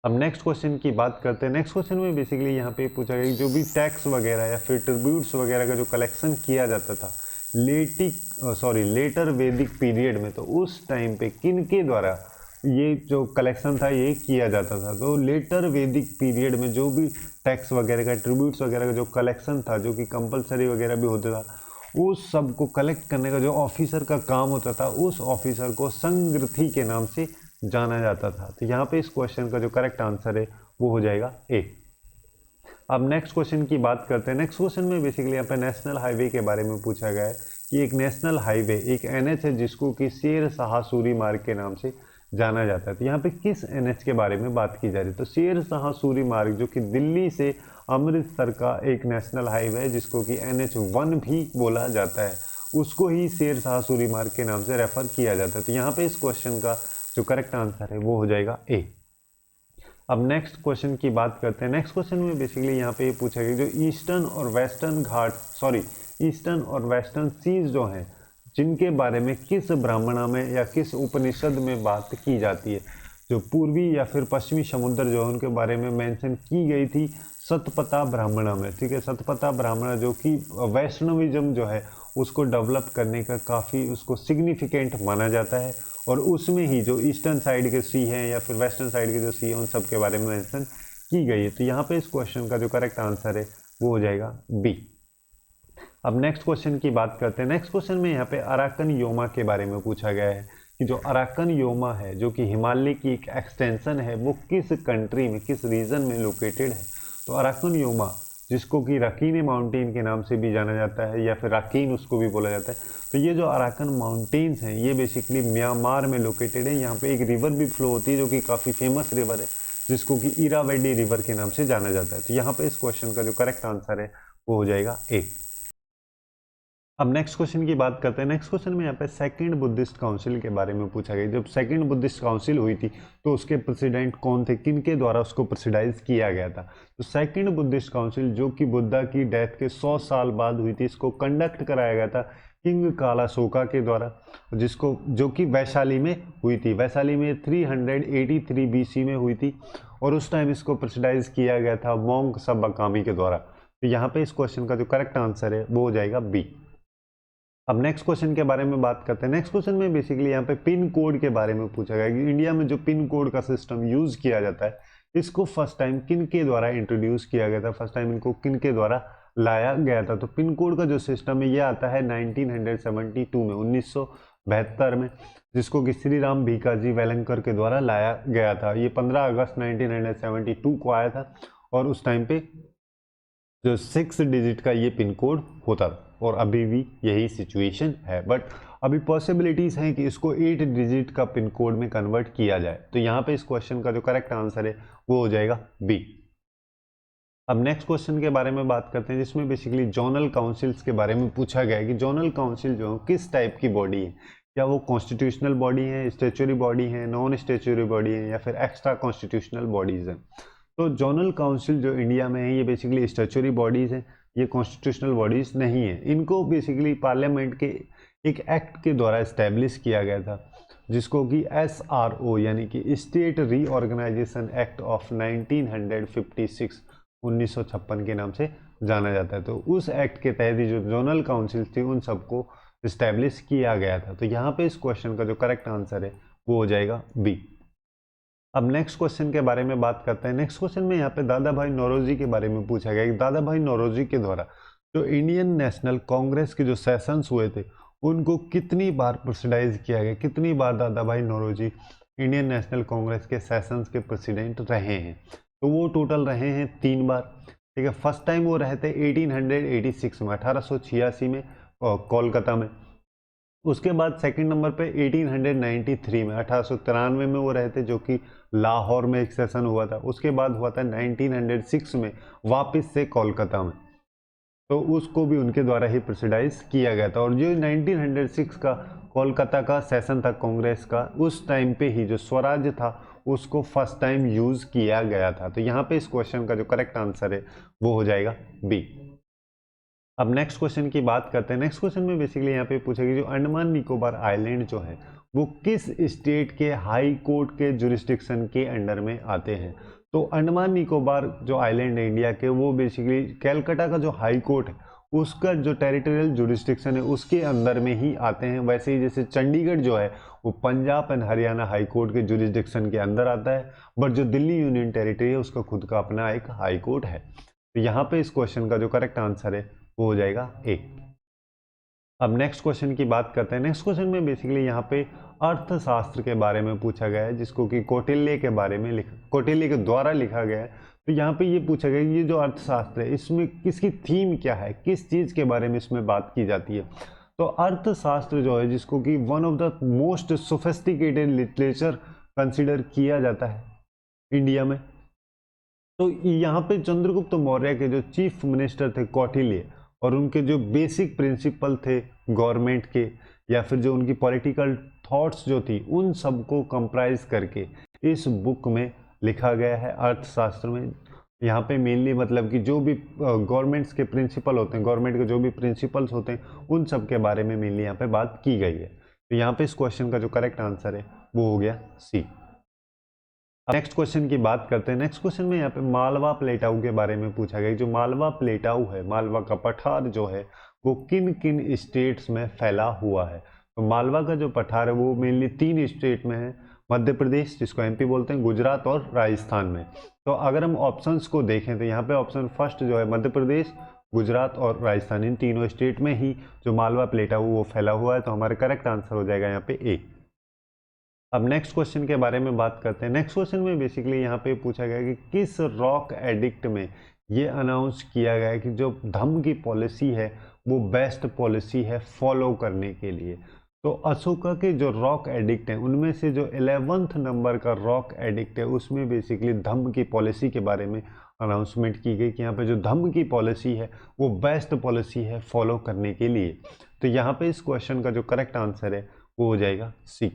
अब नेक्स्ट क्वेश्चन की बात करते हैं। नेक्स्ट क्वेश्चन में बेसिकली यहाँ पे पूछा गया जो भी टैक्स वगैरह या फिर ट्रिब्यूट्स वगैरह का जो कलेक्शन किया जाता था लेटर वैदिक पीरियड में, तो उस टाइम पे किन के द्वारा ये जो कलेक्शन था ये किया जाता था। तो लेटर वैदिक पीरियड में जो भी टैक्स वगैरह का, ट्रिब्यूट्स वगैरह का जो कलेक्शन था, जो कि कंपलसरी वगैरह भी होता था, उस सब को कलेक्ट करने का जो ऑफिसर का काम होता था, उस ऑफिसर को संग्रही के नाम से जाना जाता था। तो यहाँ पे इस क्वेश्चन का जो करेक्ट आंसर है वो हो जाएगा ए। अब नेक्स्ट क्वेश्चन की बात करते हैं। नेक्स्ट क्वेश्चन में बेसिकली यहाँ पे नेशनल हाईवे के बारे में पूछा गया है कि एक नेशनल हाईवे, एक एनएच है जिसको कि शेर शाह सूरी मार्ग के नाम से जाना जाता है। तो यहाँ पे किस एनएच के बारे में बात की जा रही है? तो शेर शाह सूरी मार्ग जो कि दिल्ली से अमृतसर का एक नेशनल हाईवे है जिसको कि NH1 भी बोला जाता है, उसको ही शेर शाह सूरी मार्ग के नाम से रेफर किया जाता है। तो यहाँ पे इस क्वेश्चन का जो करेक्ट आंसर है वो हो जाएगा ए। अब नेक्स्ट क्वेश्चन की बात करते हैं। नेक्स्ट क्वेश्चन में बेसिकली यहाँ पे ये पूछा गया जो ईस्टर्न और वेस्टर्न सीज जो हैं जिनके बारे में किस ब्राह्मणा में या किस उपनिषद में बात की जाती है। जो पूर्वी या फिर पश्चिमी समुद्र जो है उनके बारे में मेंशन की गई थी सतपथा ब्राह्मणा में, ठीक है। सतपथा ब्राह्मणा जो कि वैष्णविज्म जो है उसको डेवलप करने का काफ़ी उसको सिग्निफिकेंट माना जाता है, और उसमें ही जो ईस्टर्न साइड के सी हैं या फिर वेस्टर्न साइड के जो सी हैं उन सब के बारे में मेंशन की गई है। तो यहाँ पे इस क्वेश्चन का जो करेक्ट आंसर है वो हो जाएगा बी। अब नेक्स्ट क्वेश्चन की बात करते हैं। नेक्स्ट क्वेश्चन में यहाँ पे अराकन योमा के बारे में पूछा गया है कि जो अराकन योमा है जो कि हिमालय की एक एक्सटेंशन है वो किस कंट्री में, किस रीजन में लोकेटेड है। तो अराकन योमा जिसको कि राकीन माउंटेन के नाम से भी जाना जाता है या फिर राकीन उसको भी बोला जाता है। तो ये जो अराकन माउंटेन्स हैं ये बेसिकली म्यांमार में लोकेटेड है। यहाँ पे एक रिवर भी फ्लो होती है जो कि काफ़ी फेमस रिवर है जिसको कि इरावदी रिवर के नाम से जाना जाता है। तो यहाँ पे इस क्वेश्चन का जो करेक्ट आंसर है वो हो जाएगा ए। अब नेक्स्ट क्वेश्चन की बात करते हैं। नेक्स्ट क्वेश्चन में यहाँ पे सेकंड बुद्धिस्ट काउंसिल के बारे में पूछा गया। जब सेकंड बुद्धिस्ट काउंसिल हुई थी तो उसके प्रेसिडेंट कौन थे, किनके द्वारा उसको प्रेसिडाइज किया गया था। तो सेकंड बुद्धिस्ट काउंसिल जो कि बुद्धा की डेथ के 100 साल बाद हुई थी, इसको कंडक्ट कराया गया था किंग कालाशोका के द्वारा, जिसको जो कि वैशाली में हुई थी। वैशाली में 383 BC में हुई थी और उस टाइम इसको प्रेसिडाइज किया गया था मोंग सब्बाकामी के द्वारा। तो यहाँ पे इस क्वेश्चन का जो करेक्ट आंसर है वो हो जाएगा बी। अब नेक्स्ट क्वेश्चन के बारे में बात करते हैं। नेक्स्ट क्वेश्चन में बेसिकली यहाँ पे पिन कोड के बारे में पूछा गया कि इंडिया में जो पिन कोड का सिस्टम यूज किया जाता है इसको फर्स्ट टाइम किन के द्वारा इंट्रोड्यूस किया गया था, फर्स्ट टाइम इनको किन के द्वारा लाया गया था। तो पिन कोड का जो सिस्टम है ये आता है 1972 में, 1972 में, जिसको कि श्री राम भीकाजी वेलंकर के द्वारा लाया गया था। ये 15 अगस्त 1972 को आया था और उस टाइम पे जो 6 डिजिट का ये पिन कोड होता था और अभी भी यही सिचुएशन है, बट अभी पॉसिबिलिटीज़ हैं कि इसको 8 डिजिट का पिन कोड में कन्वर्ट किया जाए। तो यहाँ पे इस क्वेश्चन का जो करेक्ट आंसर है वो हो जाएगा बी। अब नेक्स्ट क्वेश्चन के बारे में बात करते हैं जिसमें बेसिकली जोनल काउंसिल्स के बारे में पूछा गया है कि जोनल काउंसिल जो है किस टाइप की बॉडी है, क्या वो कॉन्स्टिट्यूशनल बॉडी है, स्टेचुरी बॉडी है, नॉन स्टेचुरी बॉडी है या फिर एक्स्ट्रा कॉन्स्टिट्यूशनल बॉडीज़ हैं। तो जोनल काउंसिल जो इंडिया में है ये बेसिकली स्टेचुरी बॉडीज़ हैं, ये कॉन्स्टिट्यूशनल बॉडीज नहीं है। इनको बेसिकली पार्लियामेंट के एक एक्ट के द्वारा इस्टेब्लिश किया गया था जिसको कि SRO यानी कि स्टेट रीऑर्गेनाइजेशन एक्ट ऑफ 1956 1956 के नाम से जाना जाता है। तो उस एक्ट के तहत जो जोनल काउंसिल थी उन सबको इस्टेब्लिश किया गया था। तो यहाँ पे इस क्वेश्चन का जो करेक्ट आंसर है वो हो जाएगा बी। अब नेक्स्ट क्वेश्चन के बारे में बात करते हैं। नेक्स्ट क्वेश्चन में यहाँ पे दादा भाई नौरोजी के बारे में पूछा गया कि दादा भाई नौरोजी के द्वारा जो इंडियन नेशनल कांग्रेस के जो सेशंस हुए थे उनको कितनी बार प्रेसिडाइज किया गया, कितनी बार दादा भाई नौरोजी इंडियन नेशनल कांग्रेस के सेशंस के प्रेसिडेंट रहे हैं। तो वो टोटल रहे हैं 3 बार। ठीक है। फर्स्ट टाइम वो रहे थे 1886 में, 1886 में कोलकाता में। उसके बाद सेकंड नंबर पे 1893 में, 1893 में वो रहे थे, जो कि लाहौर में एक सेशन हुआ था। उसके बाद हुआ था 1906 में वापस से कोलकाता में, तो उसको भी उनके द्वारा ही प्रेसिडाइज किया गया था। और जो 1906 का कोलकाता का सेशन था कांग्रेस का, उस टाइम पे ही जो स्वराज था उसको फर्स्ट टाइम यूज किया गया था। तो यहाँ पे इस क्वेश्चन का जो करेक्ट आंसर है वो हो जाएगा बी। अब नेक्स्ट क्वेश्चन की बात करते हैं। नेक्स्ट क्वेश्चन में बेसिकली यहाँ पे पूछेगी जो अंडमान निकोबार आइलैंड जो है वो किस स्टेट के हाई कोर्ट के जुरिस्डिक्शन के अंडर में आते हैं। तो अंडमान निकोबार जो आइलैंड है इंडिया के, वो बेसिकली कैलकाटा का जो हाई कोर्ट है उसका जो टेरिटोरियल जुरिस्डिक्शन है उसके अंदर में ही आते हैं। वैसे ही जैसे चंडीगढ़ जो है वो Punjab and Haryana high court के जुरिस्डिक्शन के अंदर आता है, बट जो दिल्ली यूनियन टेरिटरी है उसका खुद का अपना एक हाई कोर्ट है। तो यहाँ पे इस क्वेश्चन का जो करेक्ट आंसर है वो हो जाएगा ए। अब नेक्स्ट क्वेश्चन की बात करते हैं। नेक्स्ट क्वेश्चन में बेसिकली यहाँ पे अर्थशास्त्र के बारे में पूछा गया है, जिसको कि कौटिल्य के बारे में कौटिल्य के द्वारा लिखा गया है। तो यहाँ पे ये पूछा गया कि ये जो अर्थशास्त्र है इसमें किसकी थीम क्या है, किस चीज़ के बारे में इसमें बात की जाती है। तो अर्थशास्त्र जो है, जिसको कि one of the most sophisticated literature consider किया जाता है इंडिया में। तो यहाँ पे चंद्रगुप्त मौर्य के जो चीफ मिनिस्टर थे कौटिल्य, और उनके जो बेसिक प्रिंसिपल थे गवर्नमेंट के, या फिर जो उनकी पॉलिटिकल थॉट्स जो थी, उन सबको कंप्राइज करके इस बुक में लिखा गया है अर्थशास्त्र में। यहाँ पे मेनली मतलब कि जो भी गवर्नमेंट्स के प्रिंसिपल होते हैं, गवर्नमेंट के जो भी प्रिंसिपल्स होते हैं, उन सब के बारे में मेनली यहाँ पे बात की गई है। तो यहाँ पे इस क्वेश्चन का जो करेक्ट आंसर है वो हो गया सी। नेक्स्ट क्वेश्चन की बात करते हैं। नेक्स्ट क्वेश्चन में यहाँ पे मालवा प्लेटाऊ के बारे में पूछा गया। जो मालवा प्लेटाऊ है, मालवा का पठार जो है वो किन किन स्टेट्स में फैला हुआ है। तो मालवा का जो पठार है वो मेनली 3 स्टेट में है, मध्य प्रदेश जिसको एमपी बोलते हैं, गुजरात और राजस्थान में। तो अगर हम ऑप्शंस को देखें तो यहाँ पे ऑप्शन फर्स्ट जो है मध्य प्रदेश, गुजरात और राजस्थान, इन तीनों स्टेट में ही जो मालवा प्लेटाऊ वो फैला हुआ है। तो हमारा करेक्ट आंसर हो जाएगा यहाँ पे ए। अब नेक्स्ट क्वेश्चन के बारे में बात करते हैं। नेक्स्ट क्वेश्चन में बेसिकली यहाँ पे पूछा गया कि किस रॉक एडिक्ट में ये अनाउंस किया गया है कि जो धम्म की पॉलिसी है वो बेस्ट पॉलिसी है फॉलो करने के लिए। तो अशोका के जो रॉक एडिक्ट हैं उनमें से जो 11th नंबर का रॉक एडिक्ट है उसमें बेसिकली धम्म की पॉलिसी के बारे में अनाउंसमेंट की गई कि यहाँ पे जो धम्म की पॉलिसी है वो बेस्ट पॉलिसी है फॉलो करने के लिए। तो यहाँ पे इस क्वेश्चन का जो करेक्ट आंसर है वो हो जाएगा सी।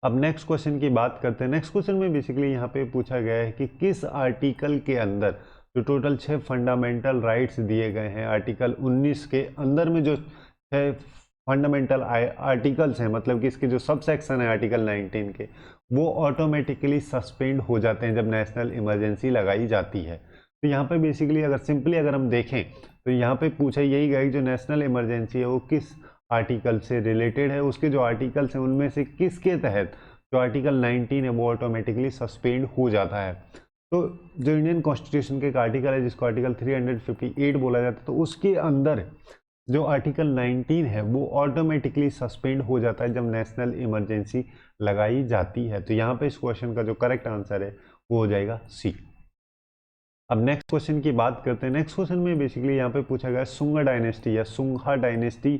अब नेक्स्ट क्वेश्चन की बात करते हैं। नेक्स्ट क्वेश्चन में बेसिकली यहाँ पे पूछा गया है कि किस आर्टिकल के अंदर जो टोटल 6 फंडामेंटल राइट्स दिए गए हैं, आर्टिकल 19 के अंदर में जो 6 फंडामेंटल आर्टिकल्स हैं, मतलब कि इसके जो सब सेक्शन है आर्टिकल 19 के, वो ऑटोमेटिकली सस्पेंड हो जाते हैं जब नेशनल इमरजेंसी लगाई जाती है। तो यहाँ पे बेसिकली अगर सिंपली अगर हम देखें तो यहाँ पे पूछा यही गया कि जो नेशनल इमरजेंसी है वो किस आर्टिकल से रिलेटेड है, उसके जो आर्टिकल्स हैं उनमें से किसके तहत जो आर्टिकल 19 है वो ऑटोमेटिकली सस्पेंड हो जाता है। तो जो इंडियन कॉन्स्टिट्यूशन के एक आर्टिकल है जिसको आर्टिकल 358 बोला जाता है, तो उसके अंदर जो आर्टिकल 19 है वो ऑटोमेटिकली सस्पेंड हो जाता है जब नेशनल इमरजेंसी लगाई जाती है। तो यहाँ पे इस क्वेश्चन का जो करेक्ट आंसर है वो हो जाएगा सी। अब नेक्स्ट क्वेश्चन की बात करते हैं। नेक्स्ट क्वेश्चन में बेसिकली यहाँ पे पूछा गया सुंग डायनेस्टी या सुंघा डायनेस्टी,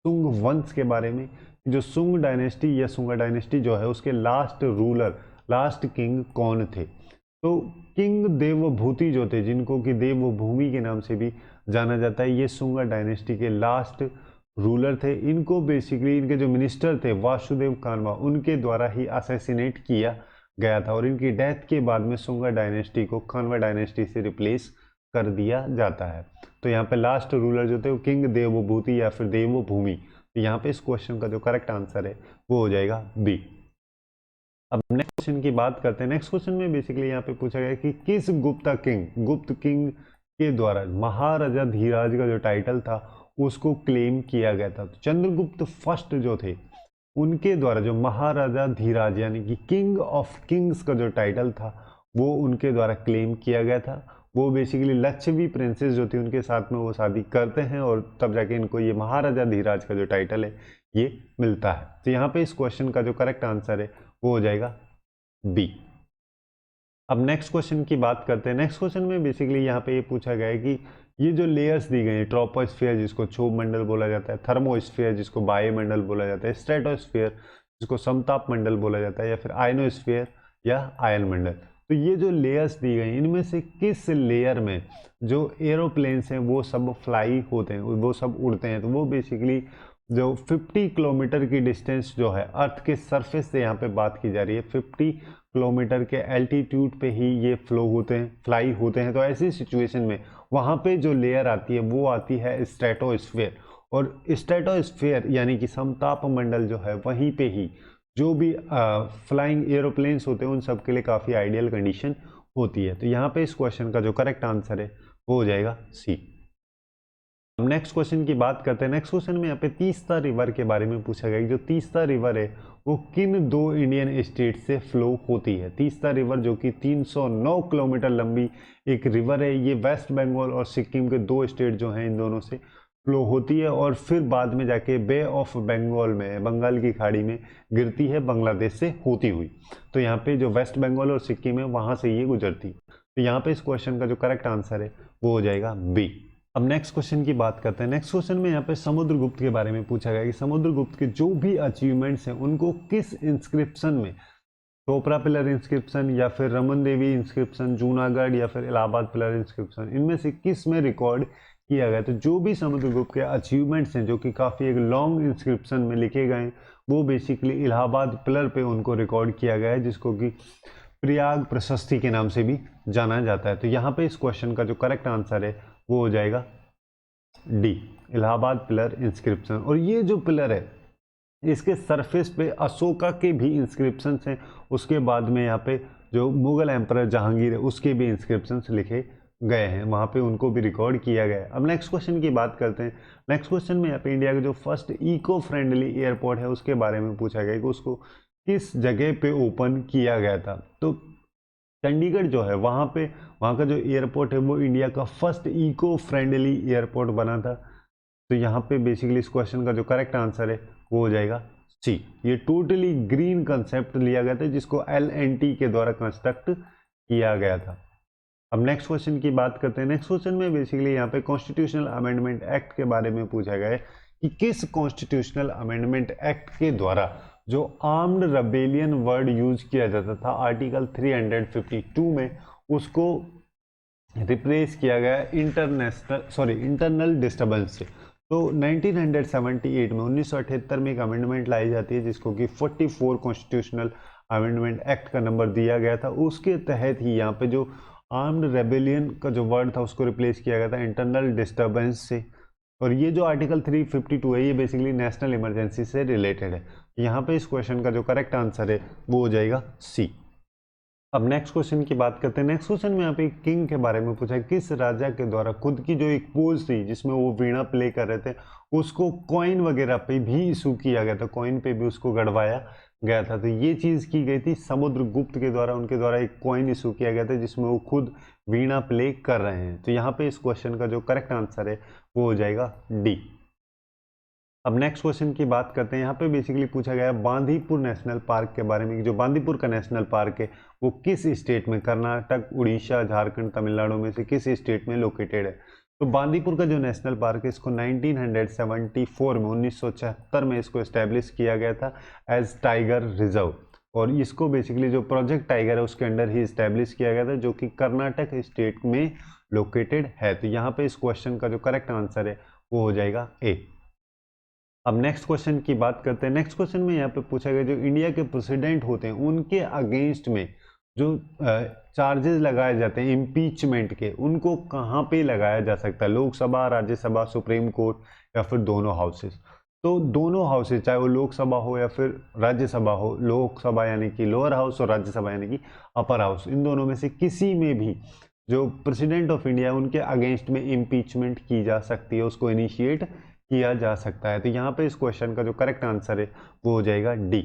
सुंग वंश के बारे में। जो सुंग डायनेस्टी या सुंगा डायनेस्टी जो है उसके लास्ट रूलर, लास्ट किंग कौन थे। तो किंग देवभूति जो थे, जिनको कि देवभूमि के नाम से भी जाना जाता है, ये सुंगा डायनेस्टी के लास्ट रूलर थे। इनको बेसिकली इनके जो मिनिस्टर थे वासुदेव कानवा, उनके द्वारा ही असैसिनेट किया गया था, और इनकी डेथ के बाद में सुंगा डायनेस्टी को खानवा डायनेस्टी से रिप्लेस कर दिया जाता है। तो यहाँ पे लास्ट रूलर जो थे वो किंग देवभूति या फिर देवभूमि। तो यहाँ पे इस क्वेश्चन का जो करेक्ट आंसर है वो हो जाएगा बी। अब नेक्स्ट क्वेश्चन की बात करते हैं। नेक्स्ट क्वेश्चन में बेसिकली यहाँ पे पूछा गया कि किस गुप्त किंग के द्वारा महाराजा धीराज का जो टाइटल था उसको क्लेम किया गया था। तो चंद्रगुप्त फर्स्ट जो थे उनके द्वारा जो महाराजा धीराज यानी कि किंग ऑफ किंग्स का जो टाइटल था वो उनके द्वारा क्लेम किया गया था। वो बेसिकली लच्छवी प्रिंसेस जो थी उनके साथ में वो शादी करते हैं और तब जाके इनको ये महाराजा धीराज का जो टाइटल है ये मिलता है। तो यहाँ पे इस क्वेश्चन का जो करेक्ट आंसर है वो हो जाएगा बी। अब नेक्स्ट क्वेश्चन की बात करते हैं। नेक्स्ट क्वेश्चन में बेसिकली यहाँ पे ये पूछा गया है कि ये जो लेयर्स दी गई हैं, ट्रोपोस्फीयर जिसको क्षोभ मंडल बोला जाता है, थर्मोस्फीयर जिसको वायुमंडल बोला जाता है, स्ट्रेटोस्फीयर जिसको समताप मंडल बोला जाता है, या फिर आयनोस्फीयर या आयन मंडल। तो ये जो लेयर्स दी गई इनमें से किस लेयर में जो एरोप्लेन्स हैं वो सब फ्लाई होते हैं, वो सब उड़ते हैं, तो वो बेसिकली जो 50 किलोमीटर की डिस्टेंस जो है अर्थ के सरफेस से यहाँ पे बात की जा रही है, 50 किलोमीटर के एल्टीट्यूड पे ही ये फ्लाई होते हैं। तो ऐसी सिचुएशन में वहाँ पे जो लेयर आती है वो आती है स्ट्रेटोस्फीयर, और स्ट्रेटोस्फीयर यानी कि समताप मंडल जो है वहीं पे ही जो भी फ्लाइंग एरोप्लेन्स होते हैं उन सब के लिए काफ़ी आइडियल कंडीशन होती है। तो यहाँ पे इस क्वेश्चन का जो करेक्ट आंसर है वो हो जाएगा सी। हम नेक्स्ट क्वेश्चन की बात करते हैं। नेक्स्ट क्वेश्चन में यहाँ पे तीस्ता रिवर के बारे में पूछा गया कि जो तीस्ता रिवर है वो किन दो इंडियन स्टेट से फ्लो होती है। तीस्ता रिवर जो कि 309 किलोमीटर लंबी एक रिवर है, ये वेस्ट बंगाल और सिक्किम के दो स्टेट जो हैं इन दोनों से फ्लो होती है और फिर बाद में जाके बे ऑफ बंगाल में, बंगाल की खाड़ी में गिरती है बांग्लादेश से होती हुई। तो यहाँ पे जो वेस्ट बंगाल और सिक्किम है वहाँ से ये गुजरती। तो यहाँ पे इस क्वेश्चन का जो करेक्ट आंसर है वो हो जाएगा बी। अब नेक्स्ट क्वेश्चन की बात करते हैं। नेक्स्ट क्वेश्चन में यहाँ पे समुद्रगुप्त के बारे में पूछा गया कि समुद्रगुप्त के जो भी अचीवमेंट्स हैं उनको किस इंस्क्रिप्शन में, चोपड़ा पिलर इंस्क्रिप्शन या फिर रमन देवी इंस्क्रिप्शन, जूनागढ़ या फिर इलाहाबाद पिलर इंस्क्रिप्शन, इनमें से किस में रिकॉर्ड किया गया। तो जो भी समुद्रगुप्त के अचीवमेंट्स हैं जो कि काफ़ी एक लॉन्ग इंस्क्रिप्शन में लिखे गए हैं वो बेसिकली इलाहाबाद पिलर पे उनको रिकॉर्ड किया गया है, जिसको कि प्रयाग प्रशस्ति के नाम से भी जाना जाता है। तो यहाँ पे इस क्वेश्चन का जो करेक्ट आंसर है वो हो जाएगा डी, इलाहाबाद पिलर इंस्क्रिप्शन। और ये जो पिलर है इसके सरफेस पे अशोका के भी इंस्क्रिप्शन हैं, उसके बाद में यहाँ पे जो मुगल एम्परर जहांगीर है उसके भी इंस्क्रिप्शन लिखे गए हैं, वहाँ पे उनको भी रिकॉर्ड किया गया है। अब नेक्स्ट क्वेश्चन की बात करते हैं। नेक्स्ट क्वेश्चन में यहाँ पे इंडिया का जो फर्स्ट इको फ्रेंडली एयरपोर्ट है उसके बारे में पूछा गया कि उसको किस जगह पे ओपन किया गया था। तो चंडीगढ़ जो है वहाँ का जो एयरपोर्ट है वो इंडिया का फर्स्ट इको फ्रेंडली एयरपोर्ट बना था। तो यहाँ पे बेसिकली इस क्वेश्चन का जो करेक्ट आंसर है वो हो जाएगा सी। ये टोटली ग्रीन कंसेप्ट लिया गया था जिसको LNT के द्वारा कंस्ट्रक्ट किया गया था। अब नेक्स्ट क्वेश्चन की बात करते हैं। नेक्स्ट क्वेश्चन में बेसिकली यहाँ पे कॉन्स्टिट्यूशनल अमेंडमेंट एक्ट के बारे में पूछा गया है कि किस कॉन्स्टिट्यूशनल अमेंडमेंट एक्ट के द्वारा जो आर्म्ड रेबेलियन वर्ड यूज किया जाता था आर्टिकल 352 में उसको रिप्लेस किया गया इंटरनल डिस्टर्बेंस से। तो 1978 में 1978 में एक अमेंडमेंट लाई जाती है जिसको कि 44 कॉन्स्टिट्यूशनल अमेंडमेंट एक्ट का नंबर दिया गया था। उसके तहत ही यहाँ पे जो आर्म्ड रेबेलियन का जो वर्ड था उसको रिप्लेस किया गया था इंटरनल डिस्टर्बेंस से। और ये जो आर्टिकल 352 है ये बेसिकली नेशनल इमरजेंसी से रिलेटेड है। यहाँ पे इस क्वेश्चन का जो करेक्ट आंसर है वो हो जाएगा सी। अब नेक्स्ट क्वेश्चन की बात करते हैं। नेक्स्ट क्वेश्चन में यहाँ पे किंग के बारे में पूछा है किस राजा के द्वारा खुद की जो एक पोज थी जिसमें वो वीणा प्ले कर रहे थे उसको कॉइन वगैरह पे भी इशू किया गया था, कॉइन पे भी उसको गड़वाया गया था। तो ये चीज़ की गई थी समुद्रगुप्त के द्वारा, उनके द्वारा एक कॉइन इशू किया गया था जिसमें वो खुद वीणा प्ले कर रहे हैं। तो यहाँ पे इस क्वेश्चन का जो करेक्ट आंसर है वो हो जाएगा डी। अब नेक्स्ट क्वेश्चन की बात करते हैं। यहाँ पे बेसिकली पूछा गया है बांदीपुर नेशनल पार्क के बारे में। जो बांदीपुर का नेशनल पार्क है वो किस स्टेट में, कर्नाटक, उड़ीसा, झारखंड, तमिलनाडु में से किस स्टेट में लोकेटेड है। तो बांदीपुर का जो नेशनल पार्क है इसको 1974 में 1976 में इसको एस्टेब्लिश किया गया था एज टाइगर रिजर्व। और इसको बेसिकली जो प्रोजेक्ट टाइगर है उसके अंडर ही इस्टेब्लिश किया गया था जो कि कर्नाटक स्टेट में लोकेटेड है। तो यहाँ पे इस क्वेश्चन का जो करेक्ट आंसर है वो हो जाएगा ए। अब नेक्स्ट क्वेश्चन की बात करते हैं। नेक्स्ट क्वेश्चन में यहाँ पे पूछा गया जो इंडिया के प्रेसिडेंट होते हैं उनके अगेंस्ट में जो चार्जेस लगाए जाते हैं इम्पीचमेंट के, उनको कहाँ पे लगाया जा सकता है, लोकसभा, राज्यसभा, सुप्रीम कोर्ट या फिर दोनों हाउसेस। तो दोनों हाउसेस, चाहे वो लोकसभा हो या फिर राज्यसभा हो, लोकसभा यानी कि लोअर हाउस और राज्यसभा यानी कि अपर हाउस, इन दोनों में से किसी में भी जो प्रेसिडेंट ऑफ इंडिया उनके अगेंस्ट में इम्पीचमेंट की जा सकती है, उसको इनिशिएट किया जा सकता है। तो यहाँ पे इस क्वेश्चन का जो करेक्ट आंसर है वो हो जाएगा डी।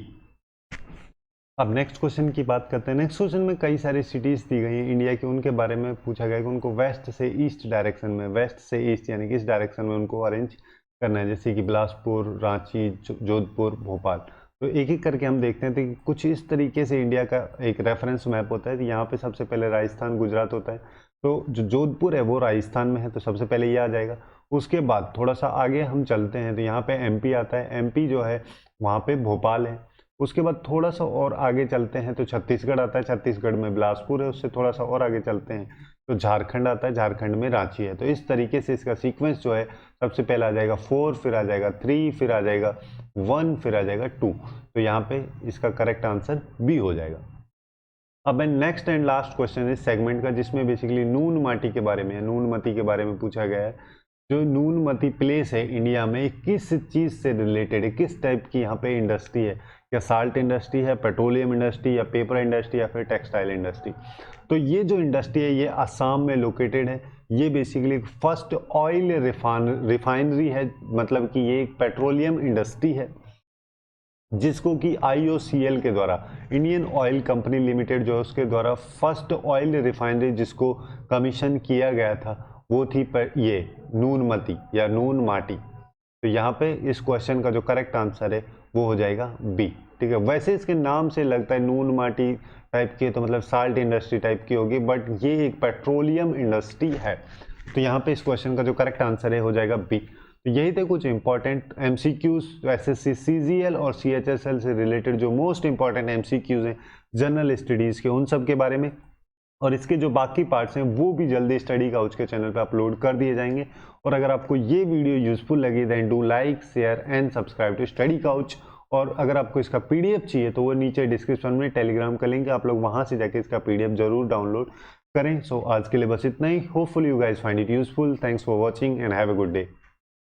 अब नेक्स्ट क्वेश्चन की बात करते हैं। नेक्स्ट क्वेश्चन में कई सारी सिटीज़ दी गई हैं इंडिया की, उनके बारे में पूछा गया कि उनको वेस्ट से ईस्ट डायरेक्शन में, वेस्ट से ईस्ट यानी कि इस डायरेक्शन में उनको अरेंज करना है, जैसे कि बिलासपुर, रांची, जोधपुर, भोपाल। तो एक एक करके हम देखते हैं। तो कुछ इस तरीके से इंडिया का एक रेफरेंस मैप होता है। तो यहाँ पे सबसे पहले राजस्थान गुजरात होता है, तो जो जोधपुर है वो राजस्थान में है, तो सबसे पहले ये आ जाएगा। उसके बाद थोड़ा सा आगे हम चलते हैं तो यहाँ पे एमपी आता है, एमपी जो है वहाँ पे भोपाल है। उसके बाद थोड़ा सा और आगे चलते हैं तो छत्तीसगढ़ आता है, छत्तीसगढ़ में बिलासपुर है। उससे थोड़ा सा और आगे चलते हैं तो झारखंड आता है, झारखंड में रांची है। तो इस तरीके से इसका सीक्वेंस जो है सबसे पहले आ जाएगा 4, फिर आ जाएगा 3, फिर आ जाएगा 1, फिर आ जाएगा 2। तो यहाँ पे इसका करेक्ट आंसर बी हो जाएगा। अब नेक्स्ट एंड लास्ट क्वेश्चन इस सेगमेंट का, जिसमें बेसिकली नून माटी के बारे में है, नूनमती के बारे में पूछा गया है। जो नूनमती प्लेस है इंडिया में, किस चीज़ से रिलेटेड है, किस टाइप की यहाँ पे इंडस्ट्री है? या साल्ट इंडस्ट्री है, पेट्रोलियम इंडस्ट्री, या पेपर इंडस्ट्री, या फिर टेक्सटाइल इंडस्ट्री? तो ये जो इंडस्ट्री है ये असम में लोकेटेड है। ये बेसिकली फर्स्ट ऑयल रिफाइनरी है, मतलब कि ये एक पेट्रोलियम इंडस्ट्री है जिसको कि IOCL के द्वारा, इंडियन ऑयल कंपनी लिमिटेड जो है उसके द्वारा फर्स्ट ऑयल रिफाइनरी जिसको कमीशन किया गया था वो थी ये नूनमती या नून माटी। तो यहाँ पे इस क्वेश्चन का जो करेक्ट आंसर है वो हो जाएगा बी। ठीक है, वैसे इसके नाम से लगता है नून माटी टाइप की, तो मतलब साल्ट इंडस्ट्री टाइप की होगी, बट ये एक पेट्रोलियम इंडस्ट्री है। तो यहाँ पे इस क्वेश्चन का जो करेक्ट आंसर है हो जाएगा बी। तो यही थे कुछ इंपॉर्टेंट MCQs SSC CGL और CHSL से रिलेटेड जो मोस्ट इंपॉर्टेंट MCQs हैं जनरल स्टडीज़ के, उन सब के बारे में। और इसके जो बाकी पार्ट्स हैं वो भी जल्दी स्टडी काउच के चैनल पे अपलोड कर दिए जाएंगे। और अगर आपको ये वीडियो यूजफुल लगी then do like, share and subscribe to Study Couch. और अगर आपको इसका PDF चाहिए तो वो नीचे डिस्क्रिप्शन में टेलीग्राम का लिंक है, आप लोग वहाँ से जाके इसका PDF जरूर डाउनलोड करें। सो आज के लिए बस इतना ही। Hopefully you guys find it useful. Thanks for watching and have a good day.